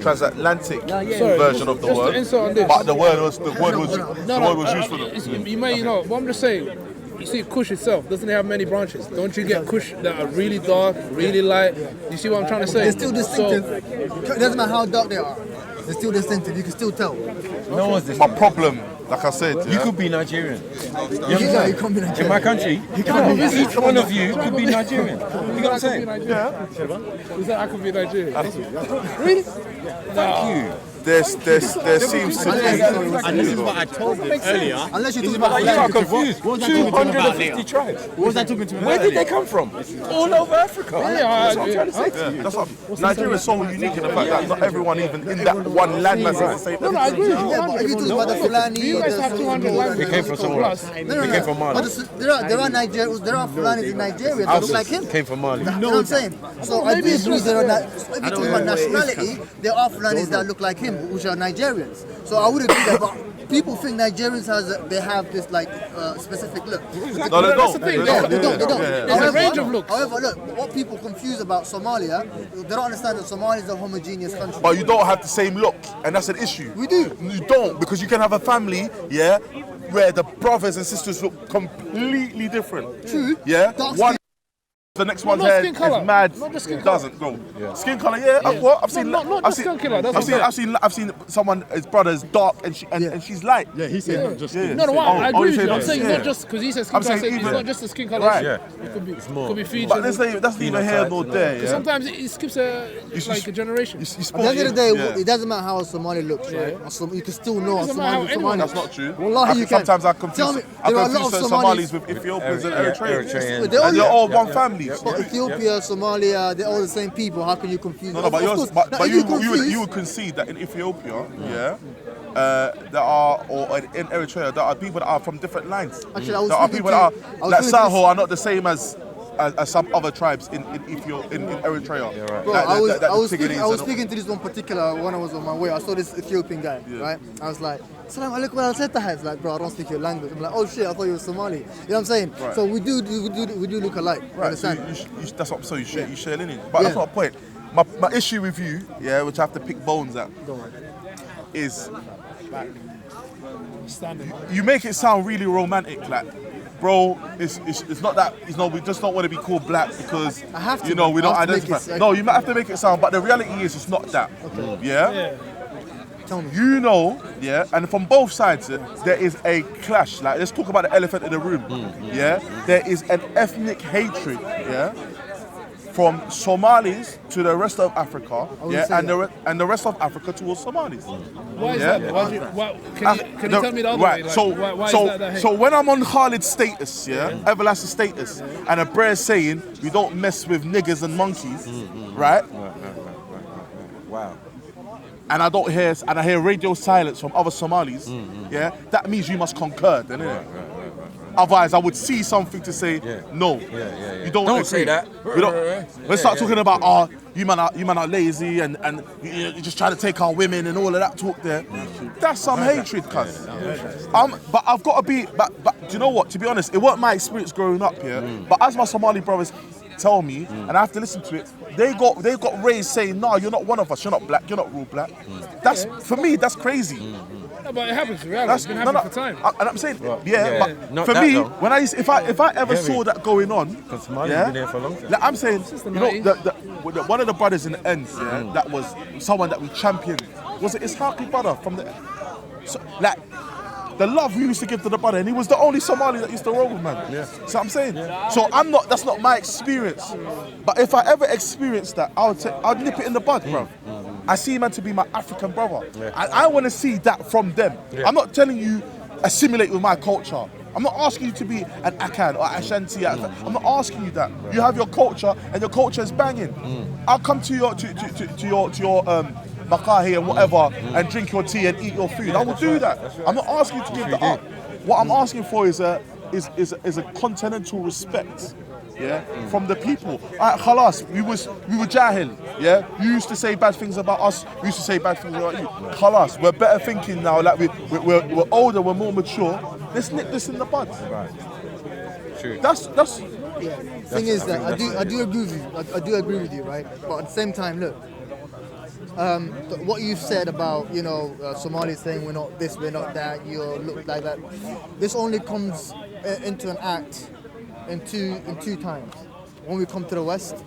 E: transatlantic version of the word, but the word was used for them.
A: You may know, but I'm just saying. You see, Kush itself doesn't have many branches. Don't you get Kush that are really dark, really light? You see what I'm trying to say?
C: They're still distinctive. It doesn't matter how dark they are. They're still distinctive. You can still tell.
F: No one's this.
E: My problem, like I said,
F: you could be Nigerian.
C: You can't be Nigerian.
F: In my country, each one of you could be Nigerian. You know what I'm saying?
A: Yeah. Who said I could be Nigerian? Really?
F: Thank you.
E: There seems to be.
G: And this is what I told them earlier.
C: Unless you're talking about
F: You are confused. 250 tribes.
G: What was I talking to him
F: Where did they come from? All over Africa. That's what I'm trying to say to you.
E: That's what Nigeria is so unique in the fact that not everyone even in that one landmass is the same.
A: No, I agree.
C: Yeah, but if you talk about the Fulani,
A: You guys have 200 languages.
F: They came from somewhere else. They came from Mali.
C: But there are Nigerians, there are Fulanis in Nigeria that look like him.
F: Came from Mali.
C: You know what I'm saying? So I do agree there are if you talk about nationality, there are Fulanis that look like him, which are Nigerians. So I would agree that, but people think Nigerians have this like specific look.
E: No, they
A: That's the thing.
E: don't.
C: They don't.
A: There's a range of looks.
C: However, look, what people confuse about Somalia, they don't understand that Somalia is a homogeneous country.
E: But you don't have the same look, and that's an issue.
C: We do.
E: You don't, because you can have a family, where the brothers and sisters look completely different.
C: True.
E: Yeah.
C: Dark
E: One. The next one's
A: not
E: head
A: skin
E: is
A: colour.
E: mad.
A: Not just skin
E: It doesn't go. Skin color, I've seen.
A: Not
E: I've
A: just skin colour. That's
E: I've seen someone. His brother's dark and she's light.
G: Yeah, he said not just skin.
A: No, I agree with you. I'm saying
E: yeah.
A: not just because he says skin
E: I'm
A: colour.
E: saying
A: It's
E: even-
A: not just the skin colour.
E: Right.
A: It could be features.
E: But that's neither here nor there. Yeah?
A: Sometimes it skips a generation.
E: You
C: At the end of the day, it doesn't matter how a Somali looks, right? You can still know a
A: Doesn't matter how
C: Somali.
A: anyone
E: That's not true.
C: Wallahi, you can.
E: Sometimes I
C: Tell me,
E: confuse
C: there are a lot of
E: certain
C: Somalis.
E: with Ethiopians and
F: Eritreans.
E: Eritreans. And they're all one family.
C: But Ethiopia, Somalia, they're all the same people. How can you confuse them?
E: No, but
C: Of
E: yours,
C: course.
E: but
C: Now, if
E: you would concede that in Ethiopia, there are, or in Eritrea, there are people that are from different lines.
C: Actually, I was
E: there are
C: speaking
E: people
C: to-
E: that
C: I was
E: like
C: speaking to
E: Saho are not the same as some other tribes in Ethiopia, in Eritrea.
C: Bro,
E: Like
C: I was
E: Tigrays
C: speaking to this one particular when I was on my way. I saw this Ethiopian guy, right? I was like, Salam alaikum wa rahmatullahi. He's like, bro, I don't speak your language. I'm like, oh shit, I thought you were Somali. You know what I'm saying?
E: Right.
C: So we do look alike. You
E: Right, so
C: understand?
E: that's what I'm saying. You share lineage, but that's not the point. My issue with you, which I have to pick bones at, is you make it sound really romantic, like. Bro, it's not that. We just don't want to be called black because
C: I have to,
E: we
C: I
E: don't
C: have to make
E: identify.
C: it,
E: No, you might have to make it sound, but the reality is it's not that.
C: Okay.
E: Yeah.
C: Tell me.
E: You know, and from both sides, there is a clash. Like, let's talk about the elephant in the room. There is an ethnic hatred. From Somalis to the rest of Africa, and the rest of Africa towards Somalis.
A: Why is that? Can you tell me the other way? Like, why is that hate?
E: So when I'm on Khalid's status, Everlas' status, and a prayer saying we don't mess with niggas and monkeys, right?
F: Wow.
E: And I hear radio silence from other Somalis, that means you must concur, then, innit? Otherwise, I would see something to say, no, you don't agree.
F: say that.
E: Let's start talking about, you man are lazy and you're just trying to take our women and all of that talk there. That's some hatred, cuz. But I've got to be, but do you know what? To be honest, it wasn't my experience growing up here. But as my Somali brothers tell me, and I have to listen to it, they got raised saying, nah, you're not one of us, you're not black, you're not real black. That's, for me, that's crazy.
A: No, but it happens in reality. It's been happening for time.
E: And I'm saying, but
F: Not
E: for
F: that
E: me,
F: though.
E: when if I ever saw that going on,
F: Because Somali's been here for a long time.
E: like I'm saying,
A: the
E: you know,
A: 90s.
E: one of the brothers in the ends, that was someone that we championed. Was it Ishaqi brother from the, like, the love we used to give to the brother, and he was the only Somali that used to roll with, man. So I'm saying, so that's not my experience. But if I ever experienced that, I'd nip it in the bud, bro. I see man to be my African brother. I want to see that from them. I'm not telling you assimilate with my culture. I'm not asking you to be an Akan or Ashanti. I'm not asking you that. You have your culture, and your culture is banging. I'll come to your makahi and whatever, and drink your tea and eat your food. I will do that. I'm not asking you to give that up. What I'm asking for is a continental respect. yeah, from the people. Alright, khalas, we were jahil, yeah. You used to say bad things about us. We used to say bad things about you. Khalas, we're better thinking now. Like we're older, we're more mature. Let's nip this in the bud.
F: Right. True.
E: That's.
C: Thing is that I do agree with you. I do agree with you, right? But at the same time, look. What you've said about, you know, Somalis saying we're not this, we're not that, you look like that. This only comes into an act in two times. When we come to the West,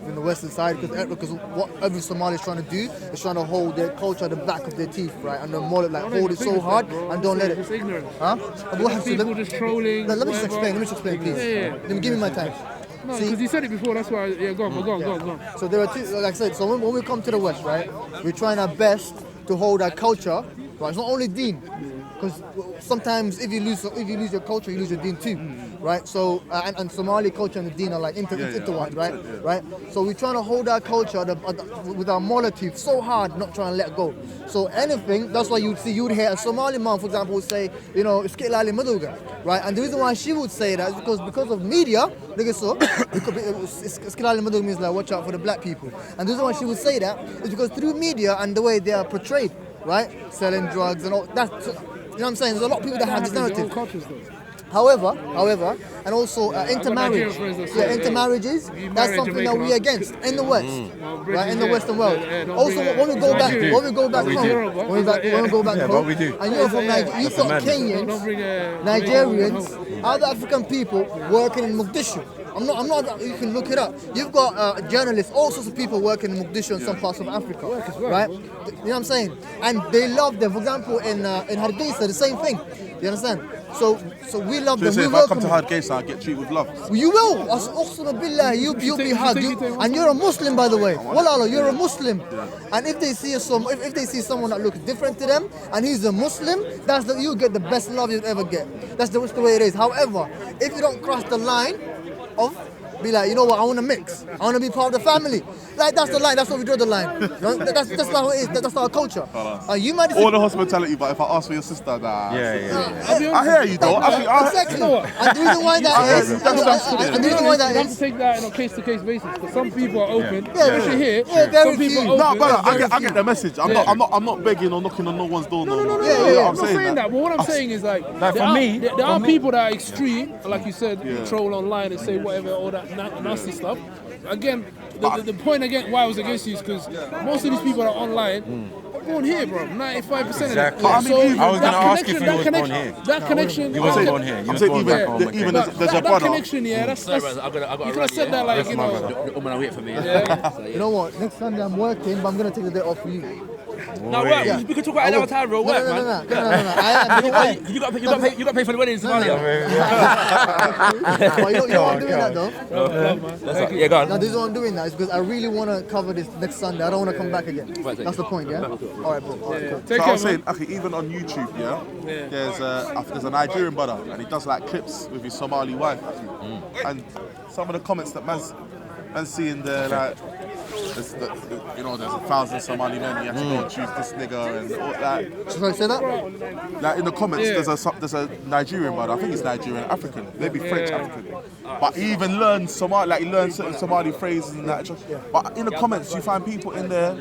C: in the Western side, because what every Somali is trying to do is trying to hold their culture at the back of their teeth, right? And hold it so hard and don't let it.
A: It's ignorant.
C: Huh?
A: People just trolling.
C: Let me just explain, please. Let me give me my time.
A: No, because you said it before, that's why. Yeah, go on.
C: So there are two, like I said, so when we come to the West, right, we're trying our best to hold our culture, right? It's not only deen, because sometimes if you lose your culture, you lose your deen too, right? So, and Somali culture and the deen are like intertwined, right? Right? So we're trying to hold our culture with our molar teeth so hard, not trying to let go. So anything, that's why you'd hear a Somali mom, for example, would say, you know, "Iskilali maduga," right? And the reason why she would say that is because of media, Iskilali maduga means like watch out for the black people. And the reason why she would say that is because through media and the way they are portrayed, right? Selling drugs and all that. You know what I'm saying? There's a lot of people that have this narrative. However, and also intermarriage. Yeah, intermarriages. That's something that we're against in the West, right? In the Western world. Also, when we go back home, and you're from Nigeria, you've got Kenyans, Nigerians, other African people working in Mogadishu. I'm not. You can look it up. You've got journalists, all sorts of people working in Mogadishu and some parts of Africa, right? You know what I'm saying? And they love them. For example, in Hargeisa, the same thing. You understand? So we love them.
E: If I come to Hargeisa, I get treated with love.
C: You will. You'll be hugged. And you're a Muslim, by the way. Wallah, you're a Muslim. And if they see someone that looks different to them, and he's a Muslim, you get the best love you'll ever get. That's the way it is. However, if you don't cross the line of be like, you know what, I want to mix. I want to be part of the family. Like, that's the line. That's what we draw the line. You know? That's how it is. That's our culture. You might
E: all the hospitality, but if I ask for your sister, nah.
F: Yeah.
E: I hear you though.
C: Exactly. And the reason why that is, and the reason why that
A: You have to
C: is,
A: take that on a case-to-case basis, because some people are open,
C: Yeah.
A: especially here.
C: very
A: Some people
C: few.
A: are
E: No,
A: open.
E: brother, I get the message. I'm not begging or knocking on no one's door. No.
A: I'm not saying that. But what I'm saying is like there are people that are extreme, like you said, troll online and say whatever, all that nasty stuff. Again, the point again why I was against you is because most of these people are online. Born here, bro. 95% of them.
F: I was going to ask if he was born here.
A: That connection.
F: He wasn't born here. He was born back home.
E: Even there's a
A: that
E: brother.
A: connection, yeah. That's
B: I got
A: you could have said that like, you know.
B: The woman wait for me.
C: you know what? Next Sunday I'm working, but I'm gonna take the day off for you.
B: No, we can talk about it another time, bro. Work, man.
C: No. I am.
B: You got to pay for the wedding in Somalia.
C: But you know why I'm doing that though?
B: Yeah, go on.
C: Now, this is why I'm doing that is because I really want to cover this next Sunday. I don't want to come back again. That's the point, yeah? All right, bro. All right, cool.
E: So I was saying, okay, even on YouTube, there's a Nigerian brother, and he does like clips with his Somali wife, and some of the comments that man's seeing there, like, there's 1,000 Somali men, you have to go and choose this nigga and all that.
C: Sorry, say that?
E: Like in the comments, there's a Nigerian brother, I think he's Nigerian African, maybe French African, but he even learns Somali, like he learns certain Somali phrases and that. But in the comments, you find people in there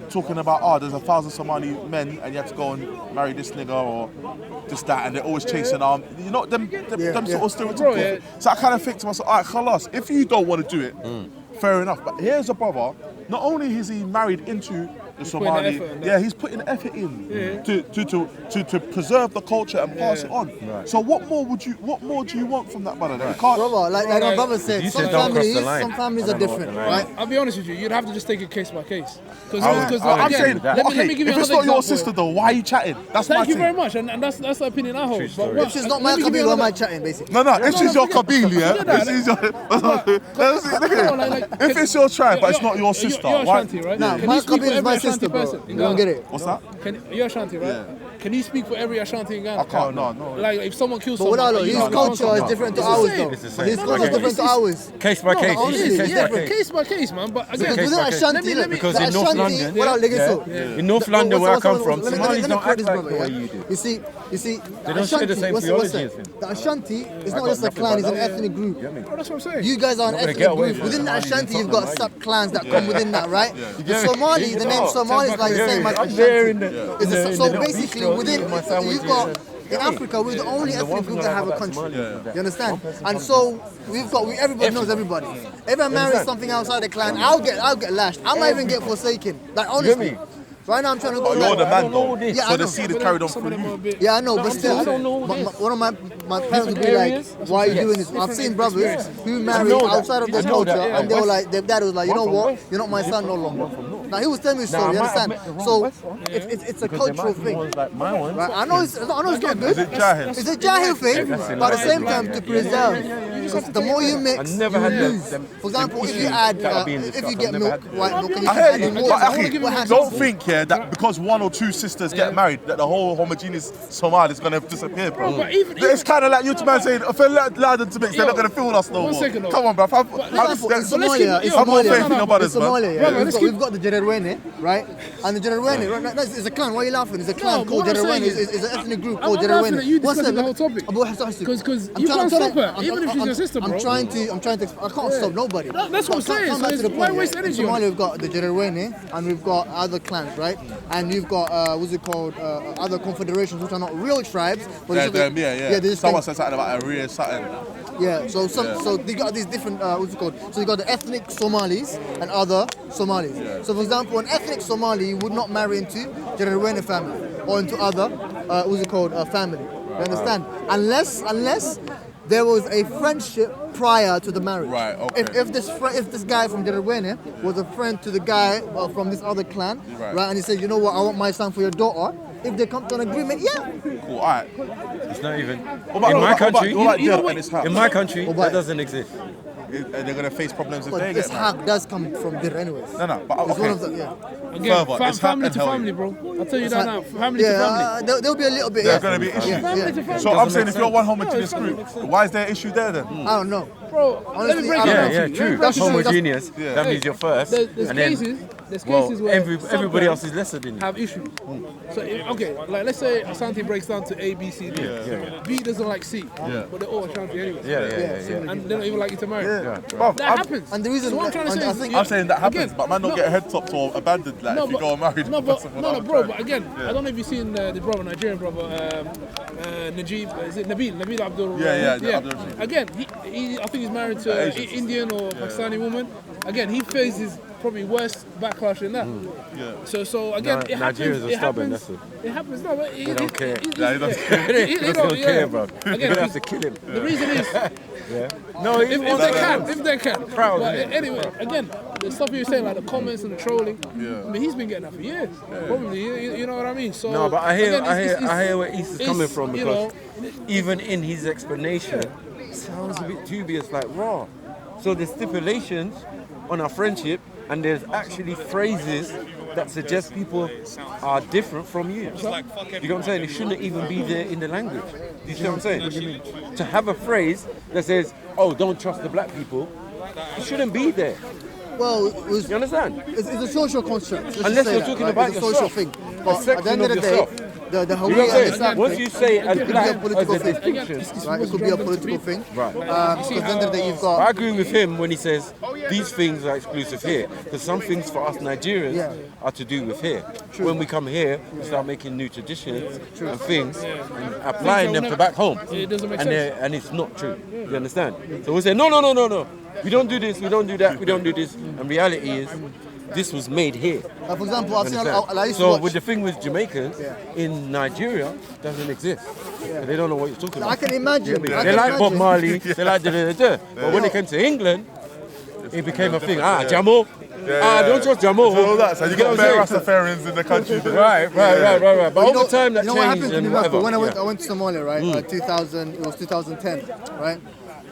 E: talking about, there's 1,000 Somali men and you have to go and marry this nigga or this, that, and they're always chasing them sort of stereotypical. So I kind of think to myself, all right, khalas, if you don't want to do it, fair enough. But here's a brother, not only is he married into the Somali, he's putting effort in to preserve the culture and pass it on. Right. So what more do you want from that brother? Right.
C: Brother, like my brother said, some families are different, right?
A: I'll be honest with you, you'd have to just take it case by case.
E: I'm saying, let me give you if it's not your sister though, why are you chatting? That's
A: Thank you very much, and that's the opinion I hold. But
C: if she's not my Kabila, why am I chatting, basically?
E: No, if she's your Kabila, if it's your tribe, but it's not your sister,
A: you're Ashanti, right?
C: Nah, my Kabila is my sister, bro. You don't get it.
E: What's that?
A: You're Ashanti, right? Can you speak for every Ashanti in Ghana?
E: I can't. No.
A: Like if someone kills
C: But
A: someone,
C: his culture is different to ours, though. His culture is different to ours.
F: Case by case.
A: Case by case, man. But again,
C: Within Ashanti,
F: because in North London, in North London where I come from, Somalis don't act like the way you do.
C: You see,
F: they don't share the same theology as him.
C: The Ashanti is not just a clan; it's an ethnic group.
A: oh, that's what I'm saying.
C: You guys are an ethnic group. Within the Ashanti, you've got sub-clans that come within that, right? The Somali, the name Somali is like the same as Ashanti. So basically, within you've got. In Africa, we're the only ethnic group that have a country. You understand? And so everybody knows everybody. If I marry something outside the clan, I'll get lashed. I might even get forsaken. Like honestly. Right now I'm trying to go.
E: You're the man though.
C: Yeah,
E: so the seed is carried on through you.
C: Yeah, I know, but still, one of my parents would be like, "Why are you doing this?" I've seen brothers who marry outside of their culture, and they were like, their dad was like, "You know what? You're not my son no longer." Now he was telling me a story. You understand? So it's a cultural thing. Right? I know it's not good.
E: Is it Jahil?
C: It's a Jahil thing, but at the same time to preserve. Because the more you mix, you lose. For example, if you add, if you get milk, white milk, and you add in water, what happens?
E: Don't think that because one or two sisters get married, that the whole homogeneous Somali is going to disappear, bro.
A: But even
E: it's kind of like you two man saying, if they're allowed them to mix, they're not going to feel us no more. Come on, bro.
C: In Somalia, we've got the Jererwene, right? And the Jererwene, right, it's a clan. Why are you laughing? It's a clan called Jererwene. It's an ethnic group called Jererwene.
A: I'm laughing at you discussing the whole topic. Because you can't stop her, even if she's your sister, bro.
C: I'm trying to. I can't stop nobody.
A: That's what I'm saying. So why waste energy?
C: In Somalia, we've got the Jererwene, and we've got other clans, right? And you've got what's it called? Other confederations which are not real tribes, but
E: someone said something about a real something.
C: Yeah, so they got these different what's it called? So you got the ethnic Somalis and other Somalis. Yeah. So for example, an ethnic Somali would not marry into Jererwene family or into other what's it called? Family. You understand? Unless there was a friendship prior to the marriage.
E: Right. Okay.
C: If this guy from Jererwene was a friend to the guy from this other clan, right? And he said, you know what, I want my son for your daughter. If they come to an agreement, yeah.
E: Cool. All right.
F: It's not even in my country. In my country, that doesn't exist.
E: They're going to face problems if
C: but
E: they
C: this
E: get married.
C: haq does come from there anyways.
E: No, but
C: it's one of the,
A: Again, family to family, bro. I'll tell you that now. Family to family.
C: There'll be a little bit.
E: There's going to be issues. So I'm saying if you're one homogeneous group, why is there an issue there then?
C: I don't know.
A: Bro,
C: honestly,
F: true. That's homogeneous. That means you're first.
A: There's cases where
F: everybody else is lesser than you.
A: Have issues. So okay, like let's say Ashanti breaks down to A, B, C, D. B doesn't like C, but they're all Ashanti anyway. And they don't even like you to marry. That happens.
C: And the reason
A: so what I'm trying to say is,
E: I'm saying that happens, but man don't get head topped or abandoned like if you go married.
A: No, bro. But again, I don't know if you've seen the brother, Nigerian brother, Najib. Is it Nabil? Nabil Abdul.
E: Yeah.
A: Again, he I think he's married to an Indian or Pakistani woman. Again, he faces probably worse backlash than that. So again, it happens.
F: Nigerians are stubborn. That's it.
A: It happens. No, but
F: they don't care.
E: He doesn't care.
F: He doesn't care, bro. You're gonna have to kill him.
A: The reason is,
F: no,
A: if they can. Proud. But anyway, again, the stuff you're saying, like the comments and the trolling. I mean, he's been getting that for years. Probably, you know what I mean. So
F: no, but I hear where Easa's coming from because even in his explanation, it sounds a bit dubious, like raw. So there's stipulations on our friendship, and there's actually phrases that suggest people are different from you. You know what I'm saying? It shouldn't even be there in the language. Do you see what I'm saying? What do you mean? To have a phrase that says, "Oh, don't trust the black people," it shouldn't be there.
C: Well,
F: you understand?
C: It's a social construct.
F: Unless you're talking about
C: it's a
F: yourself.
C: social thing. But at the end of the day, the whole
F: once you say as black as a distinction,
C: right? It could be a political thing,
F: right?
C: Because at the end of the day, you've got.
F: I agree with him when he says these things are exclusive here, because some things for us Nigerians are to do with here. True. When we come here, we start making new traditions and things, and applying them to back home.
A: It doesn't make sense,
F: and it's not true. You understand? So we say no. We don't do this. We don't do that. We don't do this. And reality is, this was made here.
C: For example, I've seen.
F: So with the thing with Jamaicans in Nigeria doesn't exist. They don't know what you're talking about.
C: I can imagine.
F: They like Bob Marley. They like da. But when it came to England, it became a thing. Jamo. Don't trust Jamo.
E: So all that. So you got bare Rastafarians in the country.
F: Right. But over time that changed.
C: What happened to me,
F: whatever.
C: When I went to Somalia, right? 2000. It was 2010, right?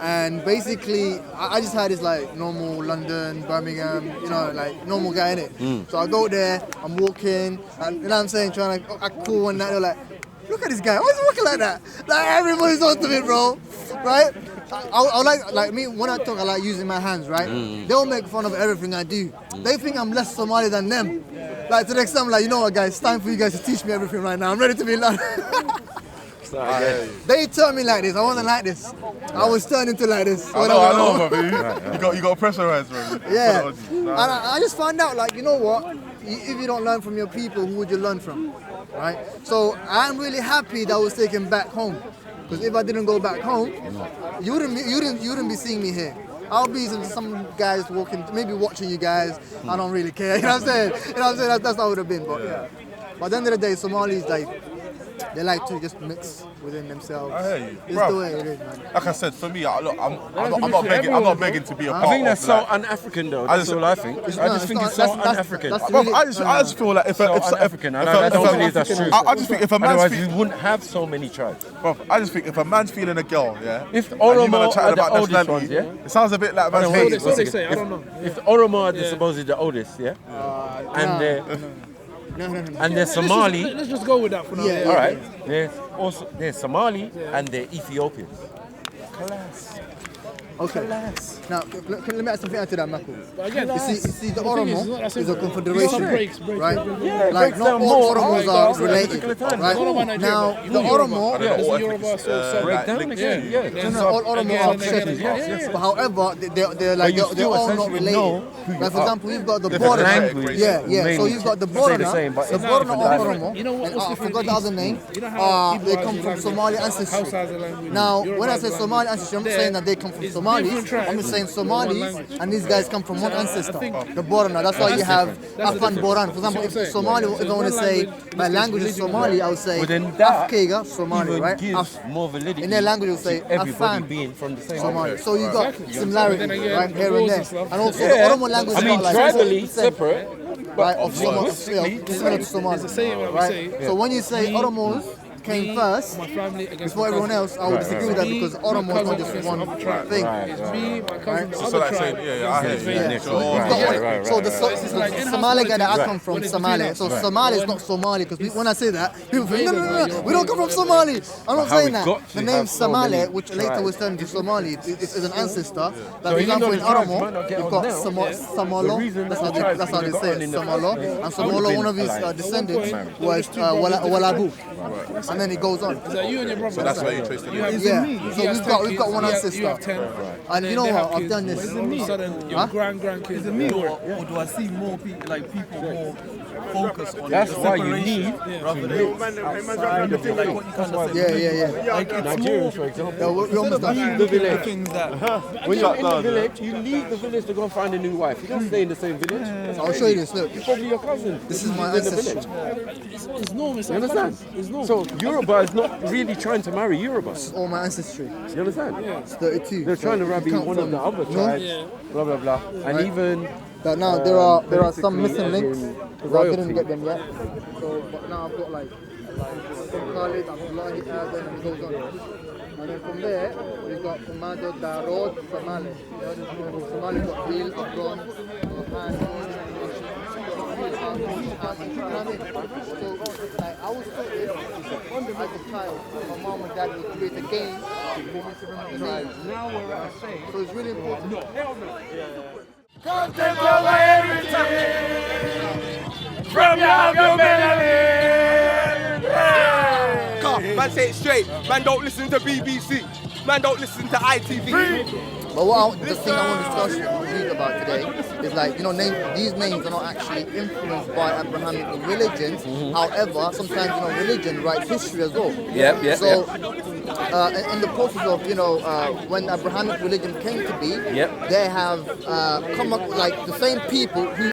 C: And basically, I just had this like normal London, Birmingham, like normal guy in it. So I go there, I'm walking, and you know what I'm saying, trying to act cool and that. They're like, look at this guy. Why is he walking like that? Like everybody's onto it, bro. Right? I like me when I talk, I like using my hands, right? They'll make fun of everything I do. They think I'm less Somali than them. Like to the extent, I'm like, you know what, guys? It's time for you guys to teach me everything right now. I'm ready to be learned. They turned me like this. I wasn't like this. I was turned into like this.
E: I know, bro. You got pressurized, bro.
C: Yeah. And I just found out, like, you know what? If you don't learn from your people, who would you learn from? Right? So I'm really happy that I was taken back home. Because if I didn't go back home, you wouldn't be seeing me here. I'll be some guys walking, maybe watching you guys. I don't really care. You know what I'm saying? You know what I'm saying? That's how it would have been. But yeah. But at the end of the day, Somalis, like, they like to just mix within themselves.
E: I hear you.
C: It's
E: Bro,
C: the way it is, man.
E: like I said, for me, I'm not begging to be a part
F: I think that's
E: of
F: so
E: like,
F: un-African though. That's all I think. I just think it's so
C: that's
F: un-African.
C: really,
E: I just feel like if
F: un-African. I don't believe that's true.
E: I just think if a man's
F: Otherwise, you wouldn't have so many tribes.
E: bro, I just think if a man's feeling a girl, yeah,
F: If
E: and you man
F: Oromo
E: chatting
F: are the
E: about
F: oldest
E: nationality,
F: ones, yeah?
E: it sounds a bit like man's
F: Wait,
E: hating.
A: So they say, I don't know.
F: If the Oromo are supposedly the oldest, yeah, and they're Somali.
A: Let's just go with that for now.
C: Yeah.
F: All right, there's Somali and they're Ethiopians. Class.
C: Okay. Now, let me add something to that, Maku.
A: But again,
C: You see, the
A: thing
C: Oromo
A: is
C: is a
A: some
C: confederation,
A: breaks,
C: right?
F: Yeah, it
C: Like,
F: breaks
C: not
F: down
C: all
F: more
C: Oromos
F: like
C: are
F: that.
C: related,
F: Particular time.
C: right? Now, the Oromo,
A: There's the Yoruba, so
F: Break down
E: like,
F: again,
A: yeah.
F: yeah.
C: no, all Oromo are Shekis.
A: Yeah.
C: But however, they're like,
F: you
C: they're
F: still
C: all not
F: essentially
C: related.
F: know who you
C: Like, for
F: are.
C: example, you've got the
E: Different
C: border.
F: language.
C: Yeah. So
F: Mainly
C: you've got the
F: say
C: border.
F: the same, but
C: The
F: it's
C: border
F: different
C: of
F: language.
C: Oromo,
A: You know what-
C: and
A: what's
C: I
A: different
C: forgot the
A: in
C: other
A: East?
C: name.
A: You know how
C: They
A: Igbo
C: come
A: has
C: from
A: a
C: Somali
A: language,
C: ancestry.
A: Hausa has a language,
C: Now,
A: Yoruba
C: when I
A: has
C: say
A: a
C: Somali
A: language.
C: ancestry, I'm
A: There
C: saying that they come from
A: is
C: Somalis.
A: different tribes
C: I'm just saying
A: with one
C: Somalis,
A: language.
C: and these guys come from one ancestor,
A: think
C: the Borana. That's why you have
A: that's the
C: Afan
A: difference.
C: Boran. For example, if
A: That's what I'm
C: Somali,
A: saying.
C: if I want to
A: One
C: say
A: language,
C: my
A: this
C: language is
A: religion is
C: Somali, I would say
F: Within that,
C: Afkega, Somali,
F: even
C: right?
F: gives more validity
C: In their language, you'll say
F: to everybody
C: Afan.
F: being from the same
C: Somali.
F: country.
C: So you got
A: Exactly.
C: similarity,
A: But then again,
C: right,
A: the
C: here and
A: rules
C: there.
A: and stuff.
C: And also
F: Yeah.
C: the Oromo language
F: I mean,
C: is like
F: tribally
C: 40%,
F: separate,
C: right,
F: but
C: of Somali,
F: linguistically
C: similar to Somali.
A: It's the same what we
C: right?
A: say.
C: So when you say Oromos came first,
A: my family against
C: before
A: my
C: everyone
A: cousins.
C: else, I would disagree with that
A: Me,
C: because
A: my
C: Oromo is not
A: cousin
C: just
A: against
C: one
A: another tribe.
C: thing.
A: It's me, my cousin, the
E: So
A: other
E: like
A: tribe.
E: saying, I hear you.
C: Yeah.
E: So,
C: You've got
F: right,
C: so the
A: It's like in-house
C: Somali guy that I
A: politics.
C: come from,
A: When it's
C: Somali.
A: between
C: So
A: us.
C: Somali is not Somali because when I say that, people think no, we don't come from Somali. I'm not
F: how
C: saying
F: we
C: that.
F: got to
C: The name
F: have so
C: Somali,
F: many
C: which later
F: tribes.
C: was turned to Somali, is an ancestor. Like for
F: even
C: example,
F: though
C: in
F: the tribes
C: Oromo,
F: might not get
C: you've
F: on
C: got
F: now, the
C: Samolo.
F: reason
C: That's
F: that
C: how
F: the tribes
C: they say
F: even got
C: it.
F: on in the
C: Samolo.
F: first place
C: And
F: would
C: Samolo,
F: have
C: one of
F: been
C: his
F: alive.
C: descendants
A: At one point,
C: was
A: there was two brothers,
C: Walabu. And then it goes on.
A: Is that you and your brother?
E: so that's why you traced it.
A: You have
C: Yeah.
A: he
C: So
A: has
C: we've
A: 10
C: got one
A: kids, you
C: ancestor.
A: have 10.
C: And you know
A: they
C: what?
A: have
C: I've
A: kids,
C: done
A: but
C: this.
A: all of a sudden, your
C: Huh?
A: grandkids
H: Is it me or do I see more people, like people more focus on
F: That's
H: the
F: why you
H: separation
F: need
H: rather than outside of it, like what you kind of said.
C: Yeah.
H: Like it's
F: Nigerians,
H: more
F: for example.
C: Yeah, we're almost done.
F: Leave the
H: the
F: village.
H: things that
F: When you're in the village, you leave the village to go and find a new wife. You don't stay in the same village.
C: I'll show you this. Look.
F: It's probably your cousin.
C: This is my
F: in the
C: ancestry.
F: village.
A: it's normal. It's
F: You
A: like
F: understand?
A: It's normal.
F: So Yoruba is not really trying to marry Yoruba.
C: All my ancestry.
F: You understand?
C: It's 32.
F: They're trying to
C: So
F: marry
C: you count
F: one of
C: from-
F: the other
C: No?
F: tribes. Blah blah blah. And
C: Right.
F: even
C: But now there are some
F: politically,
C: missing
F: as
C: links
F: in
C: because I didn't
F: royalty.
C: get them yet. So but now I've got like Khalid, Abdullah, Adam, and it goes on. And then from there we've got Komando, Darod, Somali. Somali got Real, Abron, So like I was taught this as a child. My mom and dad would create a game for me to remember the names.
H: now we're at a stage.
C: So it's really important.
I: Come take over everything from your belly.
J: Come, man, say it straight. Man, don't listen to BBC. Man, don't listen to ITV.
C: But the thing I want to discuss with you about today is like, you know, these names are not actually influenced by Abrahamic religions. However, sometimes, you know, religion writes history as well. So, in the process of, you know, when Abrahamic religion came to be, they have come up, like the same people who